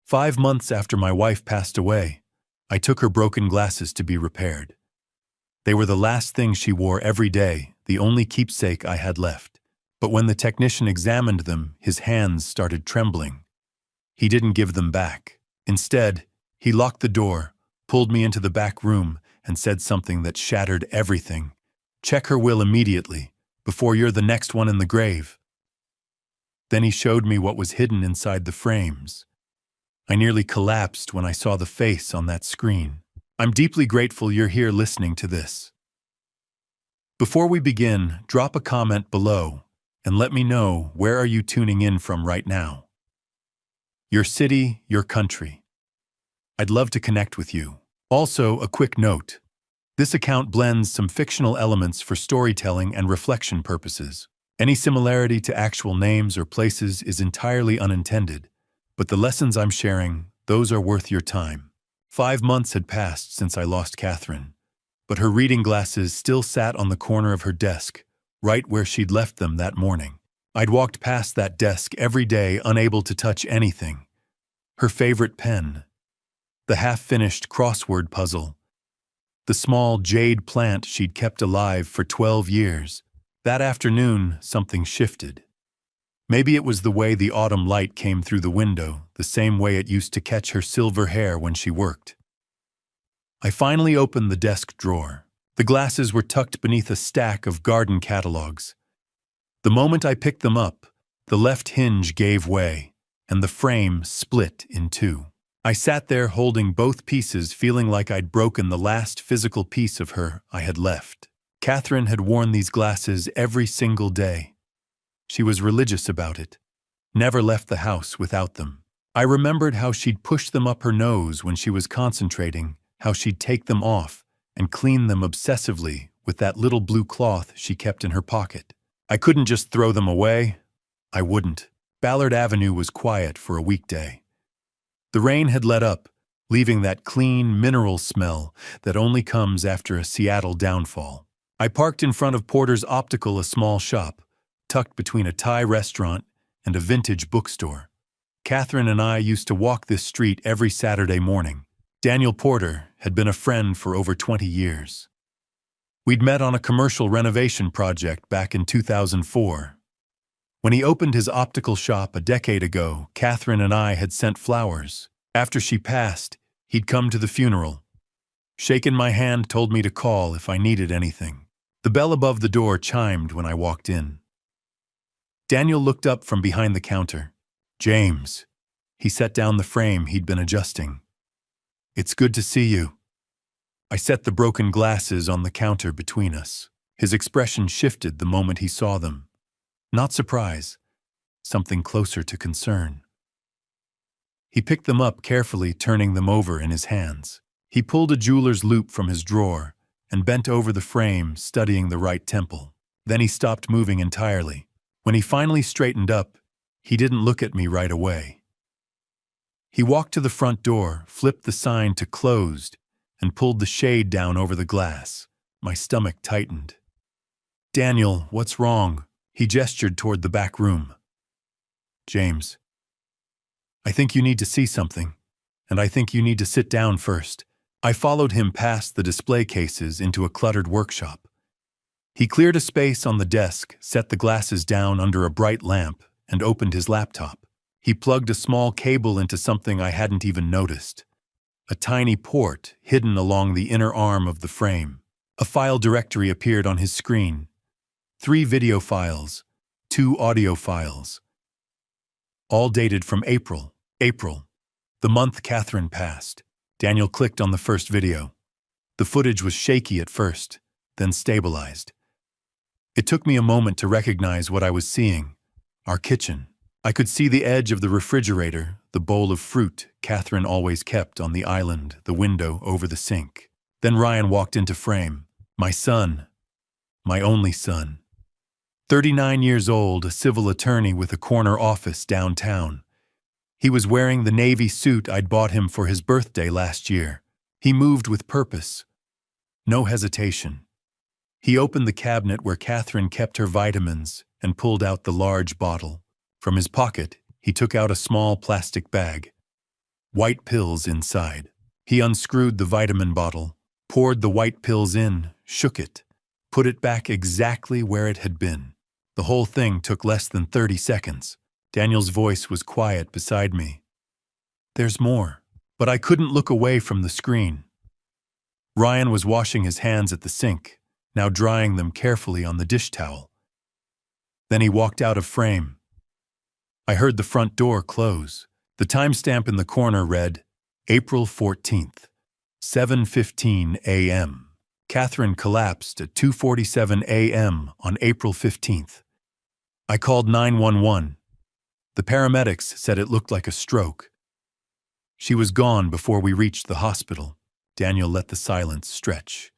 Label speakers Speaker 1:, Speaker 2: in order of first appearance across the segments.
Speaker 1: 5 months after my wife passed away, I took her broken glasses to be repaired. They were the last thing she wore every day, the only keepsake I had left. But when the technician examined them, his hands started trembling. He didn't give them back. Instead, he locked the door, pulled me into the back room, and said something that shattered everything. "Check her will immediately, before you're the next one in the grave." Then he showed me what was hidden inside the frames. I nearly collapsed when I saw the face on that screen. I'm deeply grateful you're here listening to this. Before we begin, drop a comment below and let me know, where are you tuning in from right now? Your city, your country. I'd love to connect with you. Also, a quick note. This account blends some fictional elements for storytelling and reflection purposes. Any similarity to actual names or places is entirely unintended, but the lessons I'm sharing, those are worth your time. 5 months had passed since I lost Catherine, but her reading glasses still sat on the corner of her desk, right where she'd left them that morning. I'd walked past that desk every day, unable to touch anything. Her favorite pen, the half-finished crossword puzzle, the small jade plant she'd kept alive for 12 years. That afternoon, something shifted. Maybe it was the way the autumn light came through the window, the same way it used to catch her silver hair when she worked. I finally opened the desk drawer. The glasses were tucked beneath a stack of garden catalogs. The moment I picked them up, the left hinge gave way, and the frame split in two. I sat there holding both pieces, feeling like I'd broken the last physical piece of her I had left. Catherine had worn these glasses every single day. She was religious about it, never left the house without them. I remembered how she'd push them up her nose when she was concentrating, how she'd take them off and clean them obsessively with that little blue cloth she kept in her pocket. I couldn't just throw them away. I wouldn't. Ballard Avenue was quiet for a weekday. The rain had let up, leaving that clean mineral smell that only comes after a Seattle downfall. I parked in front of Porter's Optical, a small shop, tucked between a Thai restaurant and a vintage bookstore. Catherine and I used to walk this street every Saturday morning. Daniel Porter had been a friend for over 20 years. We'd met on a commercial renovation project back in 2004. When he opened his optical shop a decade ago, Catherine and I had sent flowers. After she passed, he'd come to the funeral. Shaken my hand, told me to call if I needed anything. The bell above the door chimed when I walked in. Daniel looked up from behind the counter. "James." He set down the frame he'd been adjusting. "It's good to see you." I set the broken glasses on the counter between us. His expression shifted the moment he saw them. Not surprise, something closer to concern. He picked them up carefully, turning them over in his hands. He pulled a jeweler's loupe from his drawer and bent over the frame, studying the right temple. Then he stopped moving entirely. When he finally straightened up, he didn't look at me right away. He walked to the front door, flipped the sign to closed, and pulled the shade down over the glass. My stomach tightened. "Daniel, what's wrong?" He gestured toward the back room. "James, I think you need to see something, and I think you need to sit down first." I followed him past the display cases into a cluttered workshop. He cleared a space on the desk, set the glasses down under a bright lamp, and opened his laptop. He plugged a small cable into something I hadn't even noticed. A tiny port hidden along the inner arm of the frame. A file directory appeared on his screen. 3 video files, 2 audio files. All dated from April, the month Catherine passed. Daniel clicked on the first video. The footage was shaky at first, then stabilized. It took me a moment to recognize what I was seeing. Our kitchen. I could see the edge of the refrigerator, the bowl of fruit Catherine always kept on the island, the window over the sink. Then Ryan walked into frame. My son. My only son. 39 years old, a civil attorney with a corner office downtown. He was wearing the navy suit I'd bought him for his birthday last year. He moved with purpose. No hesitation. He opened the cabinet where Catherine kept her vitamins and pulled out the large bottle. From his pocket, he took out a small plastic bag. white pills inside. He unscrewed the vitamin bottle, poured the white pills in, shook it, put it back exactly where it had been. The whole thing took less than 30 seconds. Daniel's voice was quiet beside me. There's more. But I couldn't look away from the screen. Ryan was washing his hands at the sink, now drying them carefully on the dish towel. Then he walked out of frame. I heard the front door close. The timestamp in the corner read, April 14th, 7:15 a.m. Catherine collapsed at 2:47 a.m. on April 15th. I called 911. The paramedics said it looked like a stroke. She was gone before we reached the hospital. Daniel let the silence stretch.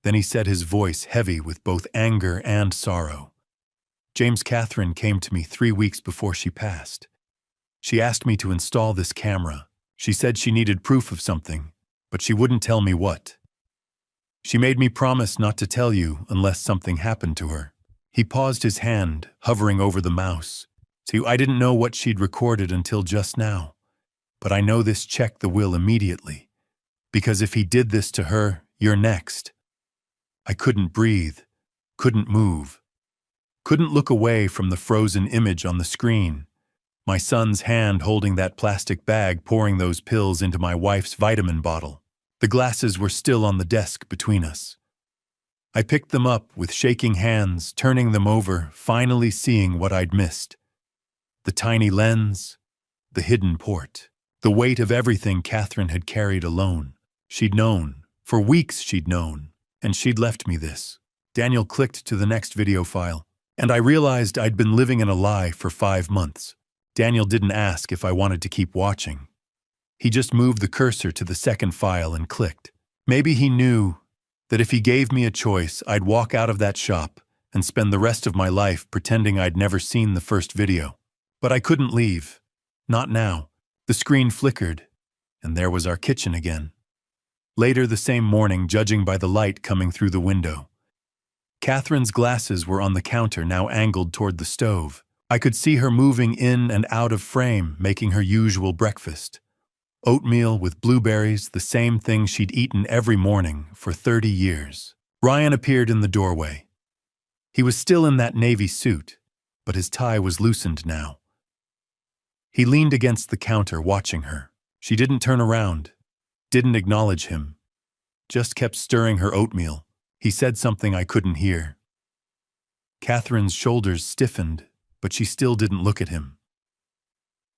Speaker 1: Then he said, his voice heavy with both anger and sorrow, James, Catherine came to me 3 weeks before she passed. She asked me to install this camera. She said she needed proof of something, but she wouldn't tell me what. She made me promise not to tell you unless something happened to her. He paused, his hand hovering over the mouse. See, I didn't know what she'd recorded until just now. But I know this checked the will immediately. Because if he did this to her, you're next. I couldn't breathe, couldn't move, couldn't look away from the frozen image on the screen. My son's hand holding that plastic bag, pouring those pills into my wife's vitamin bottle. The glasses were still on the desk between us. I picked them up with shaking hands, turning them over, finally seeing what I'd missed. The tiny lens, the hidden port. The weight of everything Catherine had carried alone. She'd known. For weeks she'd known. And she'd left me this. Daniel clicked to the next video file. And I realized I'd been living in a lie for 5 months. Daniel didn't ask if I wanted to keep watching. He just moved the cursor to the second file and clicked. Maybe he knew that if he gave me a choice, I'd walk out of that shop and spend the rest of my life pretending I'd never seen the first video. But I couldn't leave. Not now. The screen flickered, and there was our kitchen again. Later the same morning, judging by the light coming through the window. Catherine's glasses were on the counter, now angled toward the stove. I could see her moving in and out of frame, making her usual breakfast. Oatmeal with blueberries, the same thing she'd eaten every morning for 30 years. Ryan appeared in the doorway. He was still in that navy suit, but his tie was loosened now. He leaned against the counter, watching her. She didn't turn around, didn't acknowledge him, just kept stirring her oatmeal. He said something I couldn't hear. Catherine's shoulders stiffened, but she still didn't look at him.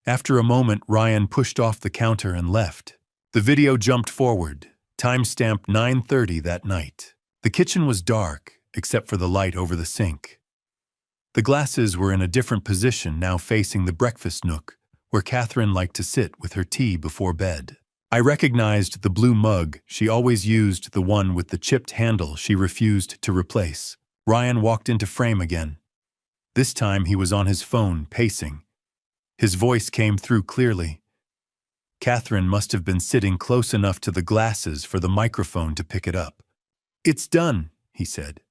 Speaker 1: After a moment, Ryan pushed off the counter and left. The video jumped forward, timestamp 9:30 that night. The kitchen was dark, except for the light over the sink. The glasses were in a different position, now facing the breakfast nook, where Catherine liked to sit with her tea before bed. I recognized the blue mug. She always used the one with the chipped handle she refused to replace. Ryan walked into frame again. This time he was on his phone, pacing. His voice came through clearly. Catherine must have been sitting close enough to the glasses for the microphone to pick it up. "It's done," he said.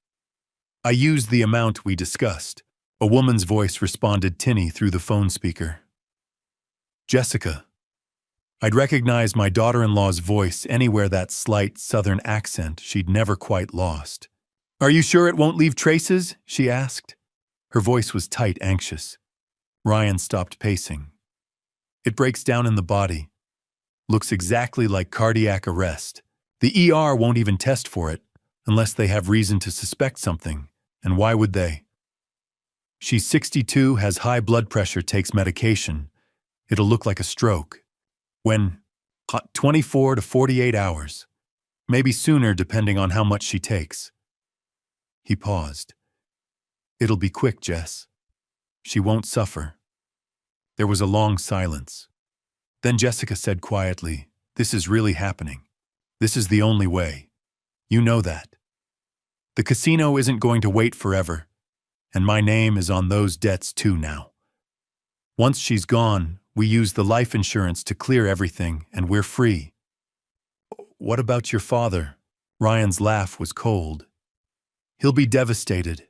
Speaker 1: "I used the amount we discussed." A woman's voice responded tinny through the phone speaker. "Jessica." I'd recognize my daughter-in-law's voice anywhere, that slight southern accent she'd never quite lost. "Are you sure it won't leave traces?" she asked. Her voice was tight, anxious. Ryan stopped pacing. "It breaks down in the body. Looks exactly like cardiac arrest. The ER won't even test for it, unless they have reason to suspect something. And why would they? She's 62, has high blood pressure, takes medication. It'll look like a stroke. When 24 to 48 hours. Maybe sooner, depending on how much she takes." He paused. "It'll be quick, Jess. She won't suffer." There was a long silence. Then Jessica said quietly, "This is really happening. This is the only way. You know that. The casino isn't going to wait forever, and my name is on those debts too now. Once she's gone, we use the life insurance to clear everything, and we're free." "What about your father?" Ryan's laugh was cold. "He'll be devastated.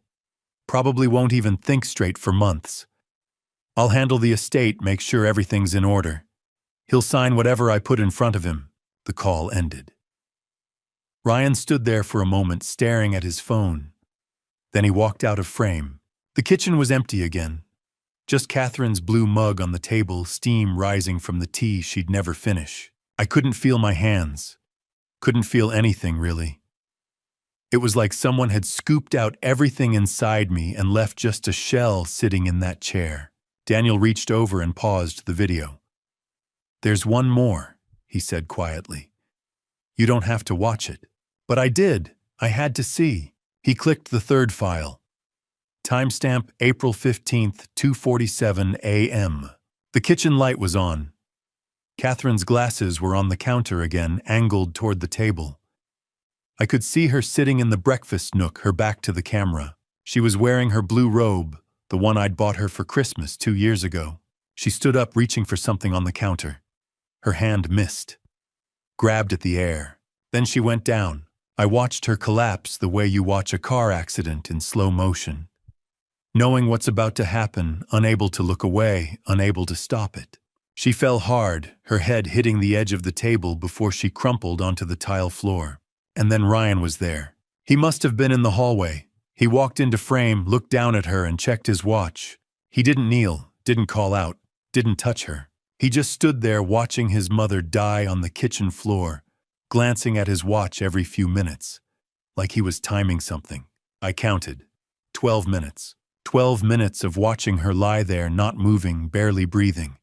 Speaker 1: Probably won't even think straight for months. I'll handle the estate, make sure everything's in order. He'll sign whatever I put in front of him." The call ended. Ryan stood there for a moment staring at his phone. Then he walked out of frame. The kitchen was empty again. Just Catherine's blue mug on the table, steam rising from the tea she'd never finish. I couldn't feel my hands. Couldn't feel anything, really. It was like someone had scooped out everything inside me and left just a shell sitting in that chair. Daniel reached over and paused the video. "There's one more," he said quietly. "You don't have to watch it." But I did. I had to see. He clicked the third file. Timestamp April 15th, 2:47 a.m. The kitchen light was on. Catherine's glasses were on the counter again, angled toward the table. I could see her sitting in the breakfast nook, her back to the camera. She was wearing her blue robe, the one I'd bought her for Christmas 2 years ago. She stood up, reaching for something on the counter. Her hand missed, grabbed at the air. Then she went down. I watched her collapse the way you watch a car accident in slow motion. Knowing what's about to happen, unable to look away, unable to stop it. She fell hard, her head hitting the edge of the table before she crumpled onto the tile floor. And then Ryan was there. He must have been in the hallway. He walked into frame, looked down at her, and checked his watch. He didn't kneel, didn't call out, didn't touch her. He just stood there watching his mother die on the kitchen floor, glancing at his watch every few minutes, like he was timing something. I counted. 12 minutes. 12 minutes of watching her lie there, not moving, barely breathing.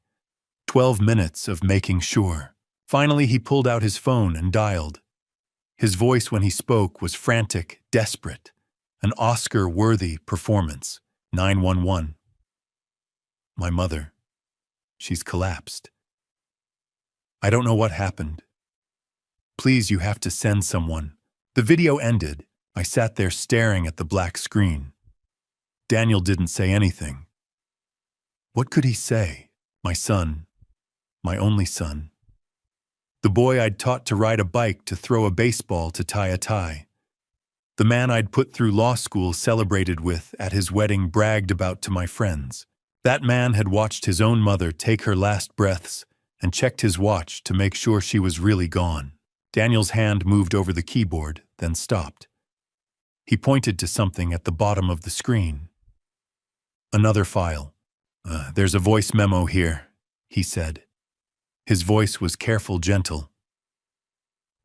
Speaker 1: 12 minutes of making sure. Finally, he pulled out his phone and dialed. His voice when he spoke was frantic, desperate. An Oscar-worthy performance. 911. "My mother. She's collapsed. I don't know what happened. Please, you have to send someone." The video ended. I sat there staring at the black screen. Daniel didn't say anything. What could he say? My son. My only son. The boy I'd taught to ride a bike, to throw a baseball, to tie a tie. The man I'd put through law school, celebrated with, at his wedding, bragged about to my friends. That man had watched his own mother take her last breaths and checked his watch to make sure she was really gone. Daniel's hand moved over the keyboard, then stopped. He pointed to something at the bottom of the screen. Another file. There's a voice memo here," he said. His voice was careful, gentle.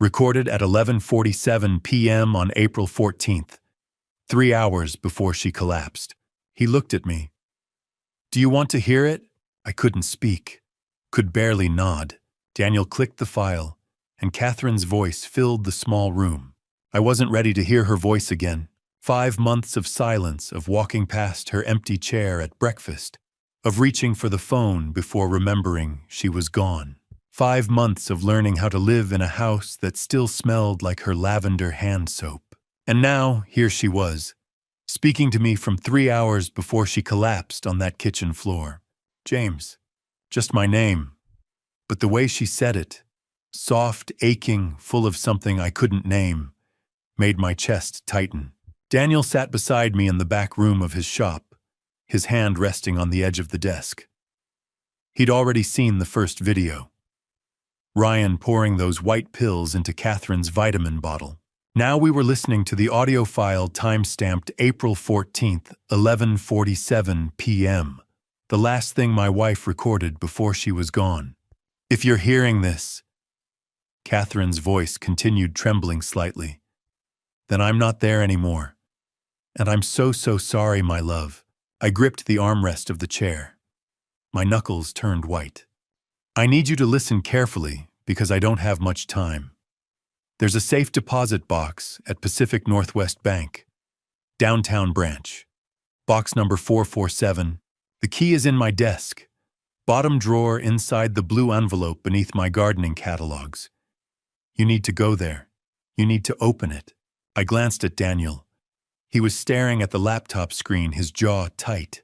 Speaker 1: "Recorded at 11:47 p.m. on April 14th, 3 hours before she collapsed." He looked at me. "Do you want to hear it?" I couldn't speak, could barely nod. Daniel clicked the file, and Catherine's voice filled the small room. I wasn't ready to hear her voice again. 5 months of silence, of walking past her empty chair at breakfast, of reaching for the phone before remembering she was gone. 5 months of learning how to live in a house that still smelled like her lavender hand soap. And now, here she was, speaking to me from 3 hours before she collapsed on that kitchen floor. James. Just my name. But the way she said it, soft, aching, full of something I couldn't name, made my chest tighten. Daniel sat beside me in the back room of his shop, his hand resting on the edge of the desk. He'd already seen the first video. Ryan pouring those white pills into Catherine's vitamin bottle. Now we were listening to the audio file time-stamped April 14th, 11:47 p.m., the last thing my wife recorded before she was gone. "If you're hearing this," Catherine's voice continued, trembling slightly, "then I'm not there anymore. And I'm so sorry, my love." I gripped the armrest of the chair. My knuckles turned white. "I need you to listen carefully, because I don't have much time. There's a safe deposit box at Pacific Northwest Bank, downtown branch. Box number 447. The key is in my desk, bottom drawer inside the blue envelope beneath my gardening catalogs. You need to go there. You need to open it." I glanced at Daniel. He was staring at the laptop screen, his jaw tight.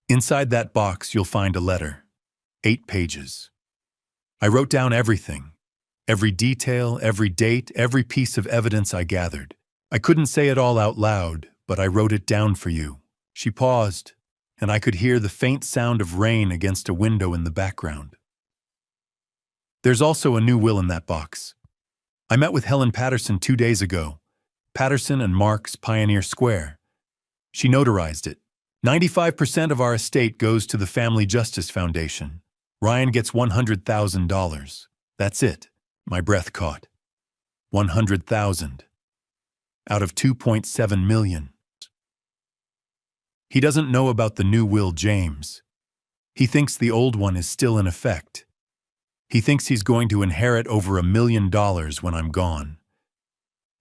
Speaker 1: "Inside that box, you'll find a letter. 8 pages. I wrote down everything. Every detail, every date, every piece of evidence I gathered. I couldn't say it all out loud, but I wrote it down for you." She paused, and I could hear the faint sound of rain against a window in the background. There's also a new will in that box. I met with Helen Patterson 2 days ago. Patterson and Marks, Pioneer Square. She notarized it. 95% of our estate goes to the Family Justice Foundation. Ryan gets $100,000. That's it. My breath caught. 100,000. Out of 2.7 million. He doesn't know about the new will, James. He thinks the old one is still in effect. He thinks he's going to inherit over $1 million when I'm gone.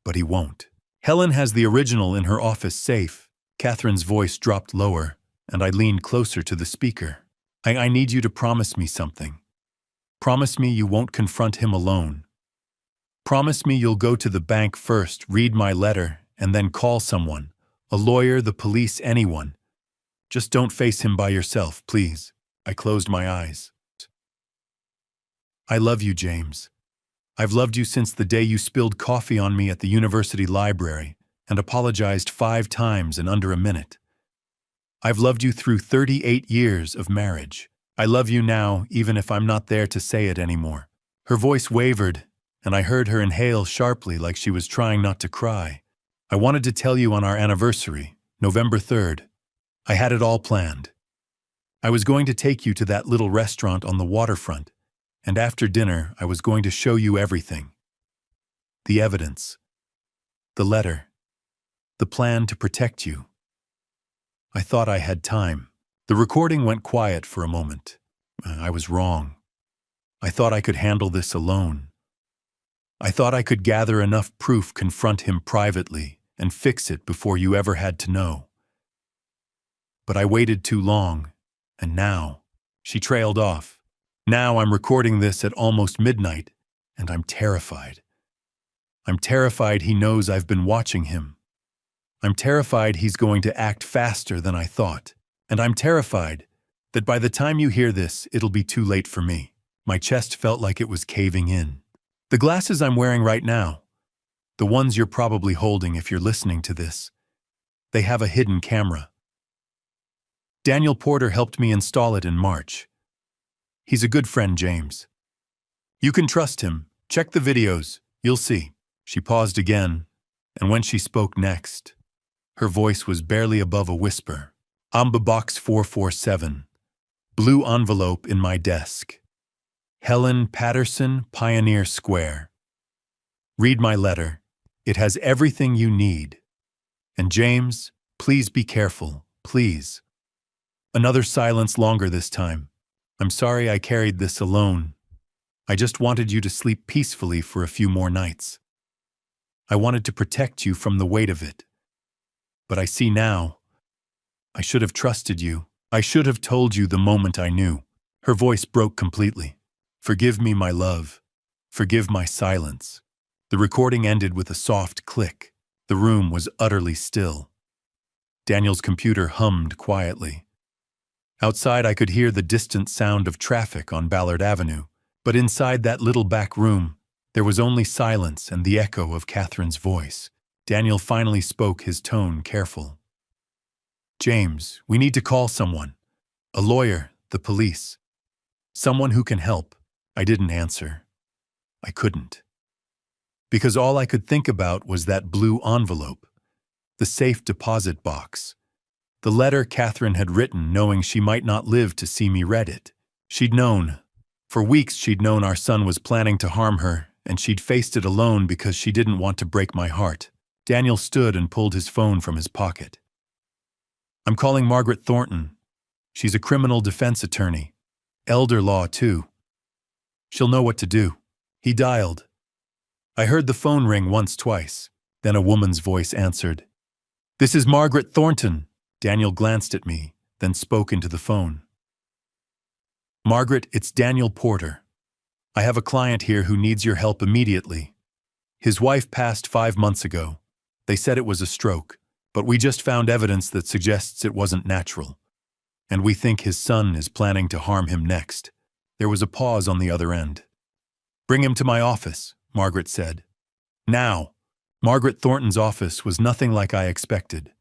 Speaker 1: But he won't. Helen has the original in her office safe. Catherine's voice dropped lower, and I leaned closer to the speaker. I need you to promise me something. Promise me you won't confront him alone. Promise me you'll go to the bank first, read my letter, and then call someone. A lawyer, the police, anyone. Just don't face him by yourself, please. I closed my eyes. I love you, James. I've loved you since the day you spilled coffee on me at the university library and apologized 5 times in under a minute. I've loved you through 38 years of marriage. I love you now, even if I'm not there to say it anymore. Her voice wavered, and I heard her inhale sharply like she was trying not to cry. I wanted to tell you on our anniversary, November 3rd. I had it all planned. I was going to take you to that little restaurant on the waterfront, and after dinner I was going to show you everything. The evidence. The letter. The plan to protect you. I thought I had time. The recording went quiet for a moment. I was wrong. I thought I could handle this alone. I thought I could gather enough proof, confront him privately, and fix it before you ever had to know. But I waited too long, and now, she trailed off. Now I'm recording this at almost midnight, and I'm terrified. I'm terrified he knows I've been watching him. I'm terrified he's going to act faster than I thought. And I'm terrified that by the time you hear this, it'll be too late for me. My chest felt like it was caving in. The glasses I'm wearing right now, the ones you're probably holding if you're listening to this, they have a hidden camera. Daniel Porter helped me install it in March. He's a good friend, James. You can trust him. Check the videos. You'll see. She paused again, and when she spoke next, her voice was barely above a whisper. Amba Box 447. Blue envelope in my desk. Helen Patterson, Pioneer Square. Read my letter. It has everything you need. And James, please be careful, please. Another silence, longer this time. I'm sorry I carried this alone. I just wanted you to sleep peacefully for a few more nights. I wanted to protect you from the weight of it. But I see now. I should have trusted you. I should have told you the moment I knew. Her voice broke completely. Forgive me, my love. Forgive my silence. The recording ended with a soft click. The room was utterly still. Daniel's computer hummed quietly. Outside, I could hear the distant sound of traffic on Ballard Avenue, but inside that little back room, there was only silence and the echo of Catherine's voice. Daniel finally spoke, his tone careful. James, we need to call someone. A lawyer, the police. Someone who can help. I didn't answer. I couldn't. Because all I could think about was that blue envelope, the safe deposit box. The letter Catherine had written, knowing she might not live to see me read it. She'd known. For weeks she'd known our son was planning to harm her, and she'd faced it alone because she didn't want to break my heart. Daniel stood and pulled his phone from his pocket. I'm calling Margaret Thornton. She's a criminal defense attorney. Elder law, too. She'll know what to do. He dialed. I heard the phone ring once, twice. Then a woman's voice answered. This is Margaret Thornton. Daniel glanced at me, then spoke into the phone. Margaret, it's Daniel Porter. I have a client here who needs your help immediately. His wife passed 5 months ago. They said it was a stroke, but we just found evidence that suggests it wasn't natural. And we think his son is planning to harm him next. There was a pause on the other end. Bring him to my office, Margaret said. Now. Margaret Thornton's office was nothing like I expected.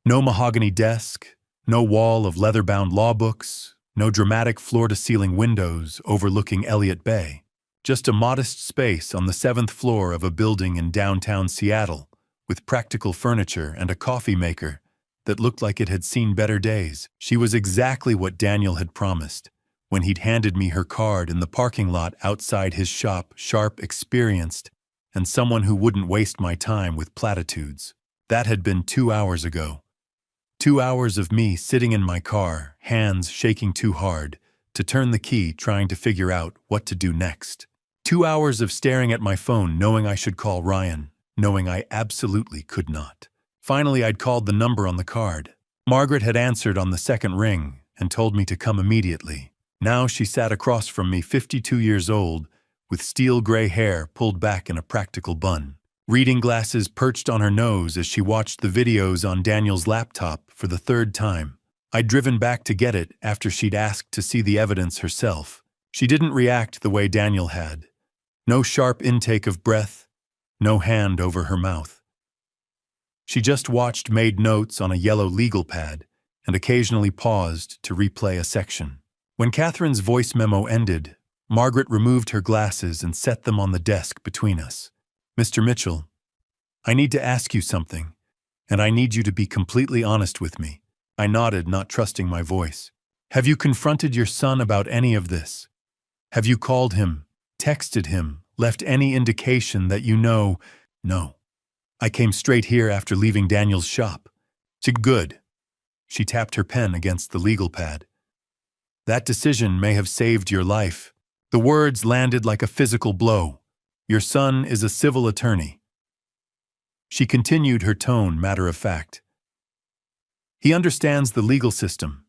Speaker 1: No mahogany desk, no wall of leather-bound law books, no dramatic floor-to-ceiling windows overlooking Elliott Bay. Just a modest space on the 7th floor of a building in downtown Seattle, with practical furniture and a coffee maker that looked like it had seen better days. She was exactly what Daniel had promised when he'd handed me her card in the parking lot outside his shop, sharp, experienced, and someone who wouldn't waste my time with platitudes. That had been 2 hours ago. 2 hours of me sitting in my car, hands shaking too hard to turn the key, trying to figure out what to do next. 2 hours of staring at my phone, knowing I should call Ryan, knowing I absolutely could not. Finally, I'd called the number on the card. Margaret had answered on the second ring and told me to come immediately. Now she sat across from me, 52 years old, with steel gray hair pulled back in a practical bun. Reading glasses perched on her nose as she watched the videos on Daniel's laptop for the 3rd time. I'd driven back to get it after she'd asked to see the evidence herself. She didn't react the way Daniel had. No sharp intake of breath, no hand over her mouth. She just watched, made notes on a yellow legal pad, and occasionally paused to replay a section. When Catherine's voice memo ended, Margaret removed her glasses and set them on the desk between us. "Mr. Mitchell, I need to ask you something, and I need you to be completely honest with me." I nodded, not trusting my voice. "Have you confronted your son about any of this? Have you called him, texted him, left any indication that you know?" "No. I came straight here after leaving Daniel's shop." "Good." She tapped her pen against the legal pad. "That decision may have saved your life." The words landed like a physical blow. "Your son is a civil attorney." She continued, her tone matter-of-fact. "He understands the legal system.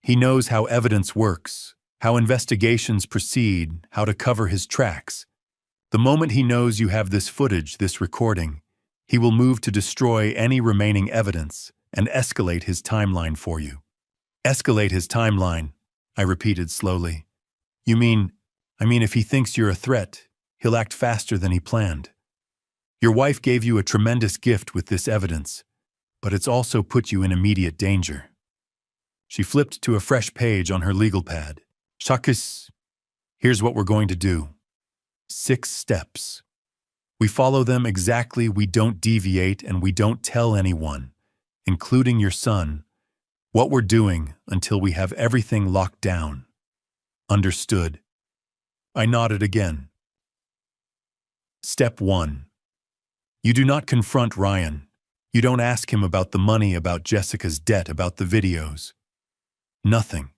Speaker 1: He knows how evidence works, how investigations proceed, how to cover his tracks. The moment he knows you have this footage, this recording, he will move to destroy any remaining evidence and escalate his timeline for you." "Escalate his timeline," I repeated slowly. I mean if he thinks you're a threat, he'll act faster than he planned. Your wife gave you a tremendous gift with this evidence, but it's also put you in immediate danger." She flipped to a fresh page on her legal pad. "Shakis, here's what we're going to do. 6 steps. We follow them exactly, we don't deviate, and we don't tell anyone, including your son, what we're doing until we have everything locked down. Understood?" I nodded again. Step 1. You do not confront Ryan. You don't ask him about the money, about Jessica's debt, about the videos. Nothing.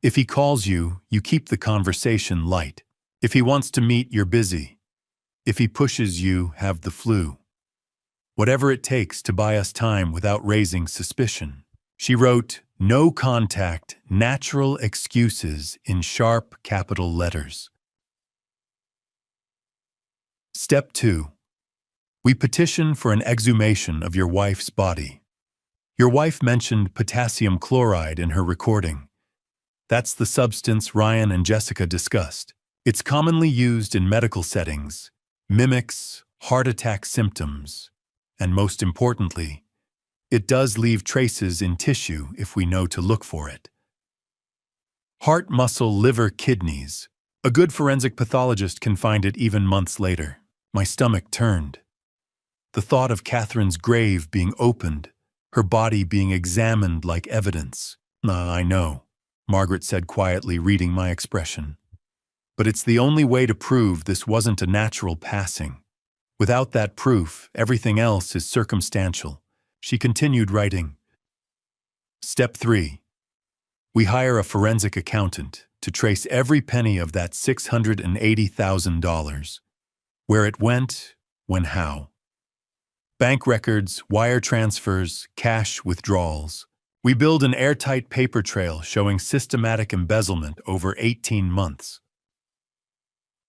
Speaker 1: If he calls you, you keep the conversation light. If he wants to meet, you're busy. If he pushes you, have the flu. Whatever it takes to buy us time without raising suspicion. She wrote, "No contact, natural excuses," in sharp capital letters. Step 2. We petition for an exhumation of your wife's body. Your wife mentioned potassium chloride in her recording. That's the substance Ryan and Jessica discussed. It's commonly used in medical settings, mimics heart attack symptoms, and most importantly, it does leave traces in tissue if we know to look for it. Heart, muscle, liver, kidneys. A good forensic pathologist can find it even months later. My stomach turned. The thought of Catherine's grave being opened, her body being examined like evidence. "I know," Margaret said quietly, reading my expression. "But it's the only way to prove this wasn't a natural passing. Without that proof, everything else is circumstantial." She continued writing. Step 3. We hire a forensic accountant to trace every penny of that $680,000. Where it went, when, how. Bank records, wire transfers, cash withdrawals. We build an airtight paper trail showing systematic embezzlement over 18 months.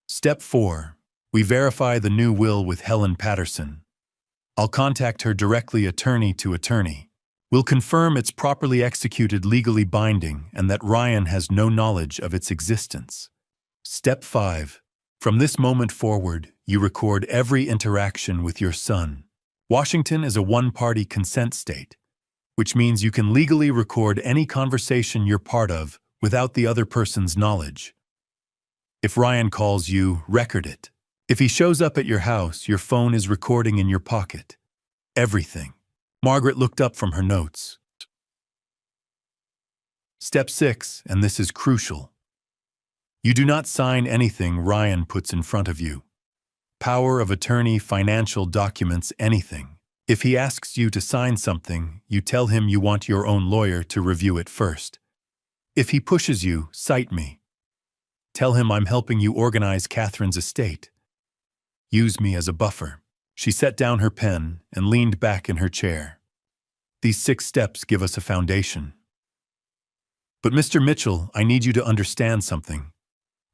Speaker 1: Step 4. We verify the new will with Helen Patterson. I'll contact her directly, attorney to attorney. We'll confirm it's properly executed, legally binding, and that Ryan has no knowledge of its existence. Step 5. From this moment forward, you record every interaction with your son. Washington is a one-party consent state, which means you can legally record any conversation you're part of without the other person's knowledge. If Ryan calls you, record it. If he shows up at your house, your phone is recording in your pocket. Everything. Margaret looked up from her notes. Step 6, and this is crucial. You do not sign anything Ryan puts in front of you. Power of attorney, financial documents, anything. If he asks you to sign something, you tell him you want your own lawyer to review it first. If he pushes you, cite me. Tell him I'm helping you organize Catherine's estate. Use me as a buffer. She set down her pen and leaned back in her chair. These 6 steps give us a foundation. But Mr. Mitchell, I need you to understand something.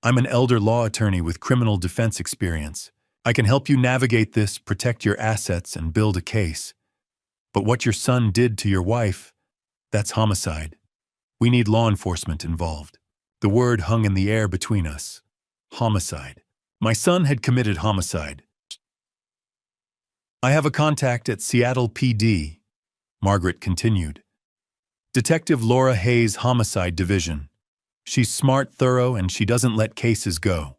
Speaker 1: I'm an elder law attorney with criminal defense experience. I can help you navigate this, protect your assets, and build a case. But what your son did to your wife, that's homicide. We need law enforcement involved. The word hung in the air between us. Homicide. My son had committed homicide. I have a contact at Seattle PD, Margaret continued. Detective Laura Hayes' Homicide Division. She's smart, thorough, and she doesn't let cases go.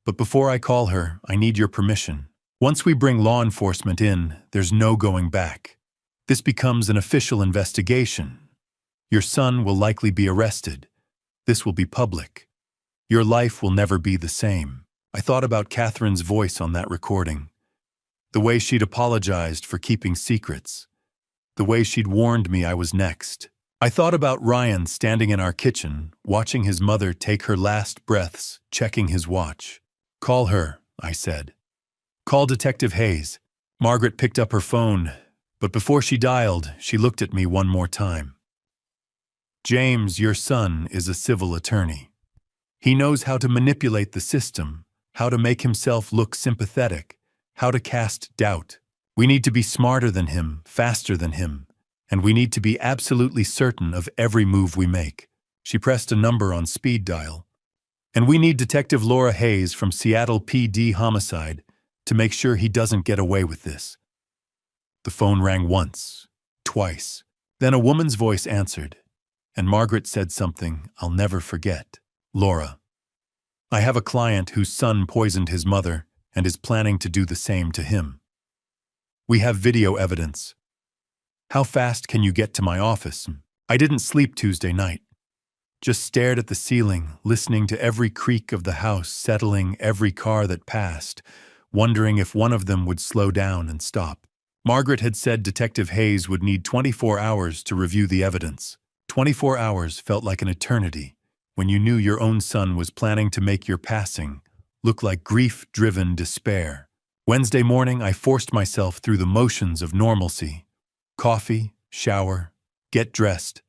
Speaker 1: But before I call her, I need your permission. Once we bring law enforcement in, there's no going back. This becomes an official investigation. Your son will likely be arrested. This will be public. Your life will never be the same. I thought about Catherine's voice on that recording. The way she'd apologized for keeping secrets. The way she'd warned me I was next. I thought about Ryan standing in our kitchen, watching his mother take her last breaths, checking his watch. Call her, I said. Call Detective Hayes. Margaret picked up her phone, but before she dialed, she looked at me one more time. James, your son, is a civil attorney. He knows how to manipulate the system, how to make himself look sympathetic, how to cast doubt. We need to be smarter than him, faster than him, and we need to be absolutely certain of every move we make. She pressed a number on speed dial. And we need Detective Laura Hayes from Seattle PD Homicide to make sure he doesn't get away with this. The phone rang once, twice. Then a woman's voice answered, and Margaret said something I'll never forget. Laura, I have a client whose son poisoned his mother and is planning to do the same to him. We have video evidence. How fast can you get to my office? I didn't sleep Tuesday night. Just stared at the ceiling, listening to every creak of the house, settling every car that passed, wondering if one of them would slow down and stop. Margaret had said Detective Hayes would need 24 hours to review the evidence. 24 hours felt like an eternity when you knew your own son was planning to make your passing look like grief-driven despair. Wednesday morning, I forced myself through the motions of normalcy. Coffee, shower, get dressed.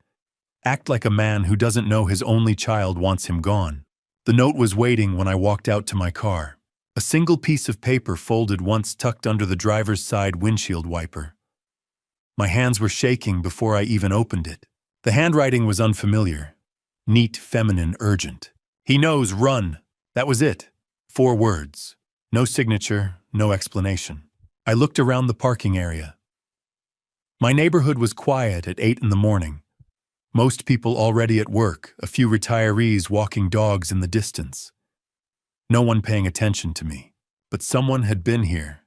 Speaker 1: Act like a man who doesn't know his only child wants him gone. The note was waiting when I walked out to my car. A single piece of paper folded once tucked under the driver's side windshield wiper. My hands were shaking before I even opened it. The handwriting was unfamiliar. Neat, feminine, urgent. He knows, run. That was it. 4 words. No signature, no explanation. I looked around the parking area. My neighborhood was quiet at 8 in the morning. Most people already at work, a few retirees walking dogs in the distance. No one paying attention to me. But someone had been here.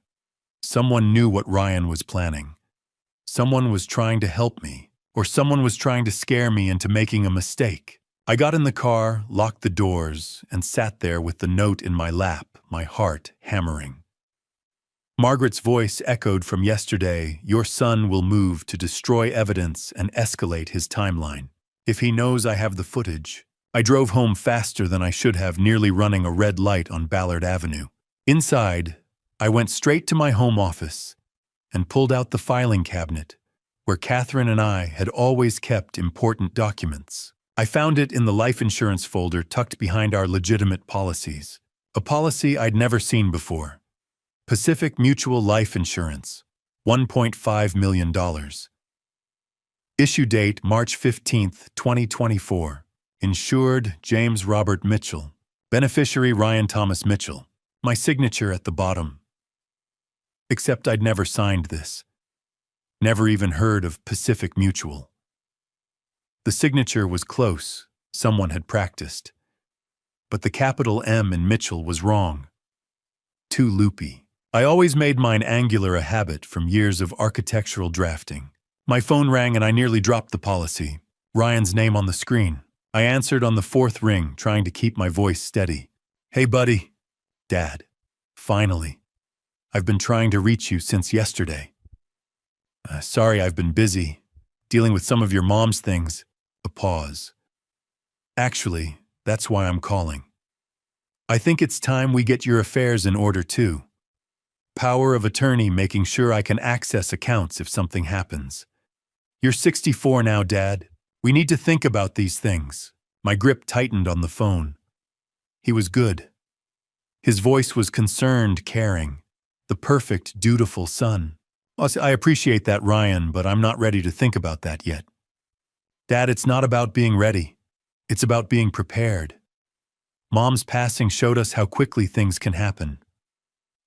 Speaker 1: Someone knew what Ryan was planning. Someone was trying to help me, or someone was trying to scare me into making a mistake. I got in the car, locked the doors, and sat there with the note in my lap, my heart hammering. Margaret's voice echoed from yesterday, your son will move to destroy evidence and escalate his timeline. If he knows I have the footage. I drove home faster than I should have, nearly running a red light on Ballard Avenue. Inside, I went straight to my home office and pulled out the filing cabinet, where Catherine and I had always kept important documents. I found it in the life insurance folder tucked behind our legitimate policies. A policy I'd never seen before. Pacific Mutual Life Insurance, $1.5 million. Issue date March 15, 2024. Insured James Robert Mitchell. Beneficiary Ryan Thomas Mitchell. My signature at the bottom. Except I'd never signed this. Never even heard of Pacific Mutual. The signature was close. Someone had practiced. but the capital M in Mitchell was wrong. Too loopy. I always made mine angular a habit from years of architectural drafting. My phone rang and I nearly dropped the policy. Ryan's name on the screen. I answered on the fourth ring, trying to keep my voice steady. "Hey, buddy." "Dad. Finally. I've been trying to reach you since yesterday. Sorry, I've been busy, dealing with some of your mom's things." A pause. "Actually, that's why I'm calling. I think it's time we get your affairs in order too. Power of attorney making sure I can access accounts if something happens. You're 64 now, Dad. We need to think about these things." My grip tightened on the phone. He was good. His voice was concerned, caring. The perfect, dutiful son. "I appreciate that, Ryan, but I'm not ready to think about that yet." "Dad, it's not about being ready. It's about being prepared. Mom's passing showed us how quickly things can happen.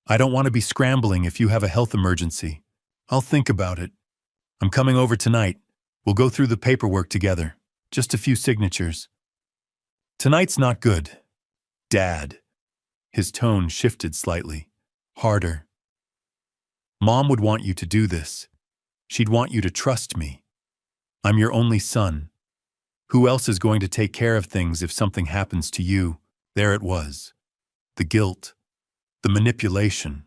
Speaker 1: I don't want to be scrambling if you have a health emergency. I'll think about it. I'm coming over tonight. We'll go through the paperwork together. Just a few signatures." "Tonight's not good. Dad." His tone shifted slightly. Harder. "Mom would want you to do this. She'd want you to trust me. I'm your only son. Who else is going to take care of things if something happens to you?" There it was. The guilt. The manipulation.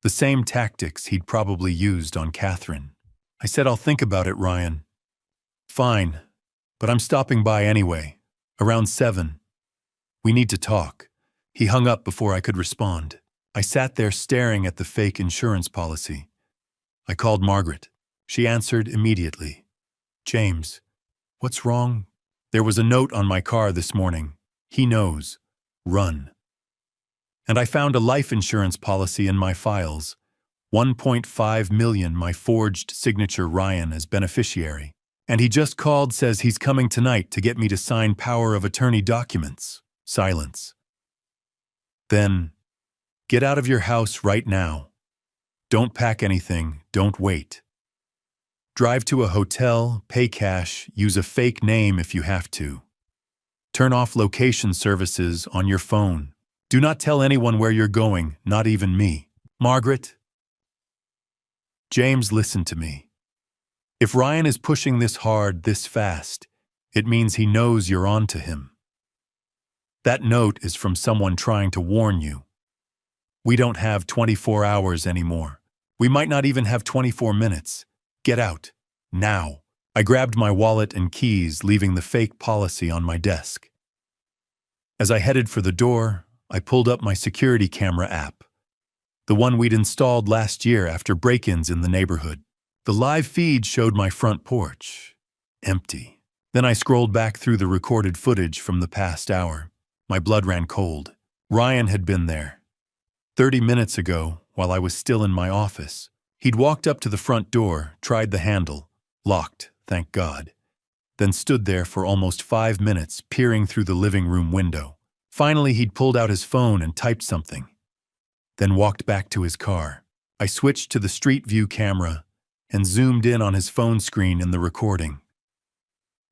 Speaker 1: The same tactics he'd probably used on Catherine. I said, "I'll think about it, Ryan." "Fine, but I'm stopping by anyway. Around 7. We need to talk." He hung up before I could respond. I sat there staring at the fake insurance policy. I called Margaret. She answered immediately. "James, what's wrong?" "There was a note on my car this morning. He knows. Run." And I found a life insurance policy in my files. 1.5 million, my forged signature Ryan as beneficiary. And he just called, says he's coming tonight to get me to sign power of attorney documents. Silence. Then, "Get out of your house right now. Don't pack anything, don't wait. Drive to a hotel, pay cash, use a fake name if you have to. Turn off location services on your phone. Do not tell anyone where you're going, not even me. Margaret." James, listen to me. If Ryan is pushing this hard, this fast, it means he knows you're on to him. That note is from someone trying to warn you. We don't have 24 hours anymore. We might not even have 24 minutes. Get out. Now. I grabbed my wallet and keys, leaving the fake policy on my desk. As I headed for the door, I pulled up my security camera app. The one we'd installed last year after break-ins in the neighborhood. The live feed showed my front porch. Empty. Then I scrolled back through the recorded footage from the past hour. My blood ran cold. Ryan had been there. 30 minutes ago, while I was still in my office. He'd walked up to the front door, tried the handle. Locked, thank God. Then stood there for almost 5 minutes, peering through the living room window. Finally, he'd pulled out his phone and typed something. Then walked back to his car. I switched to the street view camera and zoomed in on his phone screen in the recording.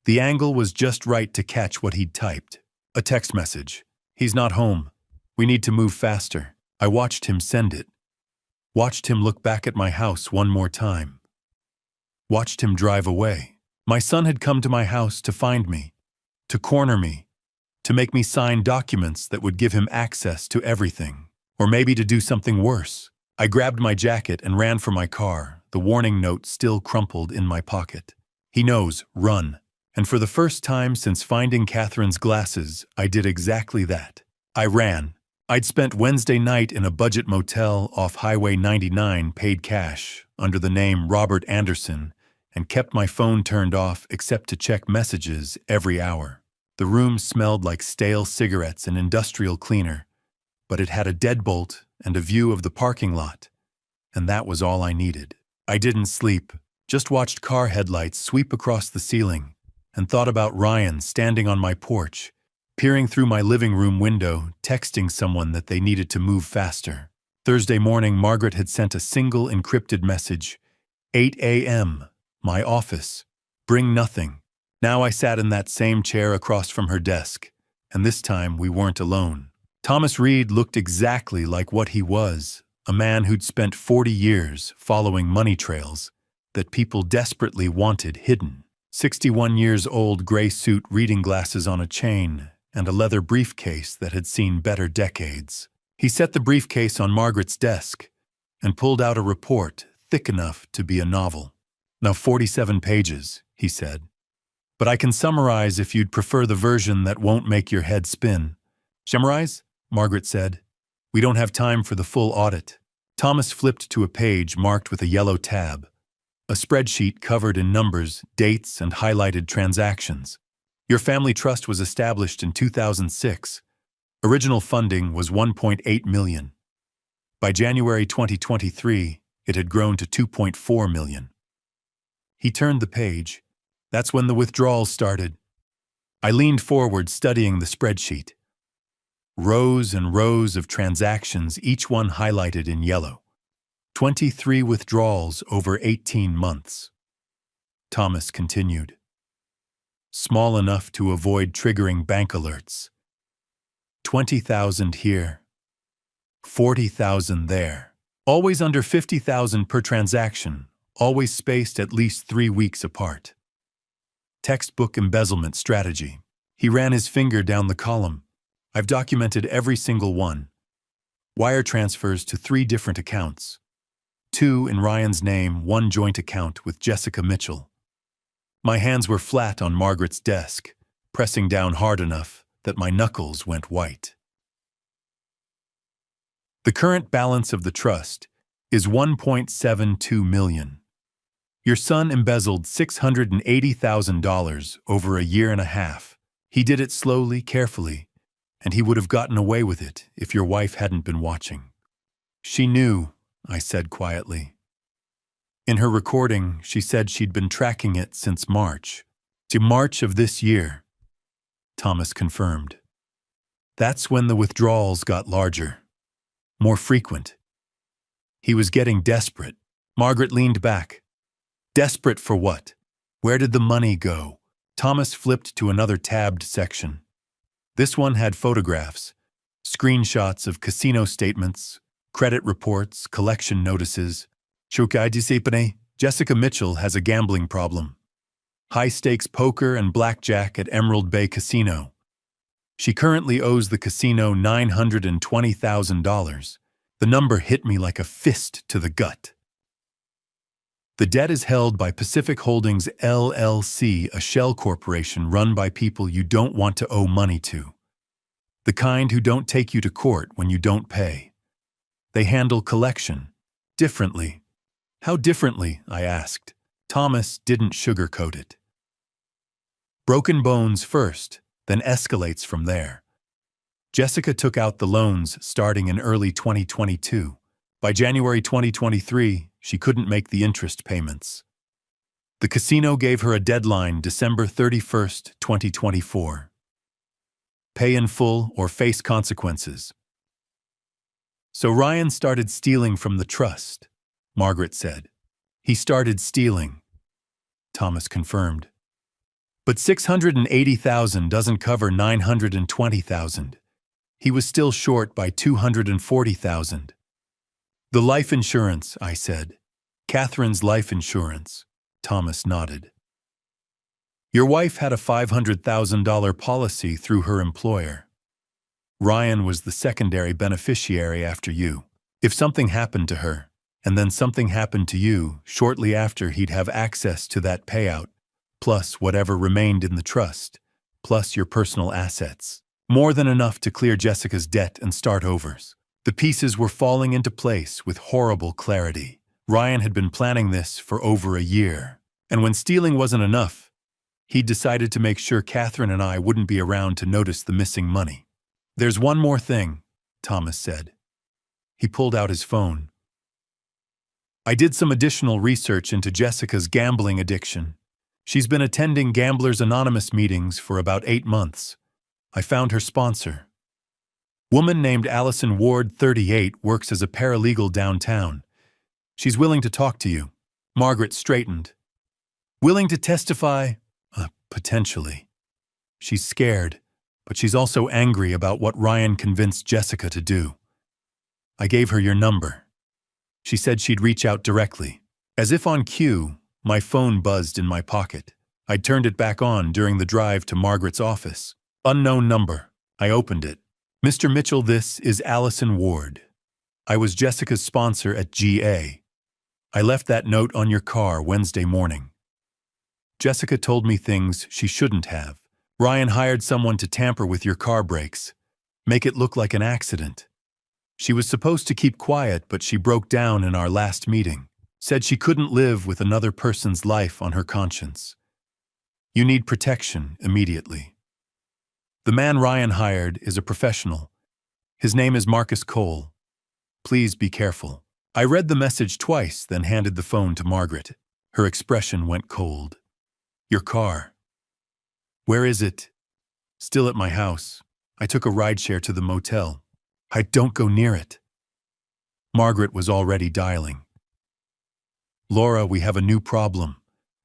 Speaker 1: The angle was just right to catch what he'd typed. A text message. "He's not home. We need to move faster." I watched him send it. Watched him look back at my house one more time. Watched him drive away. My son had come to my house to find me, to corner me, to make me sign documents that would give him access to everything. Or maybe to do something worse. I grabbed my jacket and ran for my car, the warning note still crumpled in my pocket. He knows, run. And for the first time since finding Catherine's glasses, I did exactly that. I ran. I'd spent Wednesday night in a budget motel off Highway 99, paid cash, under the name Robert Anderson, and kept my phone turned off except to check messages every hour. The room smelled like stale cigarettes and industrial cleaner, but it had a deadbolt and a view of the parking lot, and that was all I needed. I didn't sleep, just watched car headlights sweep across the ceiling, and thought about Ryan standing on my porch, peering through my living room window, texting someone that they needed to move faster. Thursday morning, Margaret had sent a single encrypted message. 8 a.m., my office. Bring nothing. Now I sat in that same chair across from her desk, and this time we weren't alone. Thomas Reed looked exactly like what he was, a man who'd spent 40 years following money trails that people desperately wanted hidden. 61 years old, gray suit, reading glasses on a chain, and a leather briefcase that had seen better decades. He set the briefcase on Margaret's desk and pulled out a report thick enough to be a novel. "Now 47 pages," he said. "But I can summarize if you'd prefer the version that won't make your head spin." "Summarize?" Margaret said. "We don't have time for the full audit." Thomas flipped to a page marked with a yellow tab, a spreadsheet covered in numbers, dates, and highlighted transactions. "Your family trust was established in 2006. Original funding was $1.8 million. By January 2023, it had grown to $2.4 million. He turned the page. "That's when the withdrawals started." I leaned forward, studying the spreadsheet. Rows and rows of transactions, each one highlighted in yellow. 23 withdrawals over 18 months. Thomas continued. Small enough to avoid triggering bank alerts. 20,000 here. 40,000 there. Always under 50,000 per transaction, always spaced at least 3 weeks apart. Textbook embezzlement strategy. He ran his finger down the column. "I've documented every single one. Wire transfers to 3 different accounts. 2 in Ryan's name, 1 joint account with Jessica Mitchell." My hands were flat on Margaret's desk, pressing down hard enough that my knuckles went white. "The current balance of the trust is $1.72 million. Your son embezzled $680,000 over a year and a half. He did it slowly, carefully, and he would have gotten away with it if your wife hadn't been watching." "She knew," I said quietly. "In her recording, she said she'd been tracking it since March. To March of this year," Thomas confirmed. "That's when the withdrawals got larger, more frequent." He was getting desperate. Margaret leaned back. "Desperate for what? Where did the money go?" Thomas flipped to another tabbed section. This one had photographs, screenshots of casino statements, credit reports, collection notices. "Jessica Mitchell has a gambling problem. High-stakes poker and blackjack at Emerald Bay Casino. She currently owes the casino $920,000. The number hit me like a fist to the gut. "The debt is held by Pacific Holdings LLC, a shell corporation run by people you don't want to owe money to. The kind who don't take you to court when you don't pay. They handle collection differently." "How differently?" I asked. Thomas didn't sugarcoat it. "Broken bones first, then escalates from there. Jessica took out the loans starting in early 2022. By January 2023, she couldn't make the interest payments. The casino gave her a deadline, December 31st, 2024. Pay in full or face consequences." "So Ryan started stealing from the trust," Margaret said. "He started stealing," Thomas confirmed. "But $680,000 doesn't cover $920,000. He was still short by $240,000. "The life insurance," I said. "Catherine's life insurance," Thomas nodded. "Your wife had a $500,000 policy through her employer. Ryan was the secondary beneficiary after you. If something happened to her, and then something happened to you, shortly after he'd have access to that payout, plus whatever remained in the trust, plus your personal assets. More than enough to clear Jessica's debt and start overs." The pieces were falling into place with horrible clarity. Ryan had been planning this for over a year. And when stealing wasn't enough, he'd decided to make sure Catherine and I wouldn't be around to notice the missing money. "There's one more thing," Thomas said. He pulled out his phone. "I did some additional research into Jessica's gambling addiction. She's been attending Gamblers Anonymous meetings for about 8 months. I found her sponsor. Woman named Allison Ward, 38, works as a paralegal downtown. She's willing to talk to you." Margaret straightened. "Willing to testify?" Potentially. "She's scared," but she's also angry about what Ryan convinced Jessica to do. I gave her your number. She said she'd reach out directly. As if on cue, my phone buzzed in my pocket. I'd turned it back on during the drive to Margaret's office. Unknown number. I opened it. Mr. Mitchell, this is Allison Ward. I was Jessica's sponsor at GA. I left that note on your car Wednesday morning. Jessica told me things she shouldn't have. Ryan hired someone to tamper with your car brakes, make it look like an accident. She was supposed to keep quiet, but she broke down in our last meeting. Said she couldn't live with another person's life on her conscience. You need protection immediately. The man Ryan hired is a professional. His name is Marcus Cole. Please be careful. I read the message twice, then handed the phone to Margaret. Her expression went cold. Your car. Where is it? Still at my house. I took a rideshare to the motel. Don't go near it. Margaret was already dialing. Laura, we have a new problem.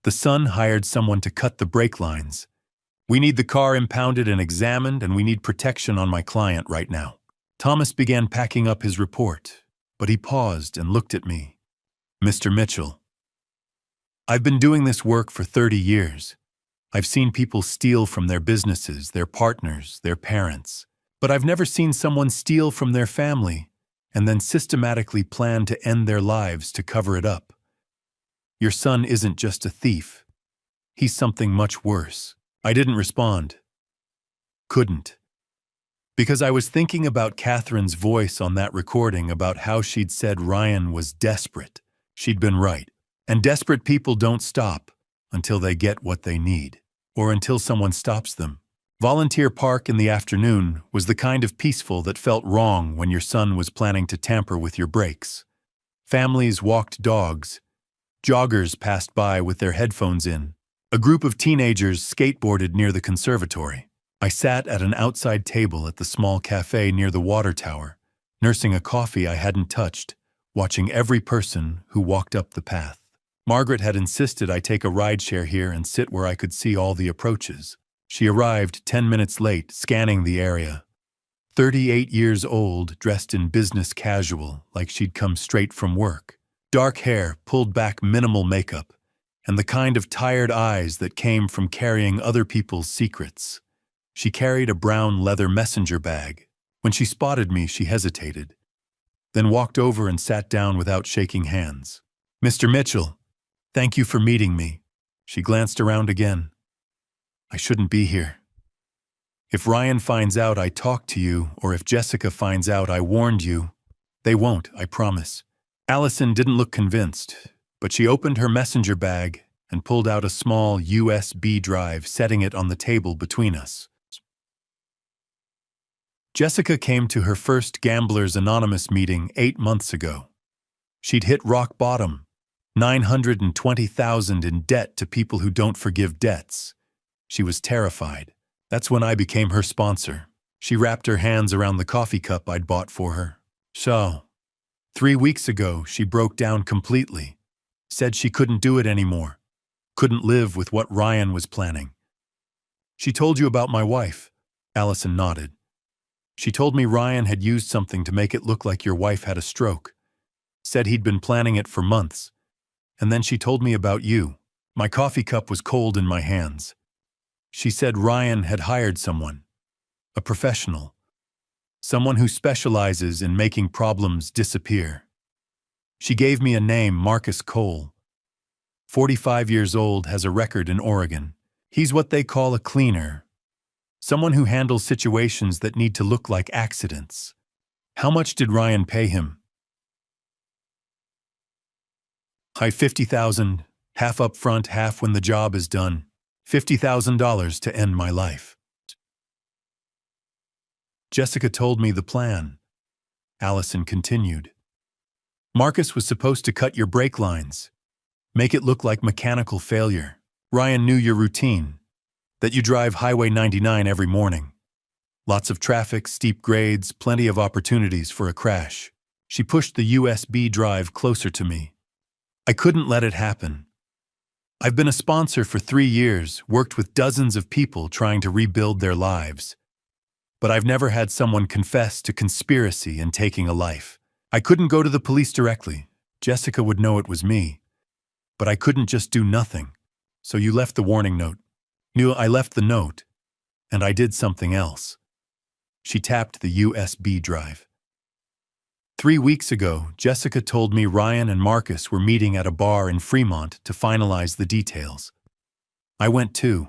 Speaker 1: The son hired someone to cut the brake lines. We need the car impounded and examined, and we need protection on my client right now. Thomas began packing up his report, but he paused and looked at me. Mr. Mitchell, I've been doing this work for 30 years. I've seen people steal from their businesses, their partners, their parents. But I've never seen someone steal from their family and then systematically plan to end their lives to cover it up. Your son isn't just a thief. He's something much worse. I didn't respond. Couldn't. Because I was thinking about Catherine's voice on that recording about how she'd said Ryan was desperate. She'd been right. And desperate people don't stop until they get what they need, or until someone stops them. Volunteer Park in the afternoon was the kind of peaceful that felt wrong when your son was planning to tamper with your brakes. Families walked dogs. Joggers passed by with their headphones in. A group of teenagers skateboarded near the conservatory. I sat at an outside table at the small cafe near the water tower, nursing a coffee I hadn't touched, watching every person who walked up the path. Margaret had insisted I take a rideshare here and sit where I could see all the approaches. She arrived 10 minutes late, scanning the area. 38 years old, dressed in business casual, like she'd come straight from work. Dark hair, pulled back minimal makeup, and the kind of tired eyes that came from carrying other people's secrets. She carried a brown leather messenger bag. When she spotted me, she hesitated, then walked over and sat down without shaking hands. Mr. Mitchell, thank you for meeting me. She glanced around again. I shouldn't be here. If Ryan finds out I talked to you, or if Jessica finds out I warned you, they won't, I promise. Allison didn't look convinced, but she opened her messenger bag and pulled out a small USB drive, setting it on the table between us. Jessica came to her first Gamblers Anonymous meeting 8 months ago. She'd hit rock bottom, $920,000 in debt to people who don't forgive debts. She was terrified. That's when I became her sponsor. She wrapped her hands around the coffee cup I'd bought for her. So, 3 weeks ago, she broke down completely. Said she couldn't do it anymore. Couldn't live with what Ryan was planning. She told you about my wife. Allison nodded. She told me Ryan had used something to make it look like your wife had a stroke. Said he'd been planning it for months. And then she told me about you. My coffee cup was cold in my hands. She said Ryan had hired someone, a professional, someone who specializes in making problems disappear. She gave me a name, Marcus Cole. 45 years old, has a record in Oregon. He's what they call a cleaner, someone who handles situations that need to look like accidents. How much did Ryan pay him? $50,000, half up front, half when the job is done. $50,000 to end my life. Jessica told me the plan. Allison continued. Marcus was supposed to cut your brake lines, make it look like mechanical failure. Ryan knew your routine, that you drive Highway 99 every morning. Lots of traffic, steep grades, plenty of opportunities for a crash. She pushed the USB drive closer to me. I couldn't let it happen. I've been a sponsor for 3 years, worked with dozens of people trying to rebuild their lives. but I've never had someone confess to conspiracy and taking a life. I couldn't go to the police directly. Jessica would know it was me. But I couldn't just do nothing. So you left the warning note. I left the note, and I did something else. She tapped the USB drive. 3 weeks ago, Jessica told me Ryan and Marcus were meeting at a bar in Fremont to finalize the details. I went too.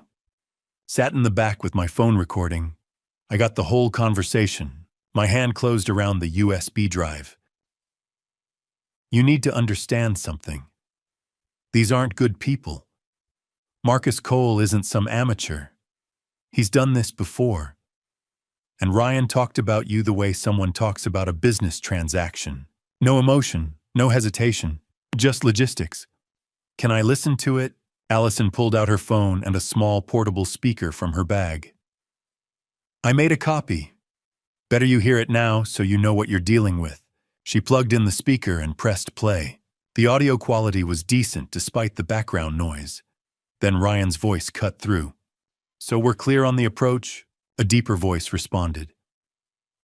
Speaker 1: Sat in the back with my phone recording. I got the whole conversation. My hand closed around the USB drive. You need to understand something. These aren't good people. Marcus Cole isn't some amateur. He's done this before. And Ryan talked about you the way someone talks about a business transaction. No emotion, no hesitation, just logistics. Can I listen to it? Allison pulled out her phone and a small portable speaker from her bag. I made a copy. Better you hear it now so you know what you're dealing with. She plugged in the speaker and pressed play. The audio quality was decent despite the background noise. Then Ryan's voice cut through. So we're clear on the approach? A deeper voice responded.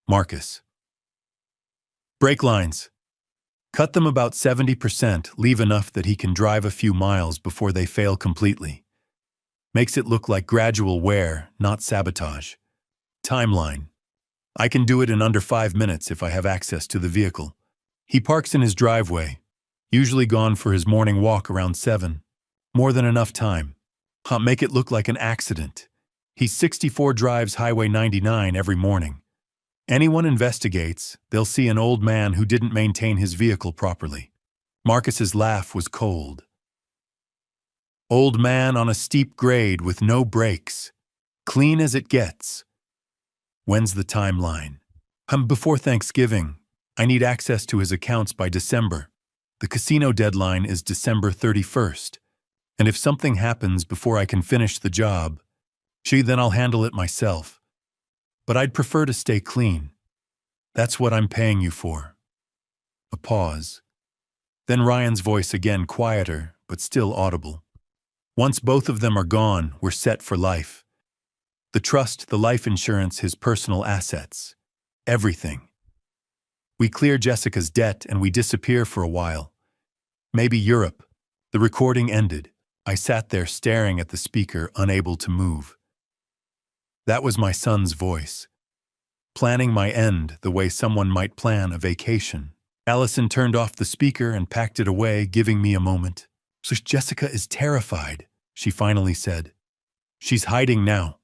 Speaker 1: Marcus. Brake lines. Cut them about 70%, leave enough that he can drive a few miles before they fail completely. Makes it look like gradual wear, not sabotage. Timeline. I can do it in under 5 minutes if I have access to the vehicle. He parks in his driveway, usually gone for his morning walk around 7. More than enough time. Make it look like an accident. He's 64 drives Highway 99 every morning. Anyone investigates, they'll see an old man who didn't maintain his vehicle properly. Marcus's laugh was cold. Old man on a steep grade with no brakes. Clean as it gets. When's the timeline? Before Thanksgiving. I need access to his accounts by December. The casino deadline is December 31st. And if something happens before I can finish the job, then I'll handle it myself. But I'd prefer to stay clean. That's what I'm paying you for. A pause. Then Ryan's voice again quieter, but still audible. Once both of them are gone, we're set for life. The trust, the life insurance, his personal assets. Everything. We clear Jessica's debt and we disappear for a while. Maybe Europe. The recording ended. I sat there staring at the speaker, unable to move. That was my son's voice. Planning my end the way someone might plan a vacation. Allison turned off the speaker and packed it away, giving me a moment. So Jessica is terrified, she finally said. She's hiding now.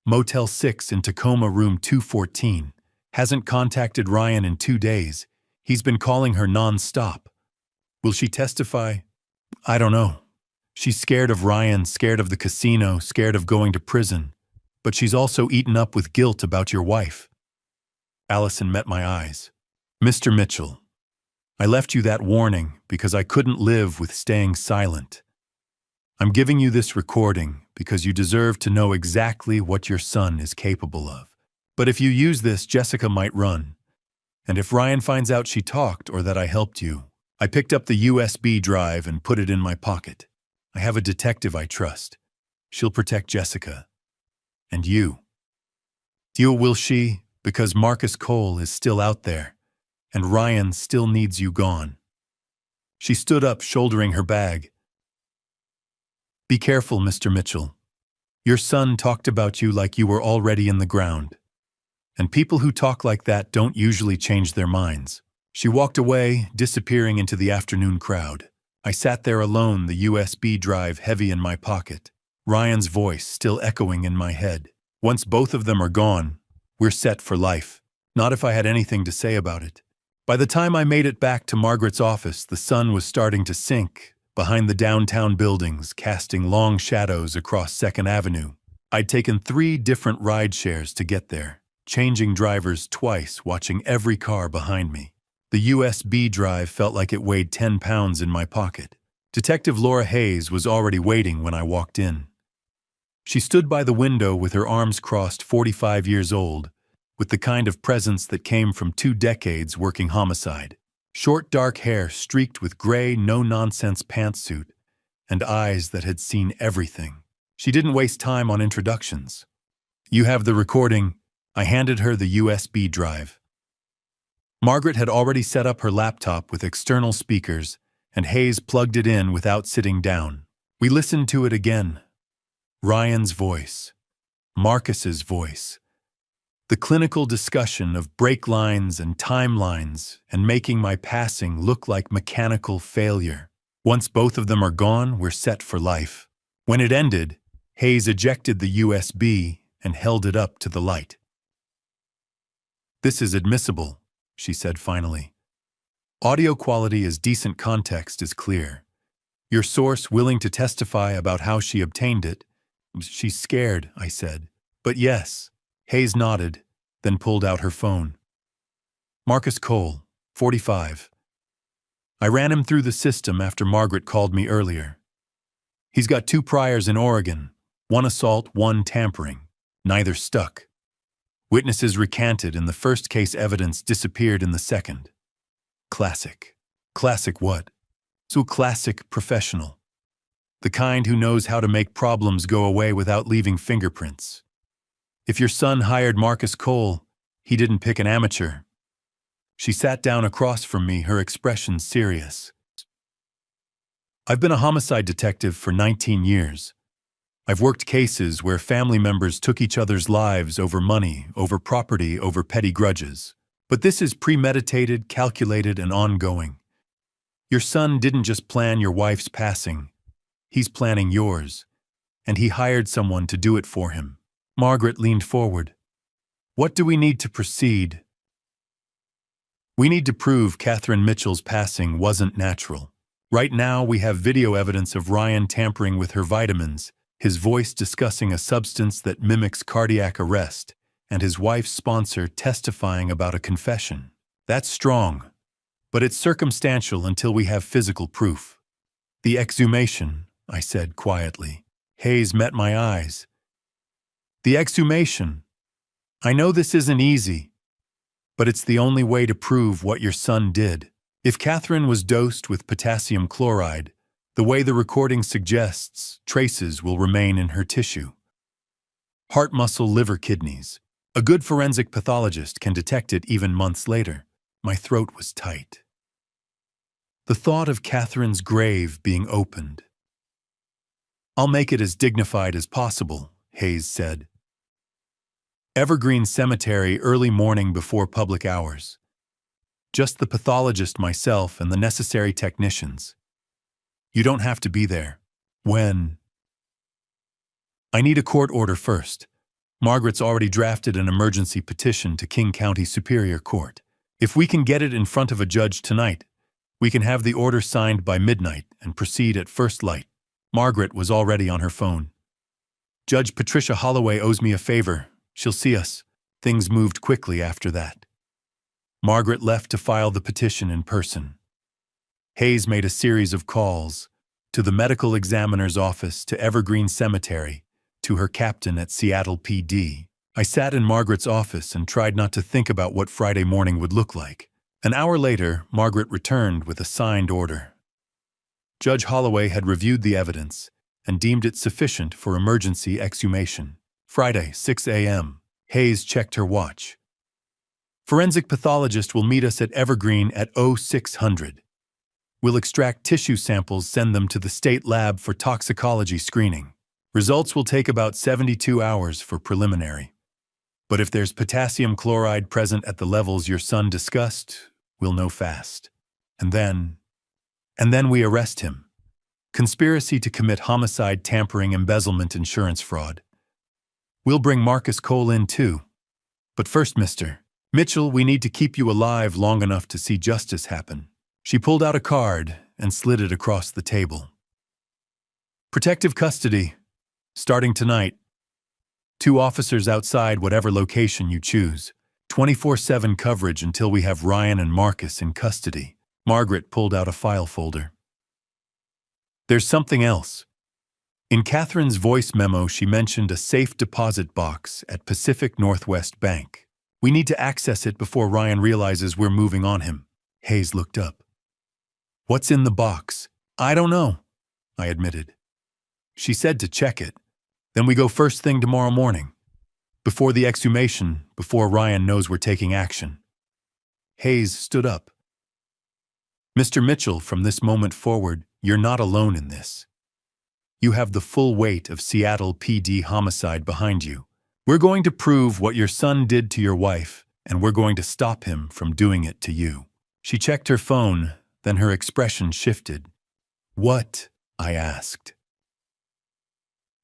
Speaker 1: Motel 6 in Tacoma, room 214. Hasn't contacted Ryan in 2 days. He's been calling her non-stop. Will she testify? I don't know. She's scared of Ryan, scared of the casino, scared of going to prison. But she's also eaten up with guilt about your wife. Allison met my eyes. Mr. Mitchell, I left you that warning because I couldn't live with staying silent. I'm giving you this recording because you deserve to know exactly what your son is capable of. But if you use this, Jessica might run. And if Ryan finds out she talked or that I helped you, I picked up the USB drive and put it in my pocket. I have a detective I trust. She'll protect Jessica. And you. Will she? Because Marcus Cole is still out there, and Ryan still needs you gone. She stood up, shouldering her bag. Be careful, Mr. Mitchell. Your son talked about you like you were already in the ground. And people who talk like that don't usually change their minds. She walked away, disappearing into the afternoon crowd. I sat there alone, the USB drive heavy in my pocket. Ryan's voice still echoing in my head. Once both of them are gone, we're set for life. Not if I had anything to say about it. By the time I made it back to Margaret's office, the sun was starting to sink behind the downtown buildings, casting long shadows across 2nd Avenue. I'd taken 3 different ride shares to get there, changing drivers twice, watching every car behind me. The USB drive felt like it weighed 10 pounds in my pocket. Detective Laura Hayes was already waiting when I walked in. She stood by the window with her arms crossed, 45 years old, with the kind of presence that came from 2 decades working homicide. Short dark hair streaked with gray, no-nonsense pantsuit, and eyes that had seen everything. She didn't waste time on introductions. You have the recording. I handed her the USB drive. Margaret had already set up her laptop with external speakers, and Hayes plugged it in without sitting down. We listened to it again. Ryan's voice. Marcus's voice. The clinical discussion of break lines and timelines and making my passing look like mechanical failure. Once both of them are gone, we're set for life. When it ended, Hayes ejected the USB and held it up to the light. "This is admissible," she said finally. "Audio quality as decent, context is clear. Your source willing to testify about how she obtained it." "She's scared," I said. "But yes." Hayes nodded, then pulled out her phone. "Marcus Cole, 45. I ran him through the system after Margaret called me earlier. He's got 2 priors in Oregon, 1 assault, 1 tampering. Neither stuck. Witnesses recanted in the first case, evidence disappeared in the second. Classic. Classic what? So classic professional. The kind who knows how to make problems go away without leaving fingerprints. If your son hired Marcus Cole, he didn't pick an amateur." She sat down across from me, her expression serious. "I've been a homicide detective for 19 years. I've worked cases where family members took each other's lives over money, over property, over petty grudges. But this is premeditated, calculated, and ongoing. Your son didn't just plan your wife's passing. He's planning yours. And he hired someone to do it for him." Margaret leaned forward. "What do we need to proceed?" "We need to prove Catherine Mitchell's passing wasn't natural. Right now we have video evidence of Ryan tampering with her vitamins, his voice discussing a substance that mimics cardiac arrest, and his wife's sponsor testifying about a confession. That's strong, but it's circumstantial until we have physical proof." "The exhumation," I said quietly. Hayes met my eyes. "The exhumation. I know this isn't easy, but it's the only way to prove what your son did. If Catherine was dosed with potassium chloride, the way the recording suggests, traces will remain in her tissue. Heart, muscle, liver, kidneys. A good forensic pathologist can detect it even months later." My throat was tight. The thought of Catherine's grave being opened. "I'll make it as dignified as possible," Hayes said. "Evergreen Cemetery, early morning before public hours. Just the pathologist, myself, and the necessary technicians. You don't have to be there." "When?" "I need a court order first. Margaret's already drafted an emergency petition to King County Superior Court. If we can get it in front of a judge tonight, we can have the order signed by midnight and proceed at first light." Margaret was already on her phone. "Judge Patricia Holloway owes me a favor. She'll see us." Things moved quickly after that. Margaret left to file the petition in person. Hayes made a series of calls to the medical examiner's office, to Evergreen Cemetery, to her captain at Seattle PD. I sat in Margaret's office and tried not to think about what Friday morning would look like. An hour later, Margaret returned with a signed order. Judge Holloway had reviewed the evidence and deemed it sufficient for emergency exhumation. Friday, 6 a.m. Hayes checked her watch. "Forensic pathologist will meet us at Evergreen at 0600. We'll extract tissue samples, send them to the state lab for toxicology screening. Results will take about 72 hours for preliminary. But if there's potassium chloride present at the levels your son discussed, we'll know fast. And then we arrest him. Conspiracy to commit homicide, tampering, embezzlement, insurance fraud. We'll bring Marcus Cole in too. But first, Mr. Mitchell, we need to keep you alive long enough to see justice happen." She pulled out a card and slid it across the table. "Protective custody, starting tonight. 2 officers outside whatever location you choose. 24/7 coverage until we have Ryan and Marcus in custody." Margaret pulled out a file folder. "There's something else." In Catherine's voice memo, she mentioned a safe deposit box at Pacific Northwest Bank. "We need to access it before Ryan realizes we're moving on him." Hayes looked up. "What's in the box?" "I don't know," I admitted. "She said to check it. Then we go first thing tomorrow morning." Before the exhumation, before Ryan knows we're taking action. Hayes stood up. Mr. Mitchell, from this moment forward, you're not alone in this. You have the full weight of Seattle PD homicide behind you. We're going to prove what your son did to your wife, and we're going to stop him from doing it to you. She checked her phone, then her expression shifted. What? I asked.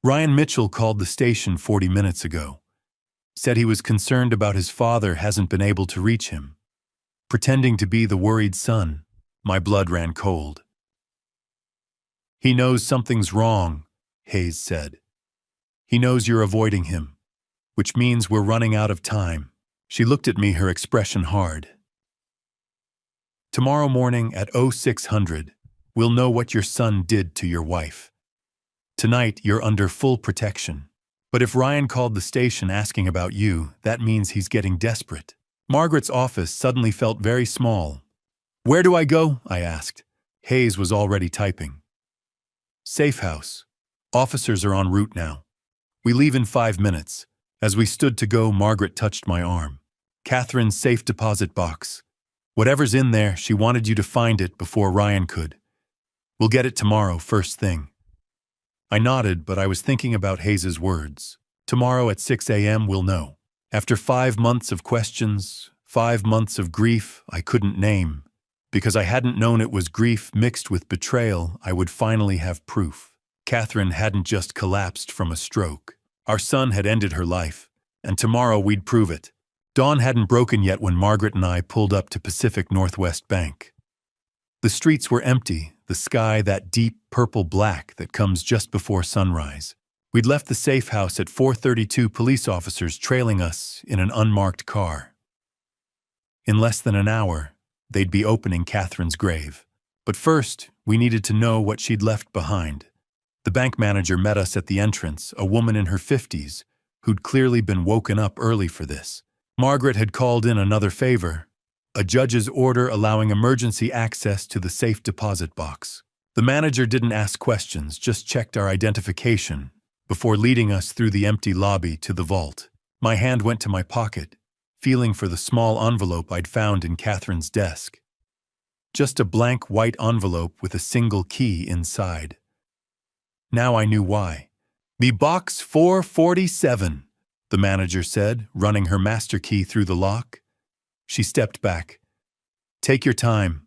Speaker 1: Ryan Mitchell called the station 40 minutes ago. Said he was concerned about his father hasn't been able to reach him. Pretending to be the worried son, my blood ran cold. He knows something's wrong, Hayes said. He knows you're avoiding him, which means we're running out of time. She looked at me, her expression hard. Tomorrow morning at 0600, we'll know what your son did to your wife. Tonight, you're under full protection. But if Ryan called the station asking about you, that means he's getting desperate. Margaret's office suddenly felt very small. Where do I go? I asked. Hayes was already typing. Safe house. Officers are en route now. We leave in 5 minutes. As we stood to go, Margaret touched my arm. Catherine's safe deposit box. Whatever's in there, she wanted you to find it before Ryan could. We'll get it tomorrow, first thing. I nodded, but I was thinking about Hayes's words. Tomorrow at 6 a.m. we'll know. After 5 months of questions, 5 months of grief I couldn't name, because I hadn't known it was grief mixed with betrayal, I would finally have proof. Catherine hadn't just collapsed from a stroke. Our son had ended her life, and tomorrow we'd prove it. Dawn hadn't broken yet when Margaret and I pulled up to Pacific Northwest Bank. The streets were empty, the sky that deep purple-black that comes just before sunrise. We'd left the safe house at 4:32, police officers trailing us in an unmarked car. In less than an hour, they'd be opening Catherine's grave. But first, we needed to know what she'd left behind. The bank manager met us at the entrance, a woman in her 50s, who'd clearly been woken up early for this. Margaret had called in another favor, a judge's order allowing emergency access to the safe deposit box. The manager didn't ask questions, just checked our identification before leading us through the empty lobby to the vault. My hand went to my pocket, feeling for the small envelope I'd found in Catherine's desk. Just a blank white envelope with a single key inside. Now I knew why. "Me box 447, the manager said, running her master key through the lock. She stepped back. Take your time.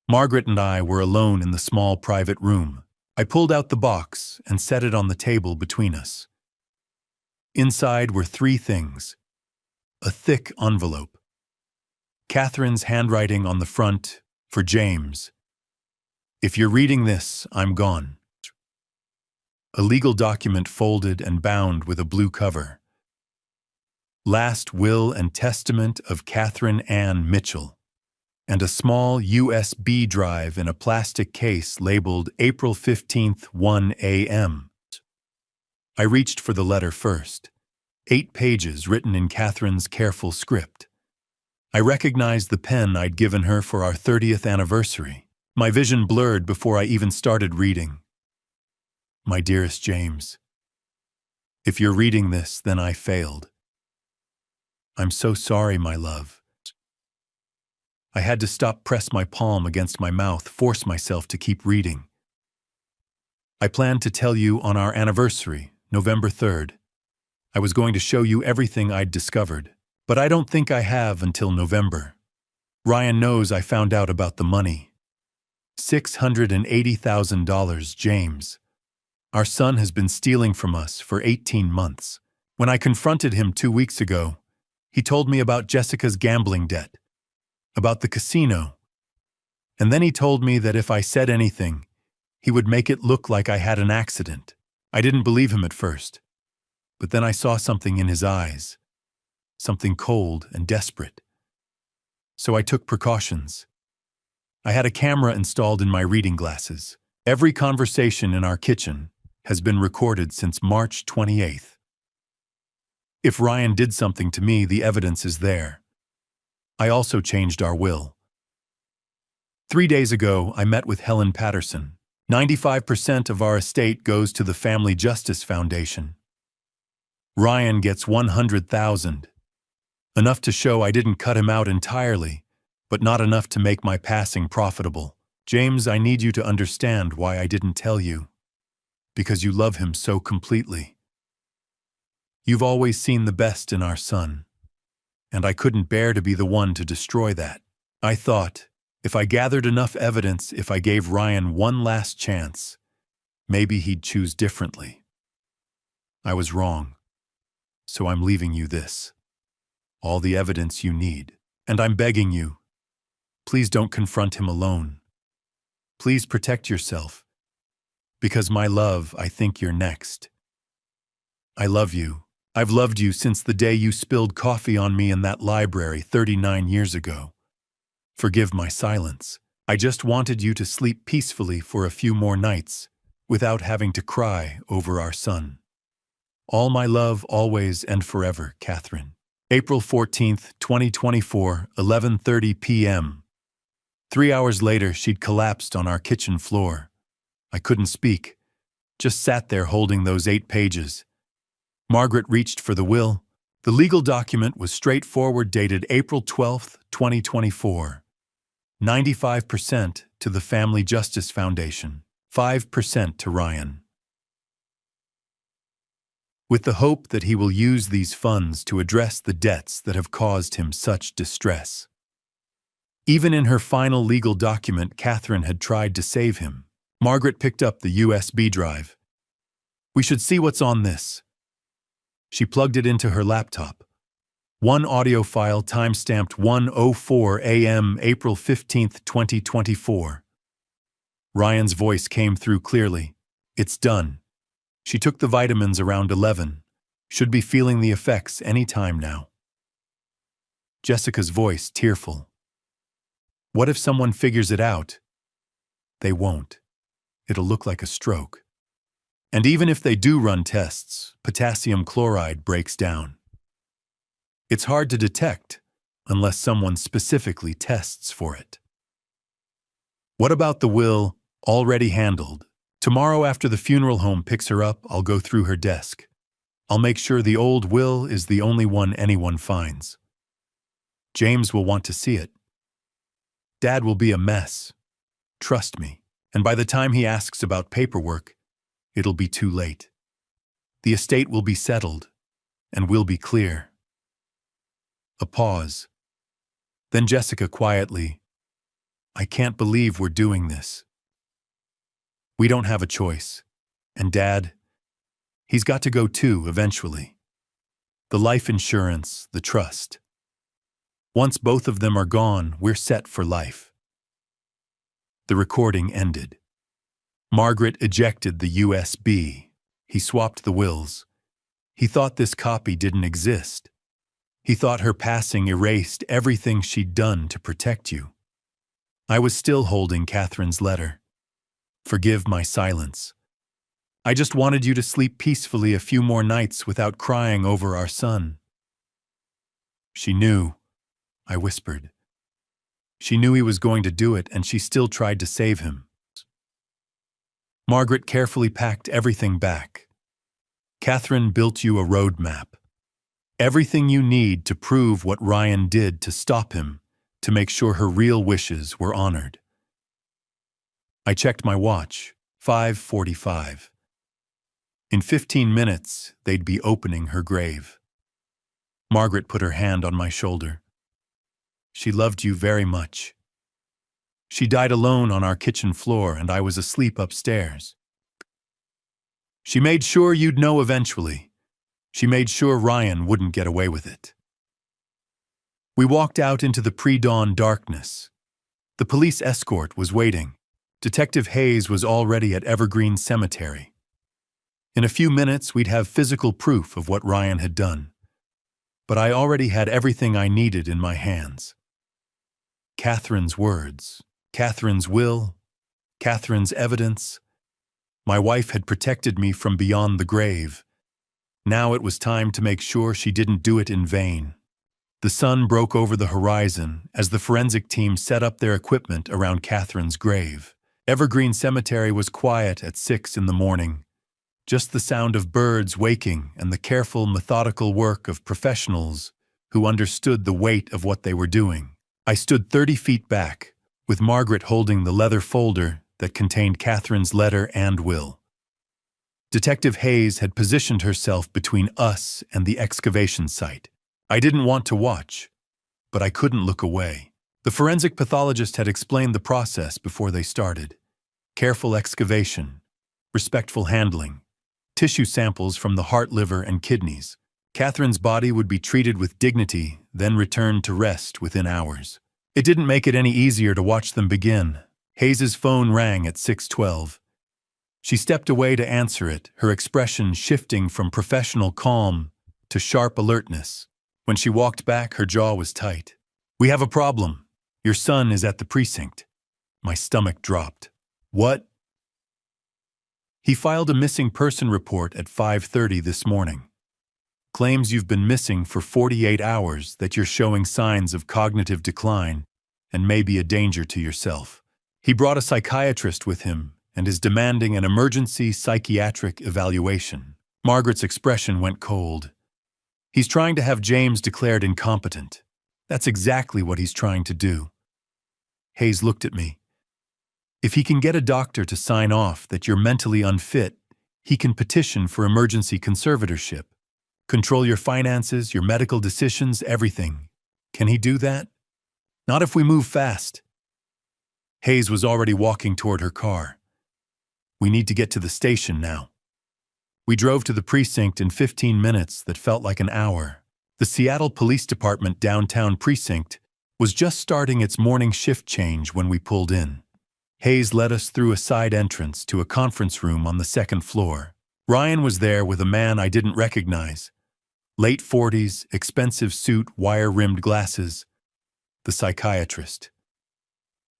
Speaker 1: Margaret and I were alone in the small private room. I pulled out the box and set it on the table between us. Inside were 3 things. A thick envelope. Catherine's handwriting on the front, for James. If you're reading this, I'm gone. A legal document folded and bound with a blue cover. Last will and testament of Catherine Ann Mitchell. And a small USB drive in a plastic case labeled April 15th, 1 a.m. I reached for the letter first. 8 pages written in Catherine's careful script. I recognized the pen I'd given her for our 30th anniversary. My vision blurred before I even started reading. My dearest James, if you're reading this, then I failed. I'm so sorry, my love. I had to stop, press my palm against my mouth, force myself to keep reading. I planned to tell you on our anniversary, November 3rd. I was going to show you everything I'd discovered, but I don't think I have until November. Ryan knows I found out about the money. $680,000, James. Our son has been stealing from us for 18 months. When I confronted him 2 weeks ago, he told me about Jessica's gambling debt, about the casino, and then he told me that if I said anything, he would make it look like I had an accident. I didn't believe him at first, but then I saw something in his eyes, something cold and desperate. So I took precautions. I had a camera installed in my reading glasses. Every conversation in our kitchen has been recorded since March 28th. If Ryan did something to me, the evidence is there. I also changed our will. 3 days ago, I met with Helen Patterson. 95% of our estate goes to the Family Justice Foundation. Ryan gets 100,000. Enough to show I didn't cut him out entirely, but not enough to make my passing profitable. James, I need you to understand why I didn't tell you. Because you love him so completely. You've always seen the best in our son, and I couldn't bear to be the one to destroy that. I thought, if I gathered enough evidence, if I gave Ryan one last chance, maybe he'd choose differently. I was wrong, so I'm leaving you this. All the evidence you need, and I'm begging you, please don't confront him alone. Please protect yourself, because my love, I think you're next. I love you. I've loved you since the day you spilled coffee on me in that library 39 years ago. Forgive my silence. I just wanted you to sleep peacefully for a few more nights, without having to cry over our son. All my love, always and forever, Catherine. April 14th, 2024, 11:30 p.m. 3 hours later, she'd collapsed on our kitchen floor. I couldn't speak, just sat there holding those 8 pages. Margaret reached for the will. The legal document was straightforward, dated April 12th, 2024. 95% to the Family Justice Foundation, 5% to Ryan, with the hope that he will use these funds to address the debts that have caused him such distress. Even in her final legal document, Catherine had tried to save him. Margaret picked up the USB drive. We should see what's on this. She plugged it into her laptop. One audio file, timestamped 1:04 a.m. April 15th, 2024. Ryan's voice came through clearly. It's done. She took the vitamins around 11. Should be feeling the effects any time now. Jessica's voice, tearful. What if someone figures it out? They won't. It'll look like a stroke. And even if they do run tests, potassium chloride breaks down. It's hard to detect unless someone specifically tests for it. What about the will, already handled? Tomorrow after the funeral home picks her up, I'll go through her desk. I'll make sure the old will is the only one anyone finds. James will want to see it. Dad will be a mess. Trust me. And by the time he asks about paperwork, it'll be too late. The estate will be settled, and we'll be clear. A pause. Then Jessica quietly, I can't believe we're doing this. We don't have a choice. And Dad, he's got to go too, eventually. The life insurance, the trust. Once both of them are gone, we're set for life. The recording ended. Margaret ejected the USB. He swapped the wills. He thought this copy didn't exist. He thought her passing erased everything she'd done to protect you. I was still holding Catherine's letter. Forgive my silence. I just wanted you to sleep peacefully a few more nights without crying over our son. She knew, I whispered. She knew he was going to do it, and she still tried to save him. Margaret carefully packed everything back. Catherine built you a roadmap. Everything you need to prove what Ryan did to stop him, to make sure her real wishes were honored. I checked my watch, 5:45. In 15 minutes, they'd be opening her grave. Margaret put her hand on my shoulder. She loved you very much. She died alone on our kitchen floor, and I was asleep upstairs. She made sure you'd know eventually. She made sure Ryan wouldn't get away with it. We walked out into the pre-dawn darkness. The police escort was waiting. Detective Hayes was already at Evergreen Cemetery. In a few minutes, we'd have physical proof of what Ryan had done. But I already had everything I needed in my hands. Catherine's words, Catherine's will, Catherine's evidence. My wife had protected me from beyond the grave. Now it was time to make sure she didn't do it in vain. The sun broke over the horizon as the forensic team set up their equipment around Catherine's grave. Evergreen Cemetery was quiet at 6 in the morning. just the sound of birds waking and the careful, methodical work of professionals who understood the weight of what they were doing. I stood 30 feet back, with Margaret holding the leather folder that contained Catherine's letter and will. Detective Hayes had positioned herself between us and the excavation site. I didn't want to watch, but I couldn't look away. The forensic pathologist had explained the process before they started. Careful excavation, respectful handling, tissue samples from the heart, liver, and kidneys. Catherine's body would be treated with dignity, then returned to rest within hours. It didn't make it any easier to watch them begin. Hayes's phone rang at 6:12. She stepped away to answer it, her expression shifting from professional calm to sharp alertness. When she walked back, her jaw was tight. "We have a problem. Your son is at the precinct." My stomach dropped. "What?" "He filed a missing person report at 5:30 this morning. Claims you've been missing for 48 hours, that you're showing signs of cognitive decline and may be a danger to yourself. He brought a psychiatrist with him and is demanding an emergency psychiatric evaluation." Margaret's expression went cold. "He's trying to have James declared incompetent. That's exactly what he's trying to do." Hayes looked at me. "If he can get a doctor to sign off that you're mentally unfit, he can petition for emergency conservatorship. Control your finances, your medical decisions, everything. Can he do that?" "Not if we move fast." Hayes was already walking toward her car. "We need to get to the station now." We drove to the precinct in 15 minutes that felt like an hour. The Seattle Police Department downtown precinct was just starting its morning shift change when we pulled in. Hayes led us through a side entrance to a conference room on the second floor. Ryan was there with a man I didn't recognize. Late 40s, expensive suit, wire-rimmed glasses. The psychiatrist.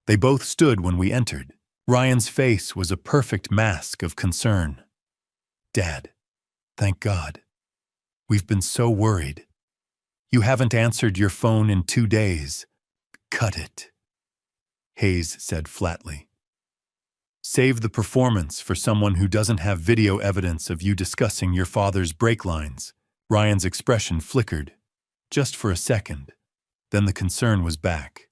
Speaker 1: They both stood when we entered. Ryan's face was a perfect mask of concern. "Dad, thank God. We've been so worried. You haven't answered your phone in 2 days. Cut it," Hayes said flatly. "Save the performance for someone who doesn't have video evidence of you discussing your father's brake lines." Ryan's expression flickered, just for a second. Then the concern was back.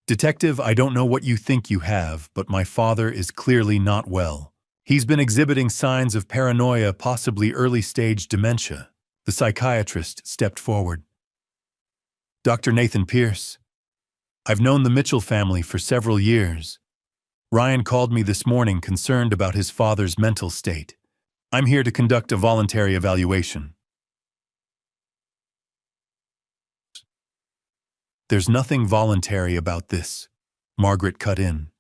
Speaker 1: "Detective, I don't know what you think you have, but my father is clearly not well. He's been exhibiting signs of paranoia, possibly early-stage dementia." The psychiatrist stepped forward. "Dr. Nathan Pierce. I've known the Mitchell family for several years. Ryan called me this morning concerned about his father's mental state. I'm here to conduct a voluntary evaluation." "There's nothing voluntary about this," Margaret cut in.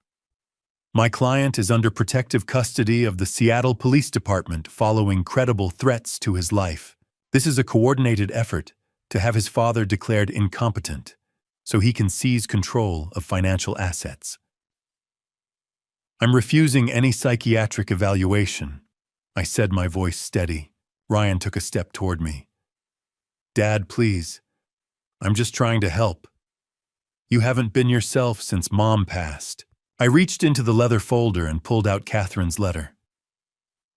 Speaker 1: "My client is under protective custody of the Seattle Police Department following credible threats to his life. This is a coordinated effort to have his father declared incompetent so he can seize control of financial assets." "I'm refusing any psychiatric evaluation," I said, my voice steady. Ryan took a step toward me. "Dad, please. I'm just trying to help. You haven't been yourself since Mom passed." I reached into the leather folder and pulled out Catherine's letter.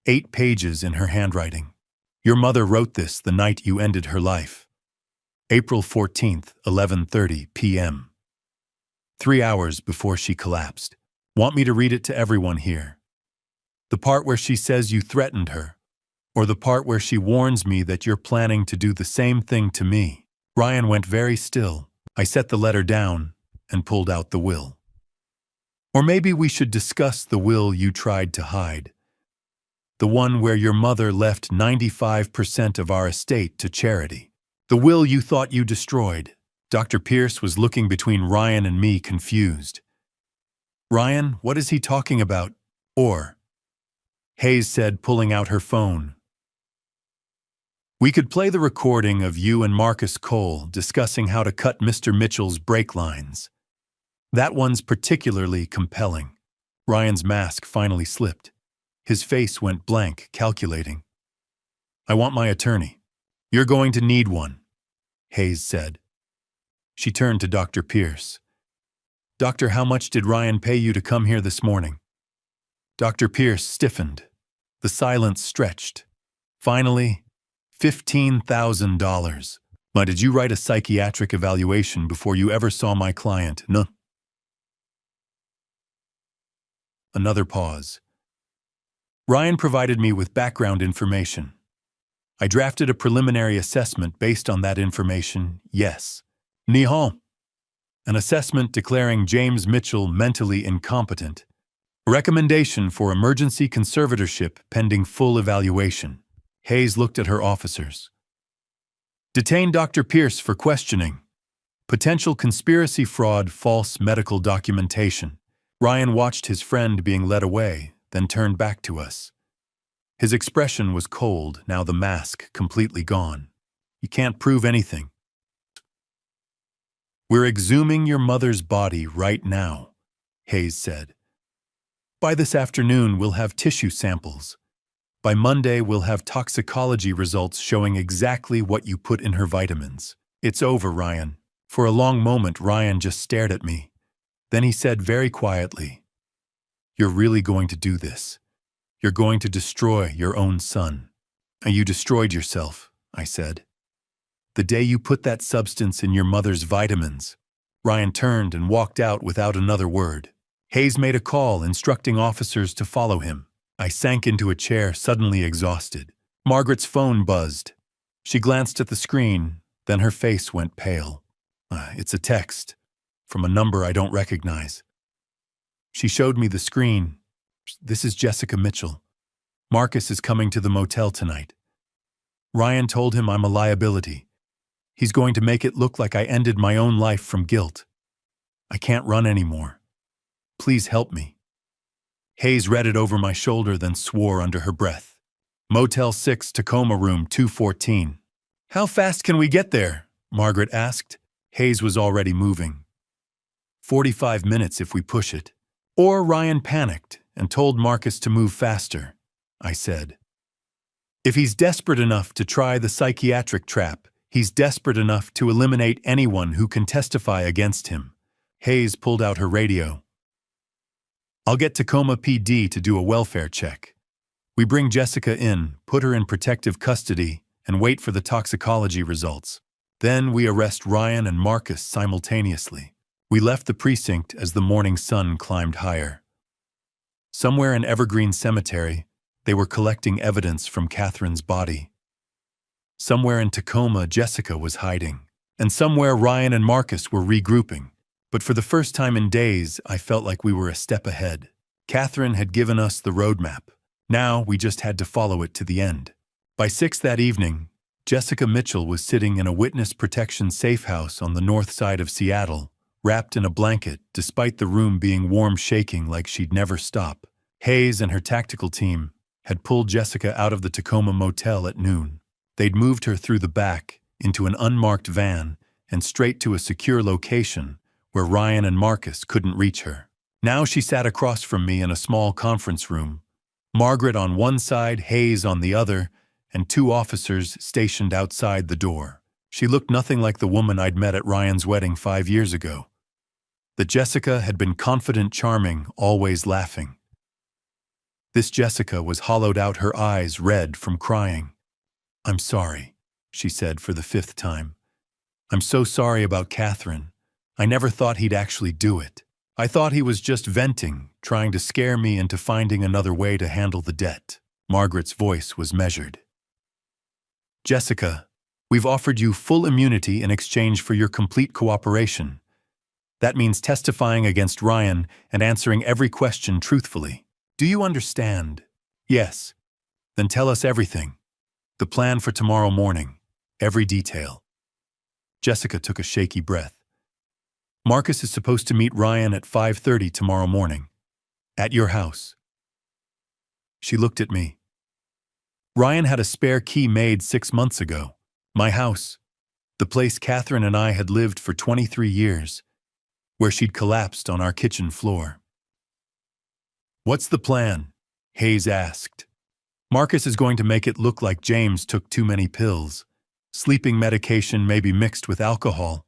Speaker 1: 8 pages in her handwriting. "Your mother wrote this the night you ended her life. April 14th, 11:30 p.m. 3 hours before she collapsed. Want me to read it to everyone here? The part where she says you threatened her, or the part where she warns me that you're planning to do the same thing to me?" Ryan went very still. I set the letter down and pulled out the will. "Or maybe we should discuss the will you tried to hide. The one where your mother left 95% of our estate to charity. The will you thought you destroyed." Dr. Pierce was looking between Ryan and me, confused. "Ryan, what is he talking about? Or?" Hayes said, pulling out her phone. "We could play the recording of you and Marcus Cole discussing how to cut Mr. Mitchell's brake lines. That one's particularly compelling." Ryan's mask finally slipped. His face went blank, calculating. "I want my attorney." "You're going to need one," Hayes said. She turned to Dr. Pierce. "Doctor, how much did Ryan pay you to come here this morning?" Dr. Pierce stiffened. The silence stretched. Finally, $15,000. Why did you write a psychiatric evaluation before you ever saw my client? No. Another pause. Ryan provided me with background information. I drafted a preliminary assessment based on that information, yes. Nihon. An assessment declaring James Mitchell mentally incompetent. A recommendation for emergency conservatorship pending full evaluation. Hayes looked at her officers. Detain Dr. Pierce for questioning. Potential conspiracy fraud, false medical documentation. Ryan watched his friend being led away, then turned back to us. His expression was cold, now the mask completely gone. You can't prove anything. We're exhuming your mother's body right now, Hayes said. By this afternoon, we'll have tissue samples. By Monday, we'll have toxicology results showing exactly what you put in her vitamins. It's over, Ryan. For a long moment, Ryan just stared at me. Then he said very quietly, "You're really going to do this. You're going to destroy your own son." "You destroyed yourself," I said. "The day you put that substance in your mother's vitamins." Ryan turned and walked out without another word. Hayes made a call, instructing officers to follow him. I sank into a chair, suddenly exhausted. Margaret's phone buzzed. She glanced at the screen, then her face went pale. It's a text, from a number I don't recognize. She showed me the screen. "This is Jessica Mitchell. Marcus is coming to the motel tonight. Ryan told him I'm a liability. He's going to make it look like I ended my own life from guilt. I can't run anymore. Please help me." Hayes read it over my shoulder, then swore under her breath. Motel 6, Tacoma room 214. "How fast can we get there?" Margaret asked. Hayes was already moving. 45 minutes if we push it. Or Ryan panicked and told Marcus to move faster, I said. If he's desperate enough to try the psychiatric trap, he's desperate enough to eliminate anyone who can testify against him. Hayes pulled out her radio. "I'll get Tacoma PD to do a welfare check. We bring Jessica in, put her in protective custody, and wait for the toxicology results. Then we arrest Ryan and Marcus simultaneously." We left the precinct as the morning sun climbed higher. Somewhere in Evergreen Cemetery, they were collecting evidence from Catherine's body. Somewhere in Tacoma, Jessica was hiding. And somewhere Ryan and Marcus were regrouping. But for the first time in days, I felt like we were a step ahead. Catherine had given us the roadmap. Now we just had to follow it to the end. By 6 that evening, Jessica Mitchell was sitting in a witness protection safe house on the north side of Seattle, wrapped in a blanket, despite the room being warm, shaking like she'd never stop. Hayes and her tactical team had pulled Jessica out of the Tacoma motel at noon. They'd moved her through the back, into an unmarked van, and straight to a secure location where Ryan and Marcus couldn't reach her. Now she sat across from me in a small conference room, Margaret on one side, Hayes on the other, and 2 officers stationed outside the door. She looked nothing like the woman I'd met at Ryan's wedding 5 years ago. The Jessica had been confident, charming, always laughing. This Jessica was hollowed out, her eyes red from crying. "I'm sorry," she said for the 5th time. "I'm so sorry about Catherine. I never thought he'd actually do it. I thought he was just venting, trying to scare me into finding another way to handle the debt." Margaret's voice was measured. "Jessica, we've offered you full immunity in exchange for your complete cooperation. That means testifying against Ryan and answering every question truthfully. Do you understand?" "Yes." "Then tell us everything. The plan for tomorrow morning. Every detail." Jessica took a shaky breath. "Marcus is supposed to meet Ryan at 5:30 tomorrow morning. At your house." She looked at me. "Ryan had a spare key made 6 months ago. My house. The place Catherine and I had lived for 23 years. Where she'd collapsed on our kitchen floor." "What's the plan?" Hayes asked. "Marcus is going to make it look like James took too many pills. Sleeping medication maybe mixed with alcohol.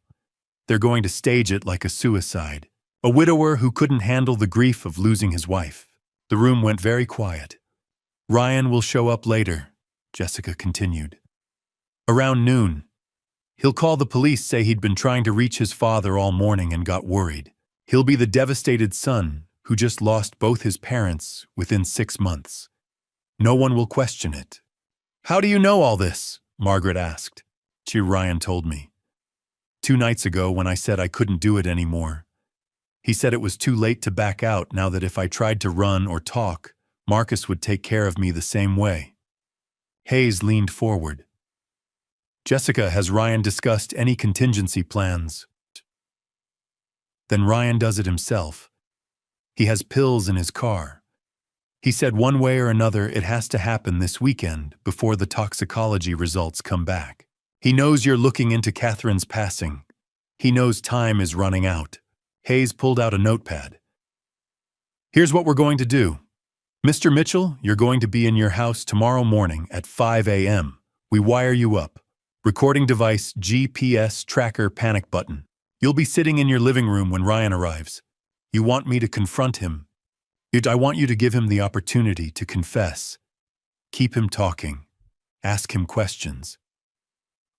Speaker 1: They're going to stage it like a suicide. A widower who couldn't handle the grief of losing his wife." The room went very quiet. Ryan will show up later, Jessica continued. Around noon. He'll call the police, say he'd been trying to reach his father all morning and got worried. He'll be the devastated son who just lost both his parents within 6 months. No one will question it. How do you know all this? Margaret asked. Ryan told me. 2 nights ago when I said I couldn't do it anymore. He said it was too late to back out now, that if I tried to run or talk, Marcus would take care of me the same way. Hayes leaned forward. Jessica, has Ryan discussed any contingency plans? Then Ryan does it himself. He has pills in his car. He said one way or another it has to happen this weekend before the toxicology results come back. He knows you're looking into Catherine's passing. He knows time is running out. Hayes pulled out a notepad. Here's what we're going to do. Mr. Mitchell, you're going to be in your house tomorrow morning at 5 a.m. We wire you up. Recording device, GPS tracker, panic button. You'll be sitting in your living room when Ryan arrives. You want me to confront him. I want you to give him the opportunity to confess. Keep him talking. Ask him questions.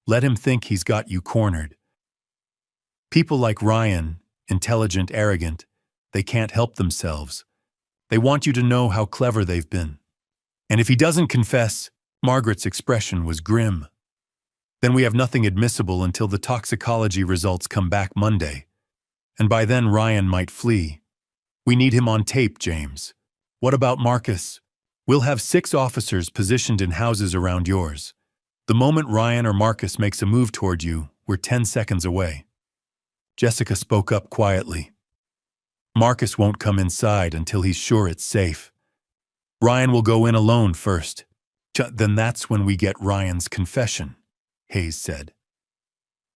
Speaker 1: Let him think he's got you cornered. People like Ryan, intelligent, arrogant, they can't help themselves. They want you to know how clever they've been. And if he doesn't confess, Margaret's expression was grim. Then we have nothing admissible until the toxicology results come back Monday. And by then Ryan might flee. We need him on tape, James. What about Marcus? We'll have 6 officers positioned in houses around yours. The moment Ryan or Marcus makes a move toward you, we're 10 seconds away. Jessica spoke up quietly. Marcus won't come inside until he's sure it's safe. Ryan will go in alone first. Then that's when we get Ryan's confession, Hayes said.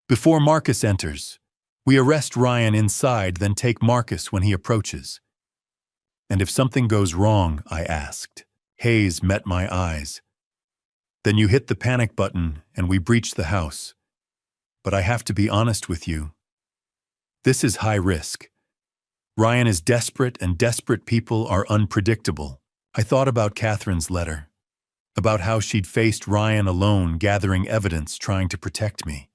Speaker 1: Before Marcus enters, we arrest Ryan inside, then take Marcus when he approaches. And if something goes wrong, I asked. Hayes met my eyes. Then you hit the panic button and we breach the house. But I have to be honest with you. This is high risk. Ryan is desperate, and desperate people are unpredictable. I thought about Catherine's letter, about how she'd faced Ryan alone, gathering evidence, trying to protect me,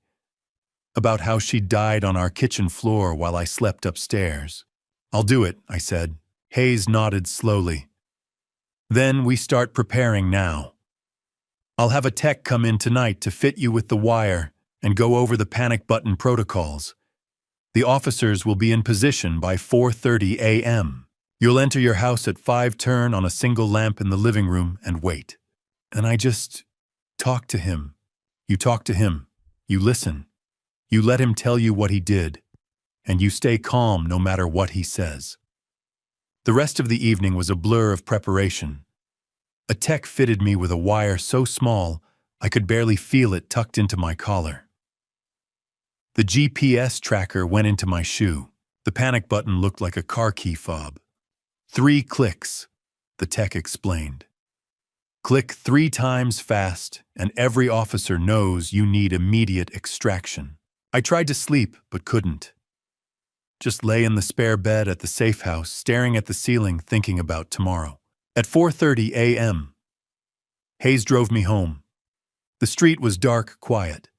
Speaker 1: about how she'd died on our kitchen floor while I slept upstairs. I'll do it, I said. Hayes nodded slowly. Then we start preparing now. I'll have a tech come in tonight to fit you with the wire and go over the panic button protocols. The officers will be in position by 4:30 a.m. You'll enter your house at 5, turn on a single lamp in the living room and wait. And I just talk to him. You talk to him. You listen. You let him tell you what he did. And you stay calm no matter what he says. The rest of the evening was a blur of preparation. A tech fitted me with a wire so small I could barely feel it tucked into my collar. The GPS tracker went into my shoe. The panic button looked like a car key fob. 3 clicks, the tech explained. Click 3 times fast, and every officer knows you need immediate extraction. I tried to sleep, but couldn't. Just lay in the spare bed at the safe house, staring at the ceiling, thinking about tomorrow. At 4:30 a.m., Hayes drove me home. The street was dark, quiet.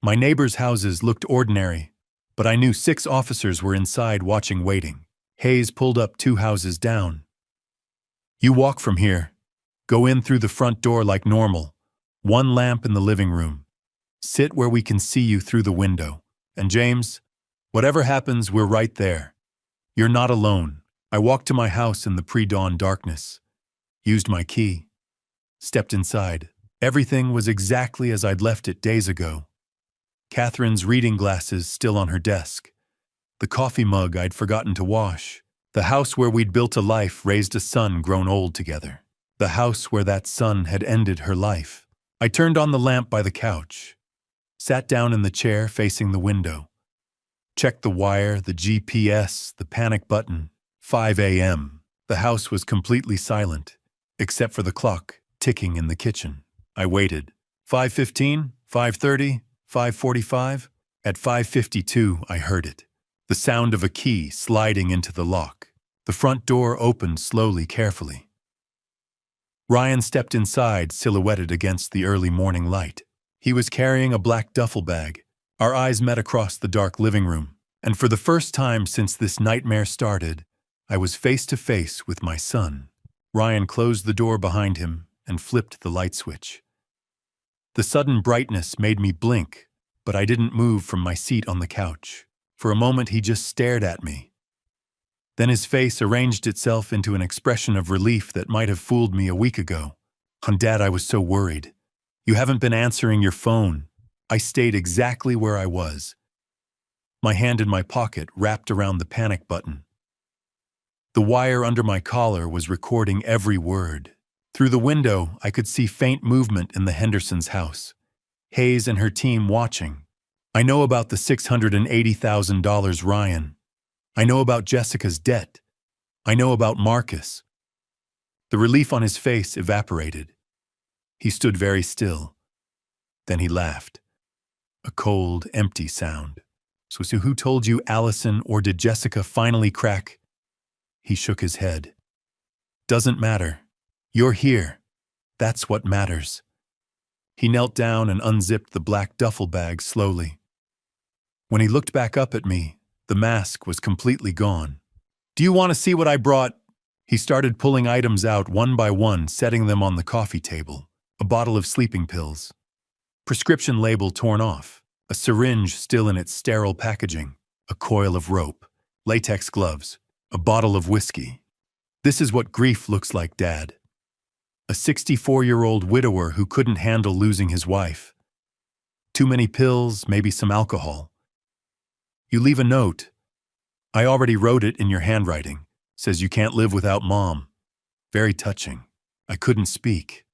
Speaker 1: My neighbors' houses looked ordinary, but I knew 6 officers were inside watching, waiting. Hayes pulled up 2 houses down. You walk from here. Go in through the front door like normal. 1 lamp in the living room. Sit where we can see you through the window. And James, whatever happens, we're right there. You're not alone. I walked to my house in the pre-dawn darkness. Used my key. Stepped inside. Everything was exactly as I'd left it days ago. Catherine's reading glasses still on her desk. The coffee mug I'd forgotten to wash. The house where we'd built a life, raised a son, grown old together. The house where that son had ended her life. I turned on the lamp by the couch. Sat down in the chair facing the window. Checked the wire, the GPS, the panic button. 5 a.m. The house was completely silent, except for the clock ticking in the kitchen. I waited. 5:15, 5:30, 5:45. At 5:52, I heard it. The sound of a key sliding into the lock. The front door opened slowly, carefully. Ryan stepped inside, silhouetted against the early morning light. He was carrying a black duffel bag. Our eyes met across the dark living room, and for the first time since this nightmare started, I was face to face with my son. Ryan closed the door behind him and flipped the light switch. The sudden brightness made me blink, but I didn't move from my seat on the couch. For a moment, he just stared at me. Then his face arranged itself into an expression of relief that might have fooled me a week ago. Dad, I was so worried. You haven't been answering your phone. I stayed exactly where I was. My hand in my pocket wrapped around the panic button. The wire under my collar was recording every word. Through the window, I could see faint movement in the Hendersons' house. Hayes and her team watching. I know about the $680,000, Ryan. I know about Jessica's debt. I know about Marcus. The relief on his face evaporated. He stood very still. Then he laughed. A cold, empty sound. So who told you, Allison, or did Jessica finally crack? He shook his head. Doesn't matter. You're here. That's what matters. He knelt down and unzipped the black duffel bag slowly. When he looked back up at me, the mask was completely gone. Do you want to see what I brought? He started pulling items out one by one, setting them on the coffee table. A bottle of sleeping pills. Prescription label torn off. A syringe still in its sterile packaging. A coil of rope. Latex gloves. A bottle of whiskey. This is what grief looks like, Dad. A 64-year-old widower who couldn't handle losing his wife. Too many pills, maybe some alcohol. You leave a note. I already wrote it in your handwriting. Says you can't live without Mom. Very touching. I couldn't speak.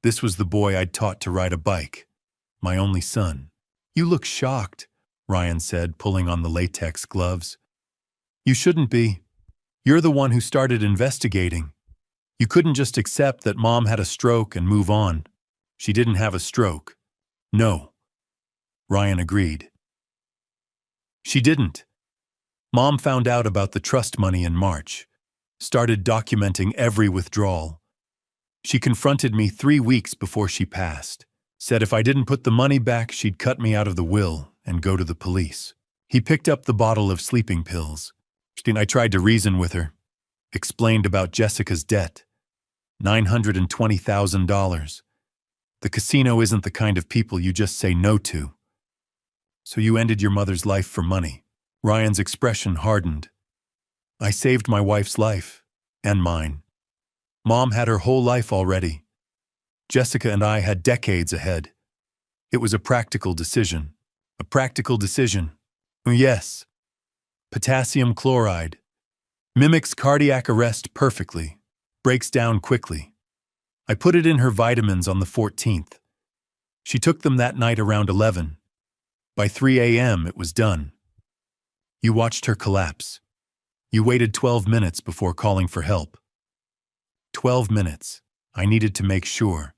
Speaker 1: This was the boy I'd taught to ride a bike. My only son. You look shocked, Ryan said, pulling on the latex gloves. You shouldn't be. You're the one who started investigating. You couldn't just accept that Mom had a stroke and move on. She didn't have a stroke. No. Ryan agreed. She didn't. Mom found out about the trust money in March. Started documenting every withdrawal. She confronted me 3 weeks before she passed. Said if I didn't put the money back, she'd cut me out of the will and go to the police. He picked up the bottle of sleeping pills. I tried to reason with her. Explained about Jessica's debt. $920,000. The casino isn't the kind of people you just say no to. So you ended your mother's life for money. Ryan's expression hardened. I saved my wife's life. And mine. Mom had her whole life already. Jessica and I had decades ahead. It was a practical decision. A practical decision. Yes. Potassium chloride. Mimics cardiac arrest perfectly. Breaks down quickly. I put it in her vitamins on the 14th. She took them that night around 11. By 3 a.m. it was done. You watched her collapse. You waited 12 minutes before calling for help. 12 minutes. I needed to make sure.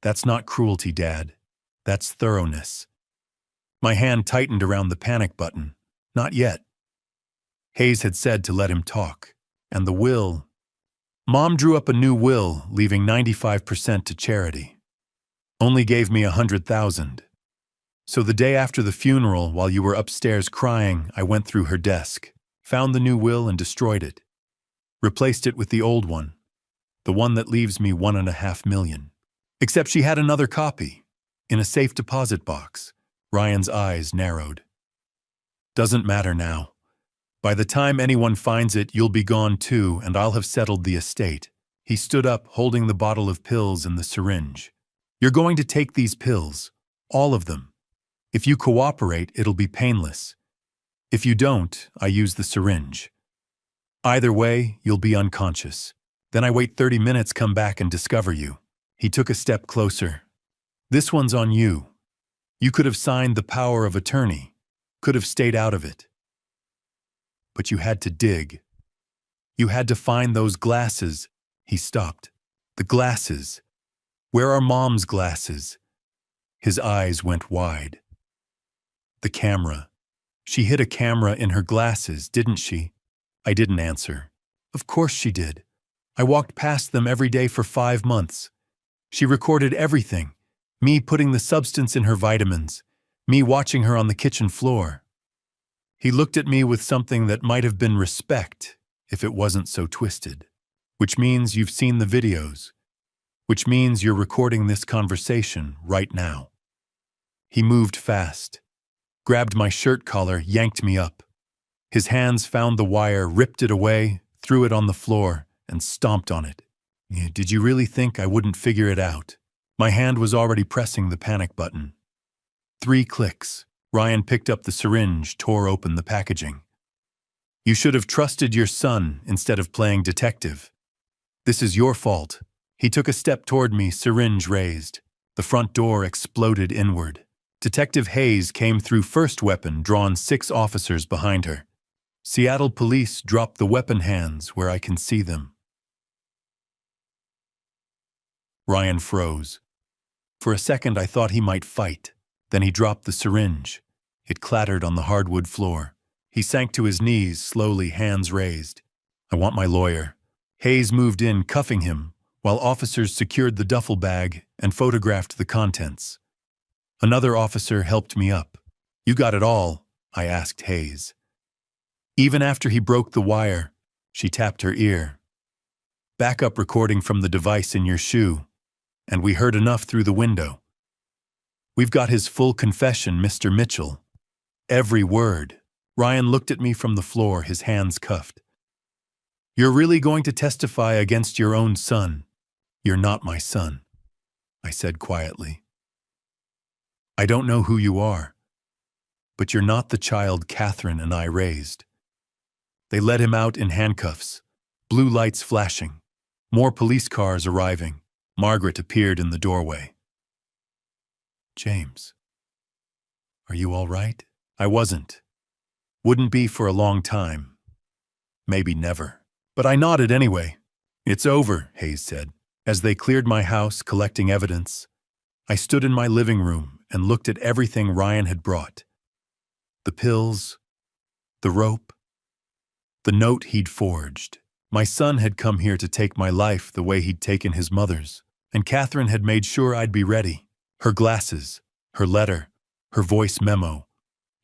Speaker 1: That's not cruelty, Dad. That's thoroughness. My hand tightened around the panic button. Not yet. Hayes had said to let him talk. And the will. Mom drew up a new will, leaving 95% to charity. Only gave me $100,000. So the day after the funeral, while you were upstairs crying, I went through her desk, found the new will and destroyed it. Replaced it with the old one. The one that leaves me $1.5 million. Except she had another copy. In a safe deposit box. Ryan's eyes narrowed. Doesn't matter now. By the time anyone finds it, you'll be gone too, and I'll have settled the estate. He stood up, holding the bottle of pills and the syringe. You're going to take these pills. All of them. If you cooperate, it'll be painless. If you don't, I use the syringe. Either way, you'll be unconscious. Then I wait 30 minutes, come back and discover you. He took a step closer. This one's on you. You could have signed the power of attorney. Could have stayed out of it. But you had to dig. You had to find those glasses. He stopped. The glasses. Where are Mom's glasses? His eyes went wide. The camera. She hid a camera in her glasses, didn't she? I didn't answer. Of course she did. I walked past them every day for 5 months. She recorded everything. Me putting the substance in her vitamins. Me watching her on the kitchen floor. He looked at me with something that might have been respect if it wasn't so twisted. Which means you've seen the videos. Which means you're recording this conversation right now. He moved fast, grabbed my shirt collar, yanked me up. His hands found the wire, ripped it away, threw it on the floor, and stomped on it. Did you really think I wouldn't figure it out? My hand was already pressing the panic button. 3 clicks. Ryan picked up the syringe, tore open the packaging. You should have trusted your son instead of playing detective. This is your fault. He took a step toward me, syringe raised. The front door exploded inward. Detective Hayes came through, first weapon drawn, 6 officers behind her. Seattle police dropped the weapon hands where I can see them. Ryan froze. For a second I thought he might fight. Then he dropped the syringe. It clattered on the hardwood floor. He sank to his knees, slowly, hands raised. I want my lawyer. Hayes moved in, cuffing him, while officers secured the duffel bag and photographed the contents. Another officer helped me up. You got it all? I asked Hayes. Even after he broke the wire, she tapped her ear. Backup recording from the device in your shoe, and we heard enough through the window. We've got his full confession, Mr. Mitchell. Every word. Ryan looked at me from the floor, his hands cuffed. You're really going to testify against your own son? You're not my son, I said quietly. I don't know who you are, but you're not the child Catherine and I raised. They let him out in handcuffs, blue lights flashing, more police cars arriving. Margaret appeared in the doorway. James, are you all right? I wasn't. Wouldn't be for a long time. Maybe never. But I nodded anyway. It's over, Hayes said. As they cleared my house, collecting evidence, I stood in my living room and looked at everything Ryan had brought. The pills, the rope, the note he'd forged. My son had come here to take my life the way he'd taken his mother's, and Catherine had made sure I'd be ready. Her glasses, her letter, her voice memo,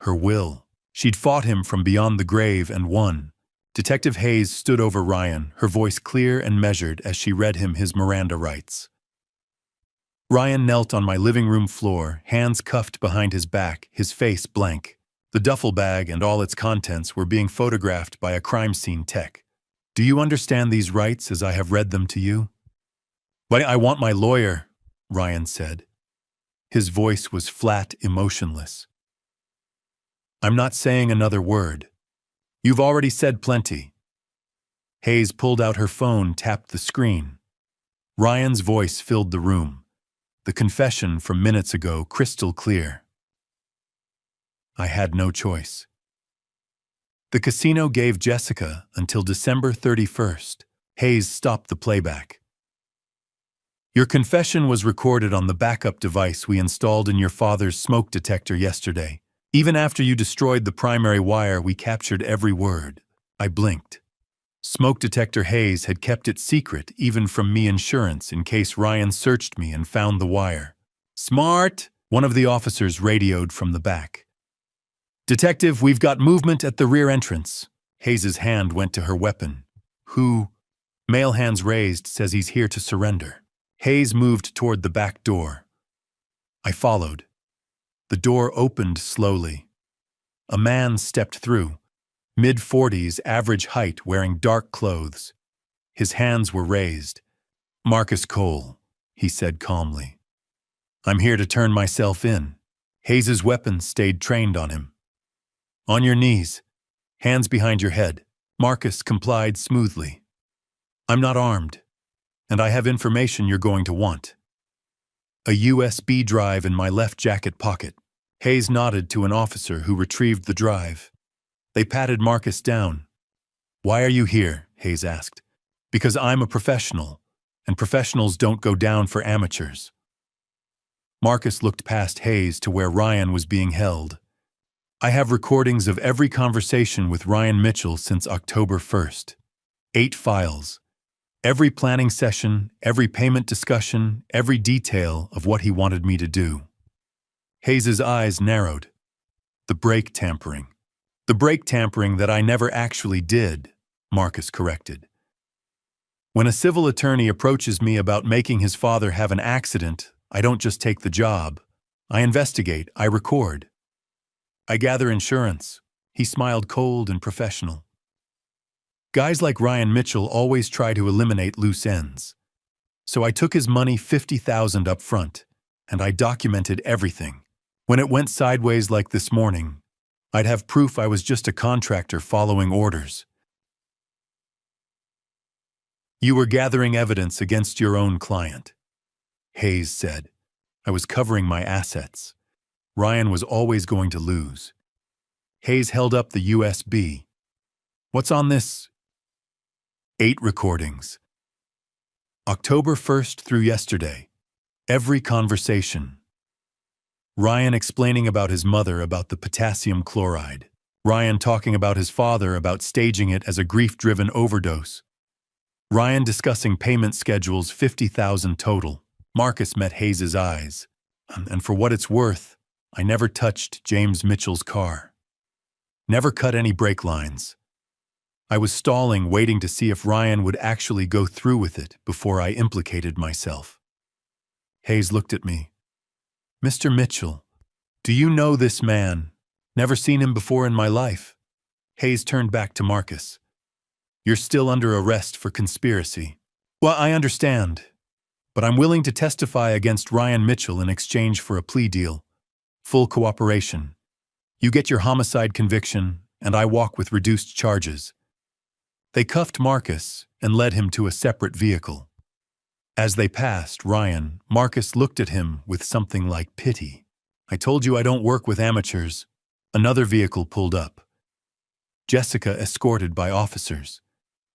Speaker 1: her will. She'd fought him from beyond the grave and won. Detective Hayes stood over Ryan, her voice clear and measured as she read him his Miranda rights. Ryan knelt on my living room floor, hands cuffed behind his back, his face blank. The duffel bag and all its contents were being photographed by a crime scene tech. Do you understand these rights as I have read them to you? But I want my lawyer, Ryan said. His voice was flat, emotionless. I'm not saying another word. You've already said plenty. Hayes pulled out her phone, tapped the screen. Ryan's voice filled the room. The confession from minutes ago, crystal clear. I had no choice. The casino gave Jessica until December 31st. Hayes stopped the playback. Your confession was recorded on the backup device we installed in your father's smoke detector yesterday. Even after you destroyed the primary wire, we captured every word. I blinked. Smoke detector Hayes had kept it secret, even from me insurance, in case Ryan searched me and found the wire. Smart, one of the officers radioed from the back. Detective, we've got movement at the rear entrance. Hayes's hand went to her weapon. Who? Male hands raised, says he's here to surrender. Hayes moved toward the back door. I followed. The door opened slowly. A man stepped through, mid-40s, average height, wearing dark clothes. His hands were raised. Marcus Cole, he said calmly. I'm here to turn myself in. Hayes's weapon stayed trained on him. On your knees, hands behind your head. Marcus complied smoothly. I'm not armed, and I have information you're going to want. A USB drive in my left jacket pocket. Hayes nodded to an officer who retrieved the drive. They patted Marcus down. Why are you here? Hayes asked. Because I'm a professional, and professionals don't go down for amateurs. Marcus looked past Hayes to where Ryan was being held. I have recordings of every conversation with Ryan Mitchell since October 1st. 8 files. Every planning session, every payment discussion, every detail of what he wanted me to do. Hayes's eyes narrowed. The brake tampering. The brake tampering that I never actually did, Marcus corrected. When a civil attorney approaches me about making his father have an accident, I don't just take the job. I investigate, I record. I gather insurance. He smiled cold and professional. Guys like Ryan Mitchell always try to eliminate loose ends. So I took his money, $50,000 up front, and I documented everything. When it went sideways like this morning, I'd have proof I was just a contractor following orders. You were gathering evidence against your own client, Hayes said. I was covering my assets. Ryan was always going to lose. Hayes held up the USB. What's on this? 8 recordings. October 1st through yesterday. Every conversation. Ryan explaining about his mother about the potassium chloride. Ryan talking about his father about staging it as a grief-driven overdose. Ryan discussing payment schedules, $50,000 total. Marcus met Hayes's eyes. And for what it's worth, I never touched James Mitchell's car. Never cut any brake lines. I was stalling, waiting to see if Ryan would actually go through with it before I implicated myself. Hayes looked at me. Mr. Mitchell, do you know this man? Never seen him before in my life. Hayes turned back to Marcus. You're still under arrest for conspiracy. Well, I understand, but I'm willing to testify against Ryan Mitchell in exchange for a plea deal. Full cooperation. You get your homicide conviction, and I walk with reduced charges. They cuffed Marcus and led him to a separate vehicle. As they passed Ryan, Marcus looked at him with something like pity. I told you I don't work with amateurs. Another vehicle pulled up. Jessica escorted by officers.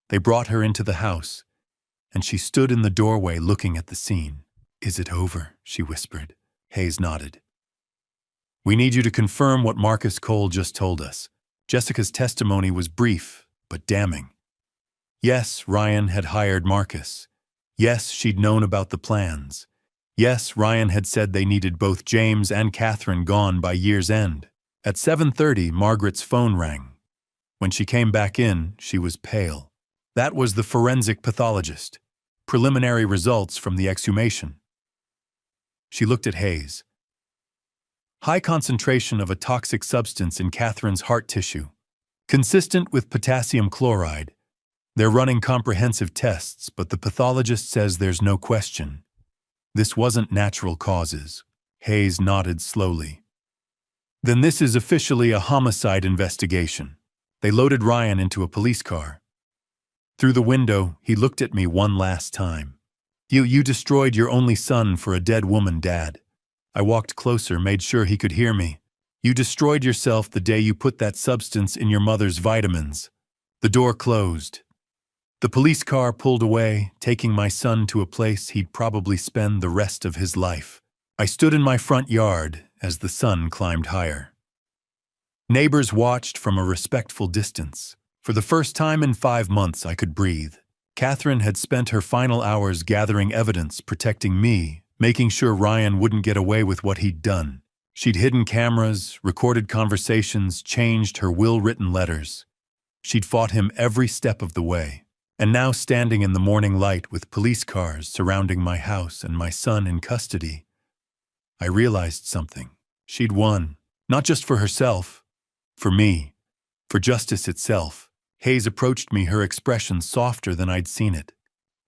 Speaker 1: They brought her into the house, and she stood in the doorway looking at the scene. Is it over? She whispered. Hayes nodded. We need you to confirm what Marcus Cole just told us. Jessica's testimony was brief, but damning. Yes, Ryan had hired Marcus. Yes, she'd known about the plans. Yes, Ryan had said they needed both James and Catherine gone by year's end. At 7:30, Margaret's phone rang. When she came back in, she was pale. That was the forensic pathologist. Preliminary results from the exhumation. She looked at Hayes. High concentration of a toxic substance in Catherine's heart tissue. Consistent with potassium chloride. They're running comprehensive tests, but the pathologist says there's no question. This wasn't natural causes. Hayes nodded slowly. Then this is officially a homicide investigation. They loaded Ryan into a police car. Through the window, he looked at me one last time. You destroyed your only son for a dead woman, Dad. I walked closer, made sure he could hear me. You destroyed yourself the day you put that substance in your mother's vitamins. The door closed. The police car pulled away, taking my son to a place he'd probably spend the rest of his life. I stood in my front yard as the sun climbed higher. Neighbors watched from a respectful distance. For the first time in 5 months, I could breathe. Catherine had spent her final hours gathering evidence, protecting me, making sure Ryan wouldn't get away with what he'd done. She'd hidden cameras, recorded conversations, changed her will-written letters. She'd fought him every step of the way. And now, standing in the morning light with police cars surrounding my house and my son in custody, I realized something. She'd won, not just for herself, for me, for justice itself. Hayes approached me, her expression softer than I'd seen it.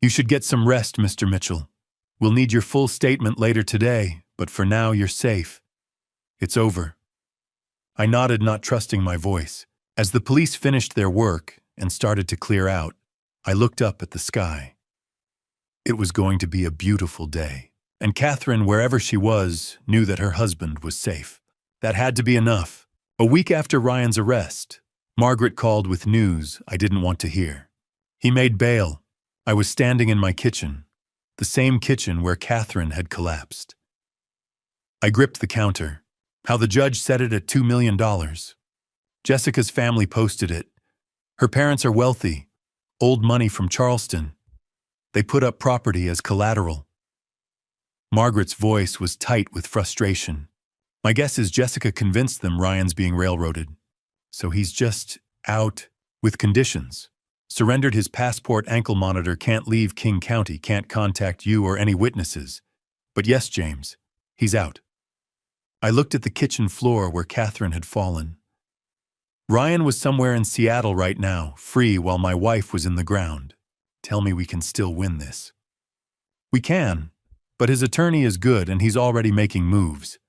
Speaker 1: You should get some rest, Mr. Mitchell. We'll need your full statement later today, but for now you're safe. It's over. I nodded, not trusting my voice. As the police finished their work and started to clear out, I looked up at the sky. It was going to be a beautiful day, and Catherine, wherever she was, knew that her husband was safe. That had to be enough. A week after Ryan's arrest, Margaret called with news I didn't want to hear. He made bail. I was standing in my kitchen, the same kitchen where Catherine had collapsed. I gripped the counter. How the judge set it at $2 million. Jessica's family posted it. Her parents are wealthy. Old money from Charleston. They put up property as collateral. Margaret's voice was tight with frustration. My guess is Jessica convinced them Ryan's being railroaded. So he's just out with conditions. Surrendered his passport, ankle monitor, can't leave King County, can't contact you or any witnesses. But yes, James, he's out. I looked at the kitchen floor where Catherine had fallen. Ryan was somewhere in Seattle right now, free while my wife was in the ground. Tell me we can still win this. We can, but his attorney is good and he's already making moves.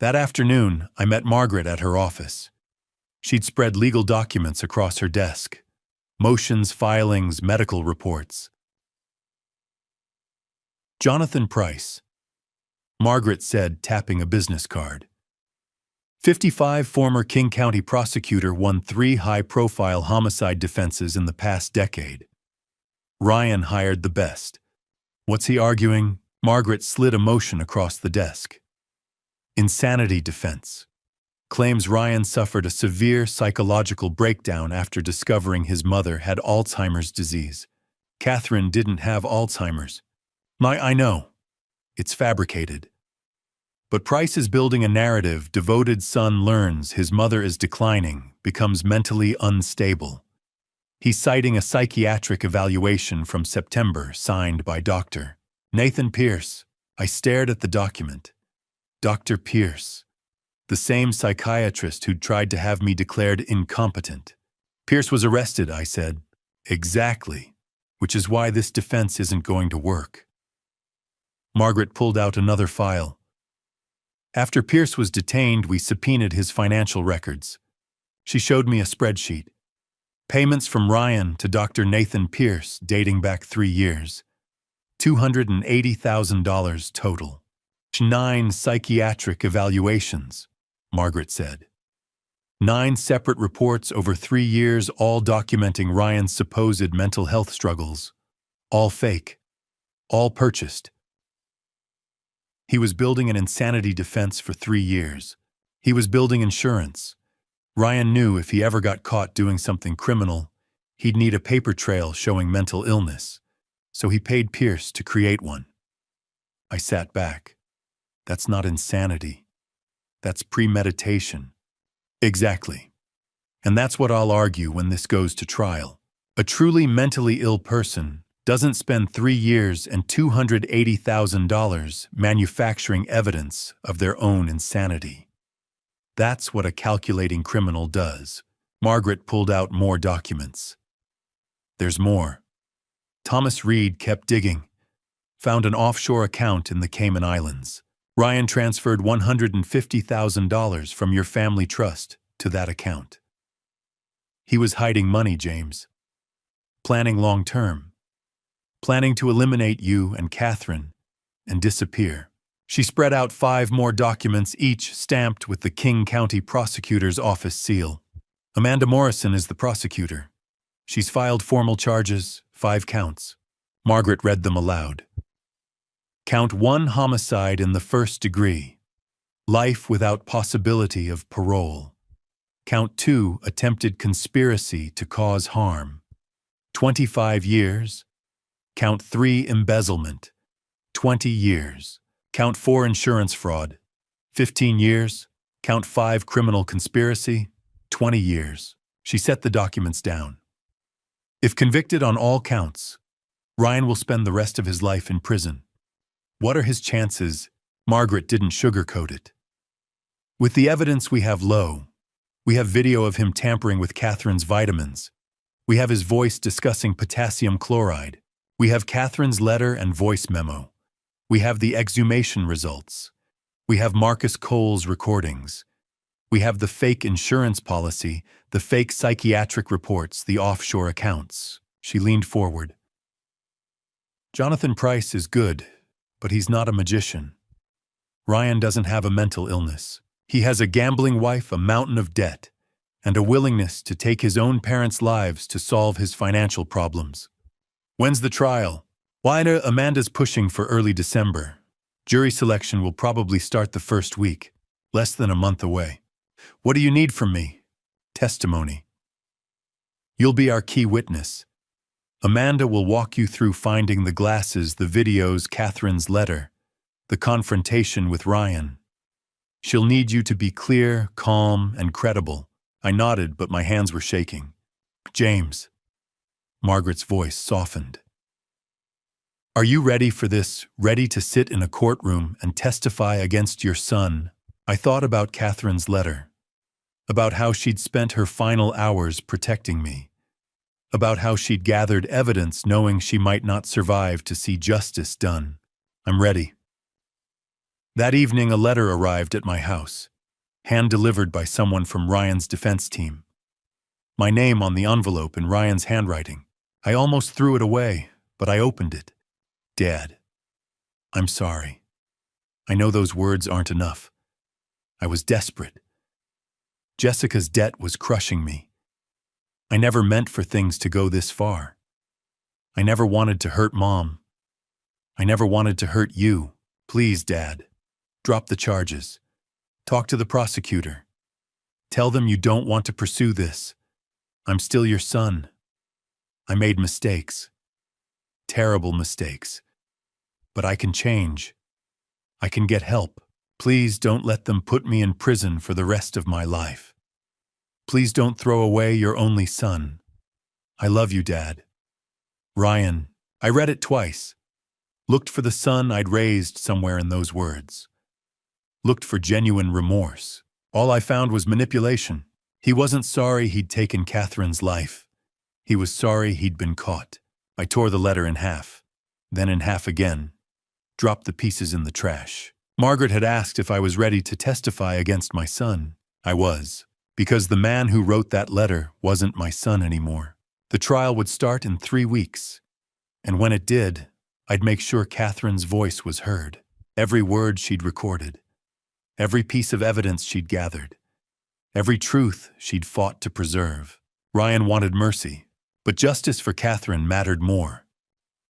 Speaker 1: That afternoon, I met Margaret at her office. She'd spread legal documents across her desk. Motions, filings, medical reports. Jonathan Price, Margaret said, tapping a business card. 55, former King County prosecutor, won 3 high-profile homicide defenses in the past decade. Ryan hired the best. What's he arguing? Margaret slid a motion across the desk. Insanity defense. Claims Ryan suffered a severe psychological breakdown after discovering his mother had Alzheimer's disease. Catherine didn't have Alzheimer's. I know. It's fabricated. But Price is building a narrative. Devoted son learns his mother is declining, becomes mentally unstable. He's citing a psychiatric evaluation from September signed by Dr. Nathan Pierce. I stared at the document. Dr. Pierce. The same psychiatrist who'd tried to have me declared incompetent. Pierce was arrested, I said. Exactly. Which is why this defense isn't going to work. Margaret pulled out another file. After Pierce was detained, we subpoenaed his financial records. She showed me a spreadsheet. Payments from Ryan to Dr. Nathan Pierce dating back 3 years. $280,000 total. 9 psychiatric evaluations, Margaret said. 9 separate reports over 3 years, all documenting Ryan's supposed mental health struggles. All fake. All purchased. He was building an insanity defense for 3 years. He was building insurance. Ryan knew if he ever got caught doing something criminal, he'd need a paper trail showing mental illness. So he paid Pierce to create one. I sat back. That's not insanity. That's premeditation. Exactly. And that's what I'll argue when this goes to trial. A truly mentally ill person doesn't spend 3 years and $280,000 manufacturing evidence of their own insanity. That's what a calculating criminal does. Margaret pulled out more documents. There's more. Thomas Reed kept digging. Found an offshore account in the Cayman Islands. Ryan transferred $150,000 from your family trust to that account. He was hiding money, James. Planning long-term. Planning to eliminate you and Catherine and disappear. She spread out 5 more documents, each stamped with the King County Prosecutor's Office seal. Amanda Morrison is the prosecutor. She's filed formal charges, 5 counts. Margaret read them aloud. Count 1, homicide in the 1st degree. Life without possibility of parole. Count 2, attempted conspiracy to cause harm. 25 years. Count 3, embezzlement. 20 years. Count 4, insurance fraud. 15 years. Count 5, criminal conspiracy. 20 years. She set the documents down. If convicted on all counts, Ryan will spend the rest of his life in prison. What are his chances? Margaret didn't sugarcoat it. With the evidence we have low, we have video of him tampering with Catherine's vitamins. We have his voice discussing potassium chloride. We have Catherine's letter and voice memo. We have the exhumation results. We have Marcus Cole's recordings. We have the fake insurance policy, the fake psychiatric reports, the offshore accounts. She leaned forward. Jonathan Price is good, but he's not a magician. Ryan doesn't have a mental illness. He has a gambling wife, a mountain of debt, and a willingness to take his own parents' lives to solve his financial problems. When's the trial? Amanda's pushing for early December. Jury selection will probably start the 1st week, less than a month away. What do you need from me? Testimony. You'll be our key witness. Amanda will walk you through finding the glasses, the videos, Catherine's letter, the confrontation with Ryan. She'll need you to be clear, calm, and credible. I nodded, but my hands were shaking. James. Margaret's voice softened. Are you ready for this? Ready to sit in a courtroom and testify against your son? I thought about Catherine's letter, about how she'd spent her final hours protecting me, about how she'd gathered evidence knowing she might not survive to see justice done. I'm ready. That evening, a letter arrived at my house, hand-delivered by someone from Ryan's defense team. My name on the envelope in Ryan's handwriting. I almost threw it away, but I opened it. Dad, I'm sorry. I know those words aren't enough. I was desperate. Jessica's debt was crushing me. I never meant for things to go this far. I never wanted to hurt Mom. I never wanted to hurt you. Please, Dad, drop the charges. Talk to the prosecutor. Tell them you don't want to pursue this. I'm still your son. I made mistakes. Terrible mistakes. But I can change. I can get help. Please don't let them put me in prison for the rest of my life. Please don't throw away your only son. I love you, Dad. Ryan. I read it twice. Looked for the son I'd raised somewhere in those words. Looked for genuine remorse. All I found was manipulation. He wasn't sorry he'd taken Catherine's life. He was sorry he'd been caught. I tore the letter in half, then in half again, dropped the pieces in the trash. Margaret had asked if I was ready to testify against my son. I was, because the man who wrote that letter wasn't my son anymore. The trial would start in 3 weeks, and when it did, I'd make sure Catherine's voice was heard. Every word she'd recorded, every piece of evidence she'd gathered, every truth she'd fought to preserve. Ryan wanted mercy, but justice for Catherine mattered more.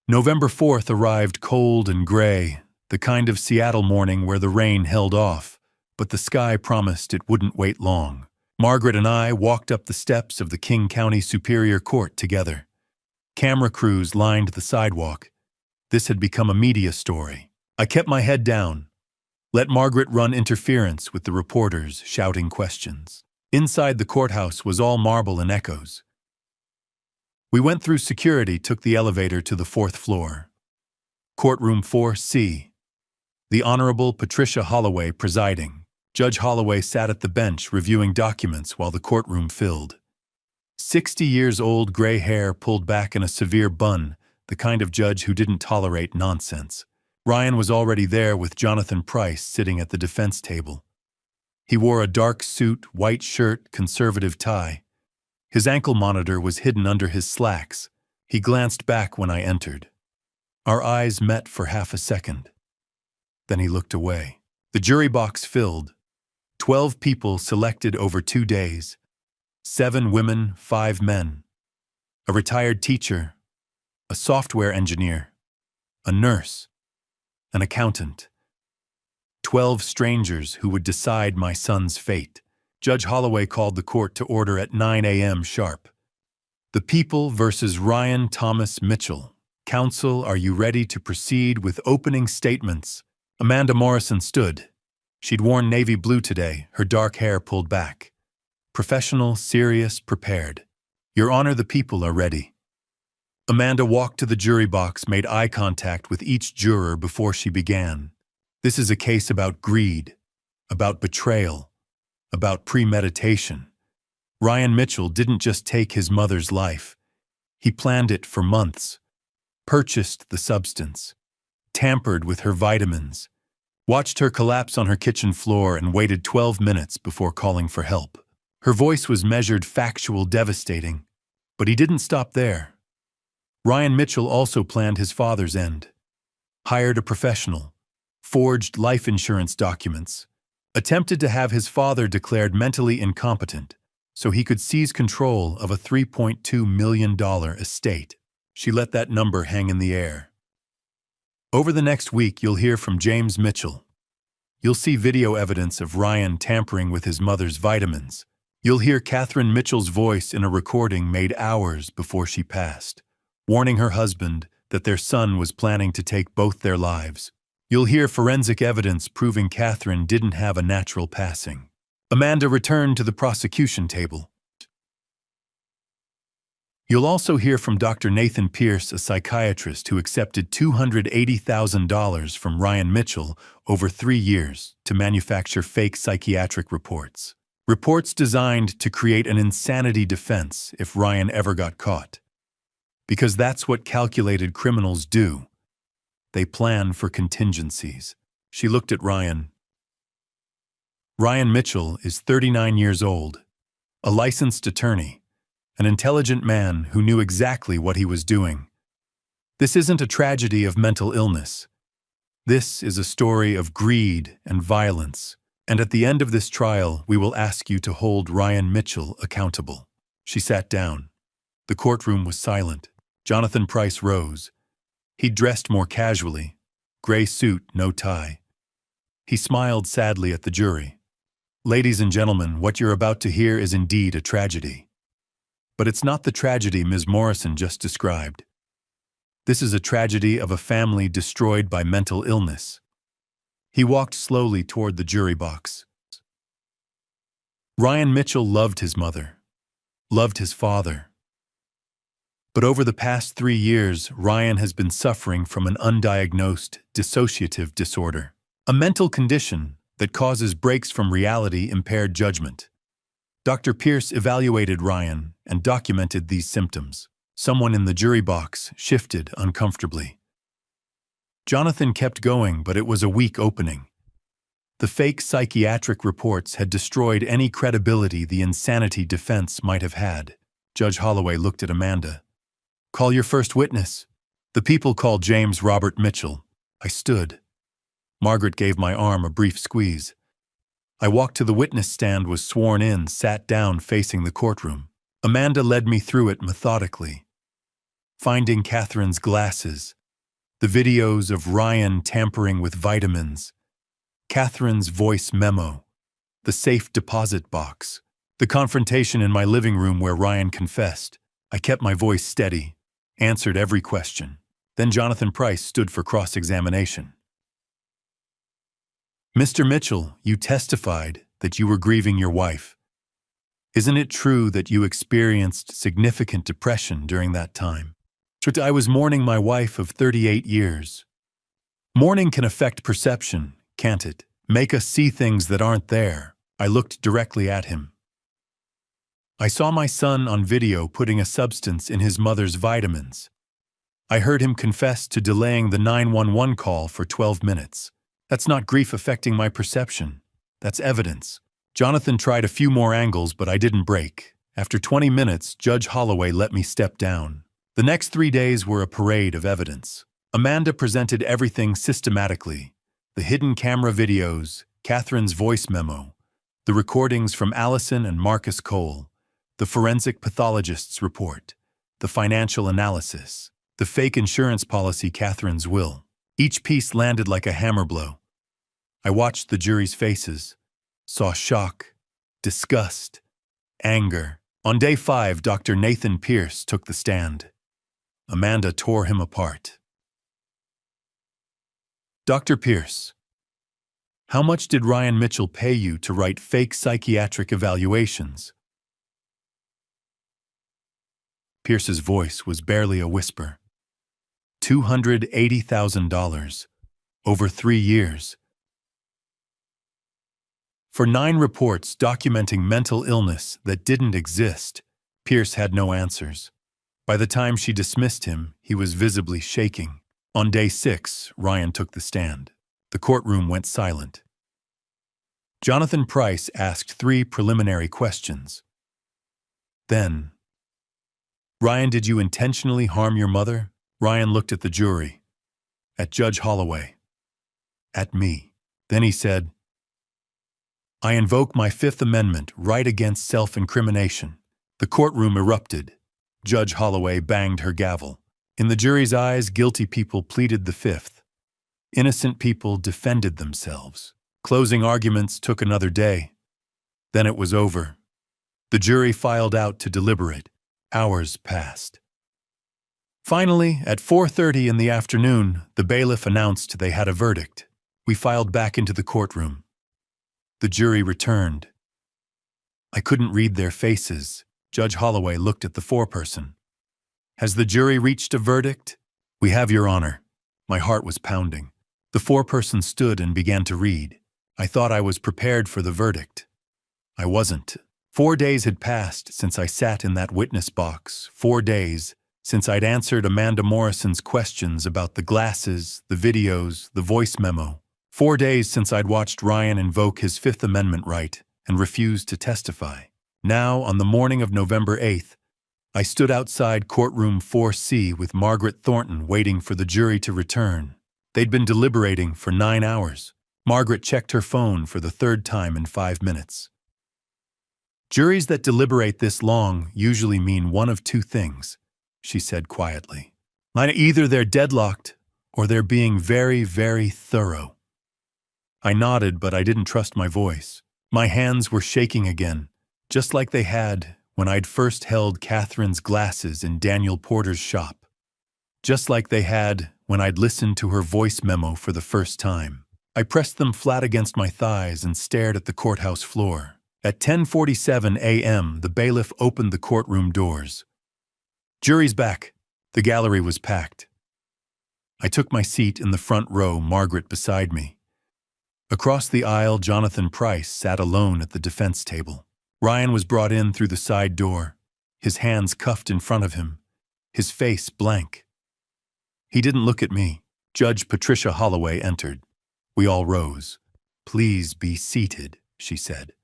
Speaker 1: November 4th arrived cold and gray, the kind of Seattle morning where the rain held off, but the sky promised it wouldn't wait long. Margaret and I walked up the steps of the King County Superior Court together. Camera crews lined the sidewalk. This had become a media story. I kept my head down, let Margaret run interference with the reporters shouting questions. Inside the courthouse was all marble and echoes. We went through security, took the elevator to the 4th floor. Courtroom 4C. The Honorable Patricia Holloway presiding. Judge Holloway sat at the bench reviewing documents while the courtroom filled. 60 years old, gray hair pulled back in a severe bun, the kind of judge who didn't tolerate nonsense. Ryan was already there with Jonathan Price sitting at the defense table. He wore a dark suit, white shirt, conservative tie. His ankle monitor was hidden under his slacks. He glanced back when I entered. Our eyes met for half a second. Then he looked away. The jury box filled. 12 people selected over 2 days. 7 women, 5 men. A retired teacher, a software engineer, a nurse, an accountant. 12 strangers who would decide my son's fate. Judge Holloway called the court to order at 9 a.m. sharp. The People versus Ryan Thomas Mitchell. Counsel, are you ready to proceed with opening statements? Amanda Morrison stood. She'd worn navy blue today, her dark hair pulled back. Professional, serious, prepared. Your Honor, the people are ready. Amanda walked to the jury box, made eye contact with each juror before she began. This is a case about greed, about betrayal, about premeditation. Ryan Mitchell didn't just take his mother's life. He planned it for months, purchased the substance, tampered with her vitamins, watched her collapse on her kitchen floor and waited 12 minutes before calling for help. Her voice was measured, factual, devastating. But he didn't stop there. Ryan Mitchell also planned his father's end. Hired a professional, forged life insurance documents, attempted to have his father declared mentally incompetent so he could seize control of a $3.2 million estate. She let that number hang in the air. Over the next week, you'll hear from James Mitchell. You'll see video evidence of Ryan tampering with his mother's vitamins. You'll hear Catherine Mitchell's voice in a recording made hours before she passed. warning her husband that their son was planning to take both their lives. You'll hear forensic evidence proving Catherine didn't have a natural passing. Amanda returned to the prosecution table. You'll also hear from Dr. Nathan Pierce, a psychiatrist who accepted $280,000 from Ryan Mitchell over 3 years to manufacture fake psychiatric reports. Reports designed to create an insanity defense if Ryan ever got caught. Because that's what calculated criminals do. They plan for contingencies. She looked at Ryan. Ryan Mitchell is 39 years old, a licensed attorney, an intelligent man who knew exactly what he was doing. This isn't a tragedy of mental illness. This is a story of greed and violence, and at the end of this trial, we will ask you to hold Ryan Mitchell accountable. She sat down. The courtroom was silent. Jonathan Price rose. He dressed more casually, gray suit, no tie. He smiled sadly at the jury. Ladies and gentlemen, what you're about to hear is indeed a tragedy. But it's not the tragedy Ms. Morrison just described. This is a tragedy of a family destroyed by mental illness. He walked slowly toward the jury box. Ryan Mitchell loved his mother, loved his father. But over the past 3 years, Ryan has been suffering from an undiagnosed dissociative disorder, a mental condition that causes breaks from reality-impaired judgment. Dr. Pierce evaluated Ryan and documented these symptoms. Someone in the jury box shifted uncomfortably. Jonathan kept going, but it was a weak opening. The fake psychiatric reports had destroyed any credibility the insanity defense might have had. Judge Holloway looked at Amanda. Call your first witness. The people called James Robert Mitchell. I stood. Margaret gave my arm a brief squeeze. I walked to the witness stand, was sworn in, sat down facing the courtroom. Amanda led me through it methodically. Finding Catherine's glasses, the videos of Ryan tampering with vitamins, Catherine's voice memo, the safe deposit box, the confrontation in my living room where Ryan confessed. I kept my voice steady, answered every question. Then Jonathan Price stood for cross-examination. Mr. Mitchell, you testified that you were grieving your wife. Isn't it true that you experienced significant depression during that time? I was mourning my wife of 38 years. Mourning can affect perception, can't it? Make us see things that aren't there. I looked directly at him. I saw my son on video putting a substance in his mother's vitamins. I heard him confess to delaying the 911 call for 12 minutes. That's not grief affecting my perception. That's evidence. Jonathan tried a few more angles, but I didn't break. After 20 minutes, Judge Holloway let me step down. The next 3 days were a parade of evidence. Amanda presented everything systematically. The hidden camera videos, Catherine's voice memo, the recordings from Allison and Marcus Cole, the forensic pathologist's report, the financial analysis, the fake insurance policy, Catherine's will. Each piece landed like a hammer blow. I watched the jury's faces, saw shock, disgust, anger. On day 5, Dr. Nathan Pierce took the stand. Amanda tore him apart. Dr. Pierce, how much did Ryan Mitchell pay you to write fake psychiatric evaluations? Pierce's voice was barely a whisper. $280,000, over 3 years. For 9 reports documenting mental illness that didn't exist, Pierce had no answers. By the time she dismissed him, he was visibly shaking. On day 6, Ryan took the stand. The courtroom went silent. Jonathan Price asked 3 preliminary questions. Then, Ryan, did you intentionally harm your mother? Ryan looked at the jury, at Judge Holloway, at me. Then he said, I invoke my 5th Amendment right against self-incrimination. The courtroom erupted. Judge Holloway banged her gavel. In the jury's eyes, guilty people pleaded the 5th. Innocent people defended themselves. Closing arguments took another day. Then it was over. The jury filed out to deliberate. Hours passed. Finally, at 4:30 in the afternoon, the bailiff announced they had a verdict. We filed back into the courtroom. The jury returned. I couldn't read their faces. Judge Holloway looked at the foreperson. "Has the jury reached a verdict?" "We have, Your Honor." My heart was pounding. The foreperson stood and began to read. I thought I was prepared for the verdict. I wasn't. 4 days had passed since I sat in that witness box. 4 days since I'd answered Amanda Morrison's questions about the glasses, the videos, the voice memo. 4 days since I'd watched Ryan invoke his Fifth Amendment right and refuse to testify. Now, on the morning of November 8th, I stood outside courtroom 4C with Margaret Thornton waiting for the jury to return. They'd been deliberating for 9 hours. Margaret checked her phone for the 3rd time in 5 minutes. "Juries that deliberate this long usually mean one of 2 things," she said quietly. "Either they're deadlocked or they're being very, very thorough." I nodded, but I didn't trust my voice. My hands were shaking again, just like they had when I'd first held Catherine's glasses in Daniel Porter's shop. Just like they had when I'd listened to her voice memo for the first time. I pressed them flat against my thighs and stared at the courthouse floor. At 10:47 a.m., the bailiff opened the courtroom doors. "Jury's back." The gallery was packed. I took my seat in the front row, Margaret beside me. Across the aisle, Jonathan Price sat alone at the defense table. Ryan was brought in through the side door, his hands cuffed in front of him, his face blank. He didn't look at me. Judge Patricia Holloway entered. We all rose. "Please be seated," she said.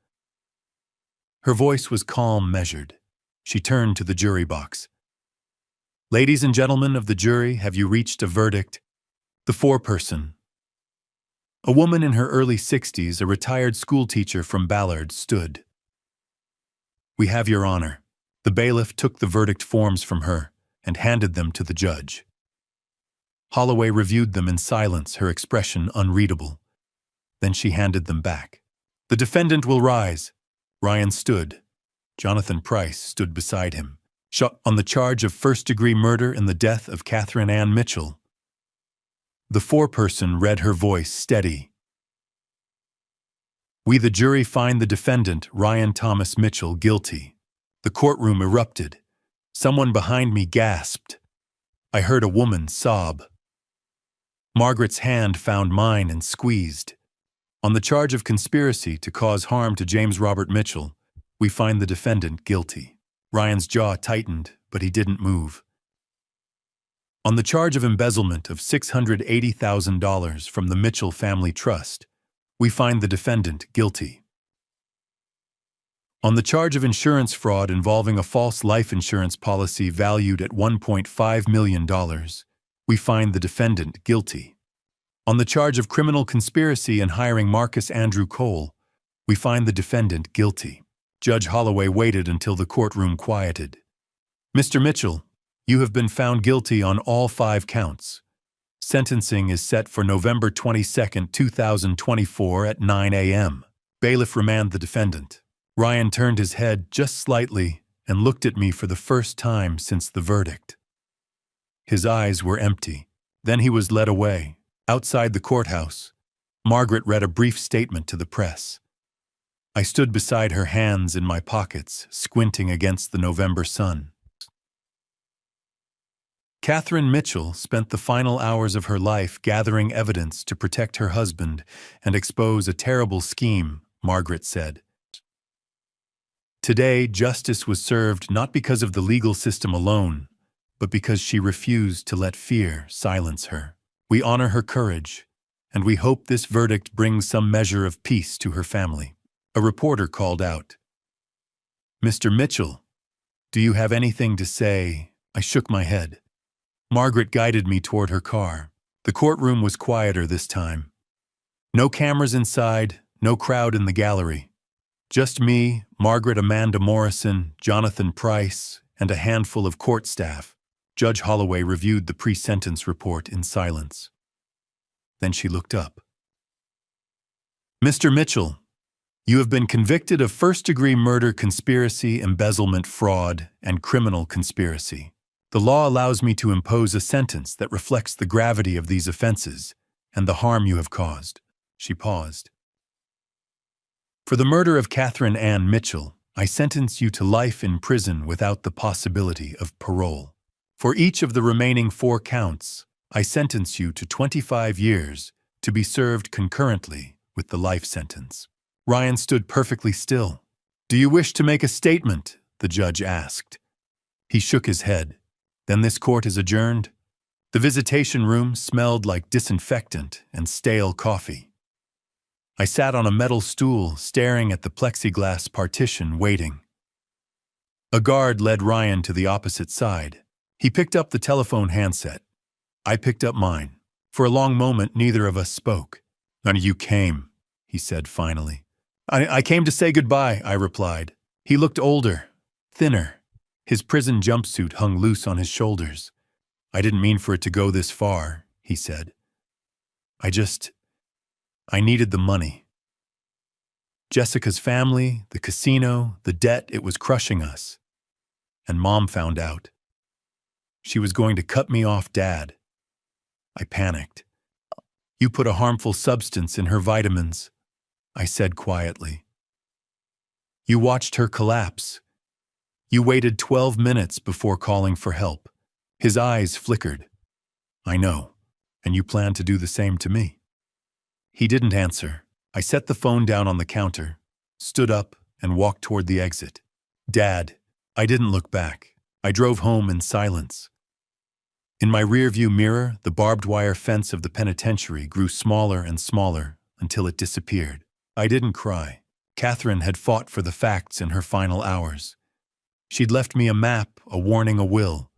Speaker 1: Her voice was calm, measured. She turned to the jury box. "Ladies and gentlemen of the jury, have you reached a verdict?" The foreperson, a woman in her early 60s, a retired schoolteacher from Ballard, stood. "We have, Your Honor." The bailiff took the verdict forms from her and handed them to the judge. Holloway reviewed them in silence, her expression unreadable. Then she handed them back. "The defendant will rise." Ryan stood. Jonathan Price stood beside him. "Shot on the charge of first-degree murder in the death of Catherine Ann Mitchell." The foreperson read, her voice steady. "We, the jury, find the defendant, Ryan Thomas Mitchell, guilty." The courtroom erupted. Someone behind me gasped. I heard a woman sob. Margaret's hand found mine and squeezed. "On the charge of conspiracy to cause harm to James Robert Mitchell, we find the defendant guilty." Ryan's jaw tightened, but he didn't move. "On the charge of embezzlement of $680,000 from the Mitchell Family Trust, we find the defendant guilty. On the charge of insurance fraud involving a false life insurance policy valued at $1.5 million, we find the defendant guilty. On the charge of criminal conspiracy in hiring Marcus Andrew Cole, we find the defendant guilty." Judge Holloway waited until the courtroom quieted. "Mr. Mitchell, you have been found guilty on all 5 counts. Sentencing is set for November 22, 2024 at 9 a.m. Bailiff remanded the defendant. Ryan turned his head just slightly and looked at me for the first time since the verdict. His eyes were empty. Then he was led away. Outside the courthouse, Margaret read a brief statement to the press. I stood beside her, hands in my pockets, squinting against the November sun. Catherine Mitchell spent the final hours of her life gathering evidence to protect her husband and expose a terrible scheme, Margaret said. Today, justice was served not because of the legal system alone, but because she refused to let fear silence her. We honor her courage, and we hope this verdict brings some measure of peace to her family. A reporter called out, "Mr. Mitchell, do you have anything to say?" I shook my head. Margaret guided me toward her car. The courtroom was quieter this time. No cameras inside, no crowd in the gallery. Just me, Margaret, Amanda Morrison, Jonathan Price, and a handful of court staff. Judge Holloway reviewed the pre-sentence report in silence. Then she looked up. "Mr. Mitchell, you have been convicted of first-degree murder, conspiracy, embezzlement, fraud, and criminal conspiracy. The law allows me to impose a sentence that reflects the gravity of these offenses and the harm you have caused." She paused. "For the murder of Catherine Ann Mitchell, I sentence you to life in prison without the possibility of parole. For each of the remaining 4 counts, I sentence you to 25 years to be served concurrently with the life sentence." Ryan stood perfectly still. "Do you wish to make a statement?" the judge asked. He shook his head. "Then this court is adjourned." The visitation room smelled like disinfectant and stale coffee. I sat on a metal stool, staring at the plexiglass partition, waiting. A guard led Ryan to the opposite side. He picked up the telephone handset. I picked up mine. For a long moment, neither of us spoke. "None of you came," he said finally. I came to say goodbye," I replied. He looked older, thinner. His prison jumpsuit hung loose on his shoulders. "I didn't mean for it to go this far," he said. I needed the money. Jessica's family, the casino, the debt, it was crushing us. And Mom found out. She was going to cut me off Dad. I panicked. "You put a harmful substance in her vitamins," I said quietly. "You watched her collapse. You waited 12 minutes before calling for help." His eyes flickered. "I know, and you plan to do the same to me." He didn't answer. I set the phone down on the counter, stood up, and walked toward the exit. "Dad," I didn't look back. I drove home in silence. In my rearview mirror, the barbed wire fence of the penitentiary grew smaller and smaller until it disappeared. I didn't cry. Catherine had fought for the facts in her final hours. She'd left me a map, a warning, a will.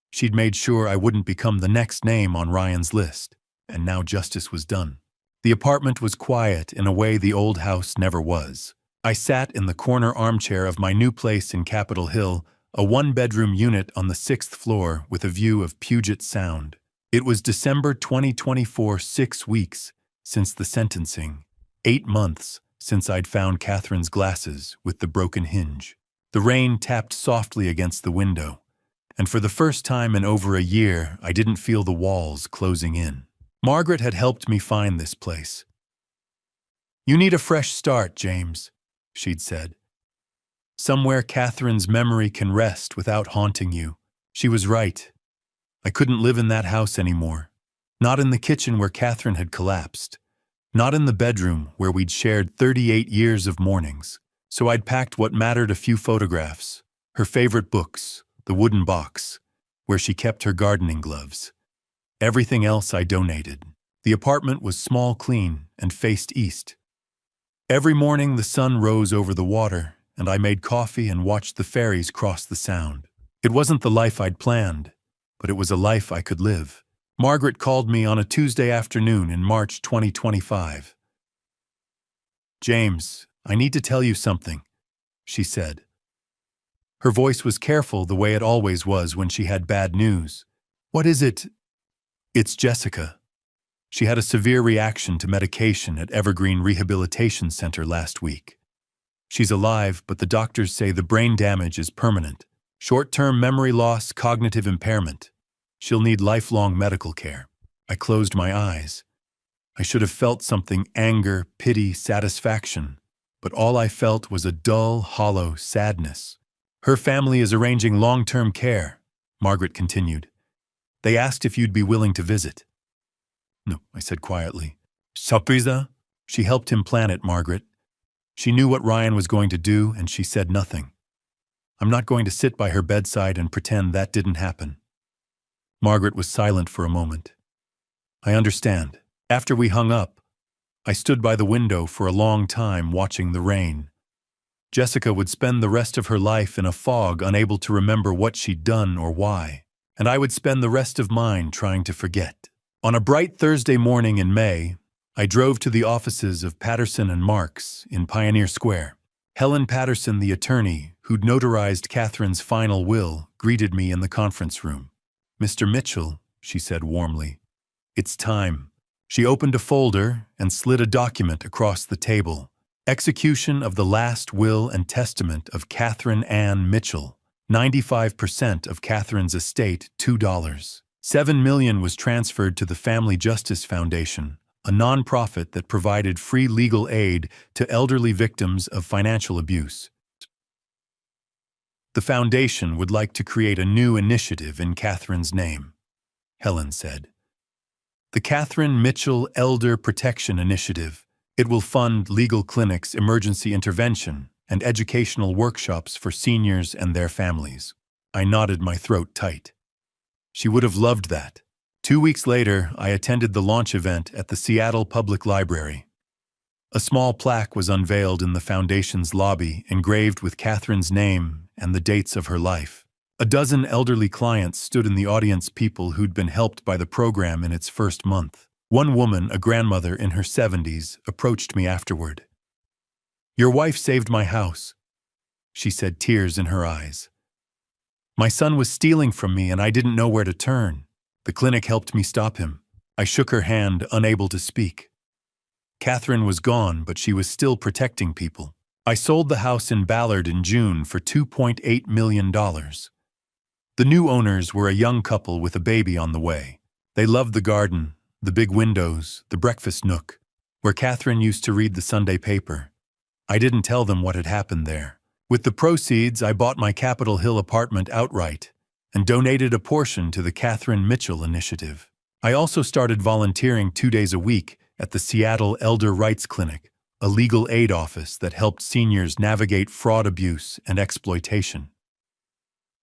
Speaker 1: She'd made sure I wouldn't become the next name on Ryan's list, and now justice was done. The apartment was quiet in a way the old house never was. I sat in the corner armchair of my new place in Capitol Hill, a 1-bedroom unit on the 6th floor with a view of Puget Sound. It was December 2024, 6 weeks since the sentencing, 8 months since I'd found Catherine's glasses with the broken hinge. The rain tapped softly against the window, and for the first time in over a year, I didn't feel the walls closing in. Margaret had helped me find this place. "You need a fresh start, James," she'd said. "Somewhere Catherine's memory can rest without haunting you." She was right. I couldn't live in that house anymore. Not in the kitchen where Catherine had collapsed. Not in the bedroom where we'd shared 38 years of mornings. So I'd packed what mattered: a few photographs, her favorite books, the wooden box where she kept her gardening gloves. Everything else I donated. The apartment was small, clean, and faced east. Every morning the sun rose over the water, and I made coffee and watched the ferries cross the Sound. It wasn't the life I'd planned, but it was a life I could live. Margaret called me on a Tuesday afternoon in March 2025. "James, I need to tell you something," she said. Her voice was careful, the way it always was when she had bad news. "What is it?" "It's Jessica. She had a severe reaction to medication at Evergreen Rehabilitation Center last week. She's alive, but the doctors say the brain damage is permanent. Short-term memory loss, cognitive impairment. She'll need lifelong medical care." I closed my eyes. I should have felt something: anger, pity, satisfaction. But all I felt was a dull, hollow sadness. "Her family is arranging long-term care," Margaret continued. "They asked if you'd be willing to visit." "No," I said quietly. "Surprise?" She helped him plan it, Margaret. She knew what Ryan was going to do, and she said nothing. I'm not going to sit by her bedside and pretend that didn't happen. Margaret was silent for a moment. "I understand." After we hung up, I stood by the window for a long time watching the rain. Jessica would spend the rest of her life in a fog, unable to remember what she'd done or why, and I would spend the rest of mine trying to forget. On a bright Thursday morning in May, I drove to the offices of Patterson and Marks in Pioneer Square. Helen Patterson, the attorney who'd notarized Catherine's final will, greeted me in the conference room. "Mr. Mitchell," she said warmly, "it's time." She opened a folder and slid a document across the table. "Execution of the last will and testament of Catherine Ann Mitchell, 95% of Catherine's estate, $2. $7 million was transferred to the Family Justice Foundation, a nonprofit that provided free legal aid to elderly victims of financial abuse. The foundation would like to create a new initiative in Catherine's name, Helen said. The Catherine Mitchell Elder Protection Initiative. It will fund legal clinics, emergency intervention, and educational workshops for seniors and their families. I nodded, my throat tight. She would have loved that. 2 weeks later, I attended the launch event at the Seattle Public Library. A small plaque was unveiled in the foundation's lobby, engraved with Catherine's name and the dates of her life. A dozen elderly clients stood in the audience, people who'd been helped by the program in its first month. One woman, a grandmother in her 70s, approached me afterward. "Your wife saved my house," she said, tears in her eyes. "My son was stealing from me and I didn't know where to turn. The clinic helped me stop him." I shook her hand, unable to speak. Catherine was gone, but she was still protecting people. I sold the house in Ballard in June for $2.8 million. The new owners were a young couple with a baby on the way. They loved the garden, the big windows, the breakfast nook, where Catherine used to read the Sunday paper. I didn't tell them what had happened there. With the proceeds, I bought my Capitol Hill apartment outright and donated a portion to the Catherine Mitchell Initiative. I also started volunteering 2 days a week at the Seattle Elder Rights Clinic, a legal aid office that helped seniors navigate fraud, abuse, and exploitation.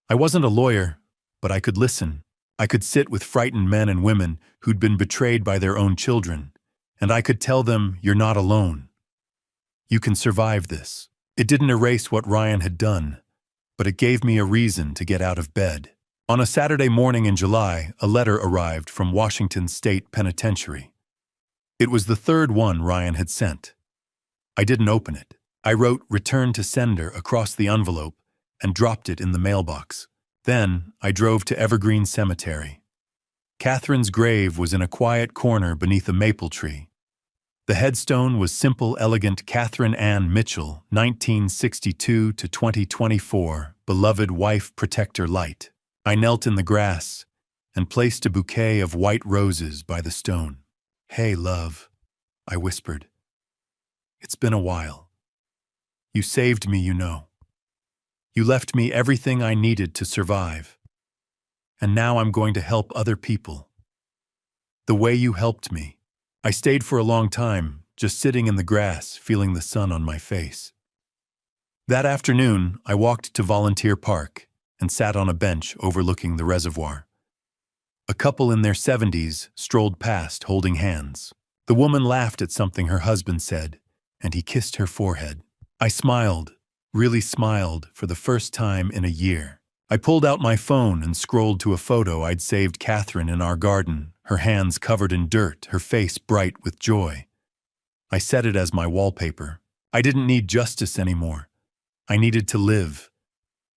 Speaker 1: I wasn't a lawyer, but I could listen. I could sit with frightened men and women who'd been betrayed by their own children, and I could tell them, "You're not alone. You can survive this." It didn't erase what Ryan had done, but it gave me a reason to get out of bed. On a Saturday morning in July, a letter arrived from Washington State Penitentiary. It was the third one Ryan had sent. I didn't open it. I wrote "Return to Sender" across the envelope and dropped it in the mailbox. Then I drove to Evergreen Cemetery. Catherine's grave was in a quiet corner beneath a maple tree. The headstone was simple, elegant: Catherine Ann Mitchell, 1962 to 2024, beloved wife, protector, light. I knelt in the grass and placed a bouquet of white roses by the stone. "Hey, love," I whispered. "It's been a while. You saved me, you know. You left me everything I needed to survive. And now I'm going to help other people. The way you helped me." I stayed for a long time, just sitting in the grass, feeling the sun on my face. That afternoon, I walked to Volunteer Park and sat on a bench overlooking the reservoir. A couple in their 70s strolled past, holding hands. The woman laughed at something her husband said, and he kissed her forehead. I smiled, really smiled, for the first time in a year. I pulled out my phone and scrolled to a photo I'd saved Catherine in our garden, her hands covered in dirt, her face bright with joy. I set it as my wallpaper. I didn't need justice anymore. I needed to live.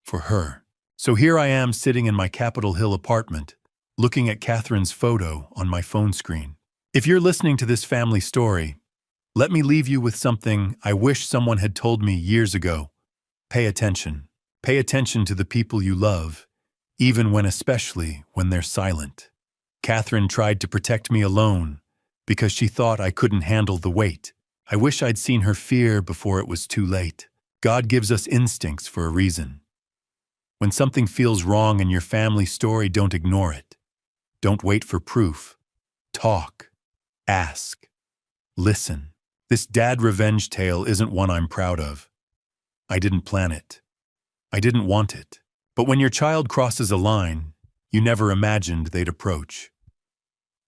Speaker 1: For her. So here I am, sitting in my Capitol Hill apartment, looking at Catherine's photo on my phone screen. If you're listening to this family story, let me leave you with something I wish someone had told me years ago. Pay attention. Pay attention to the people you love, especially when they're silent. Catherine tried to protect me alone because she thought I couldn't handle the weight. I wish I'd seen her fear before it was too late. God gives us instincts for a reason. When something feels wrong in your family story, don't ignore it. Don't wait for proof. Talk. Ask. Listen. This dad revenge tale isn't one I'm proud of. I didn't plan it. I didn't want it. But when your child crosses a line you never imagined they'd approach,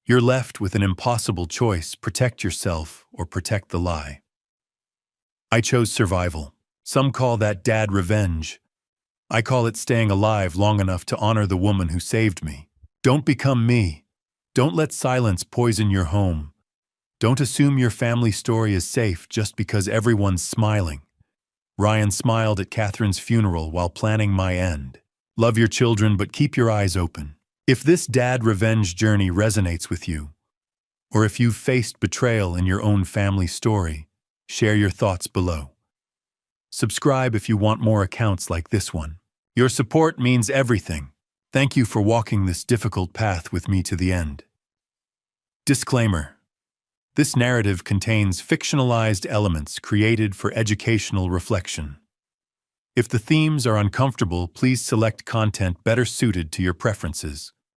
Speaker 1: you're left with an impossible choice: protect yourself or protect the lie. I chose survival. Some call that dad revenge. I call it staying alive long enough to honor the woman who saved me. Don't become me. Don't let silence poison your home. Don't assume your family story is safe just because everyone's smiling. Ryan smiled at Catherine's funeral while planning my end. Love your children, but keep your eyes open. If this dad revenge journey resonates with you, or if you've faced betrayal in your own family story, share your thoughts below. Subscribe if you want more accounts like this one. Your support means everything. Thank you for walking this difficult path with me to the end. Disclaimer. This narrative contains fictionalized elements created for educational reflection. If the themes are uncomfortable, please select content better suited to your preferences.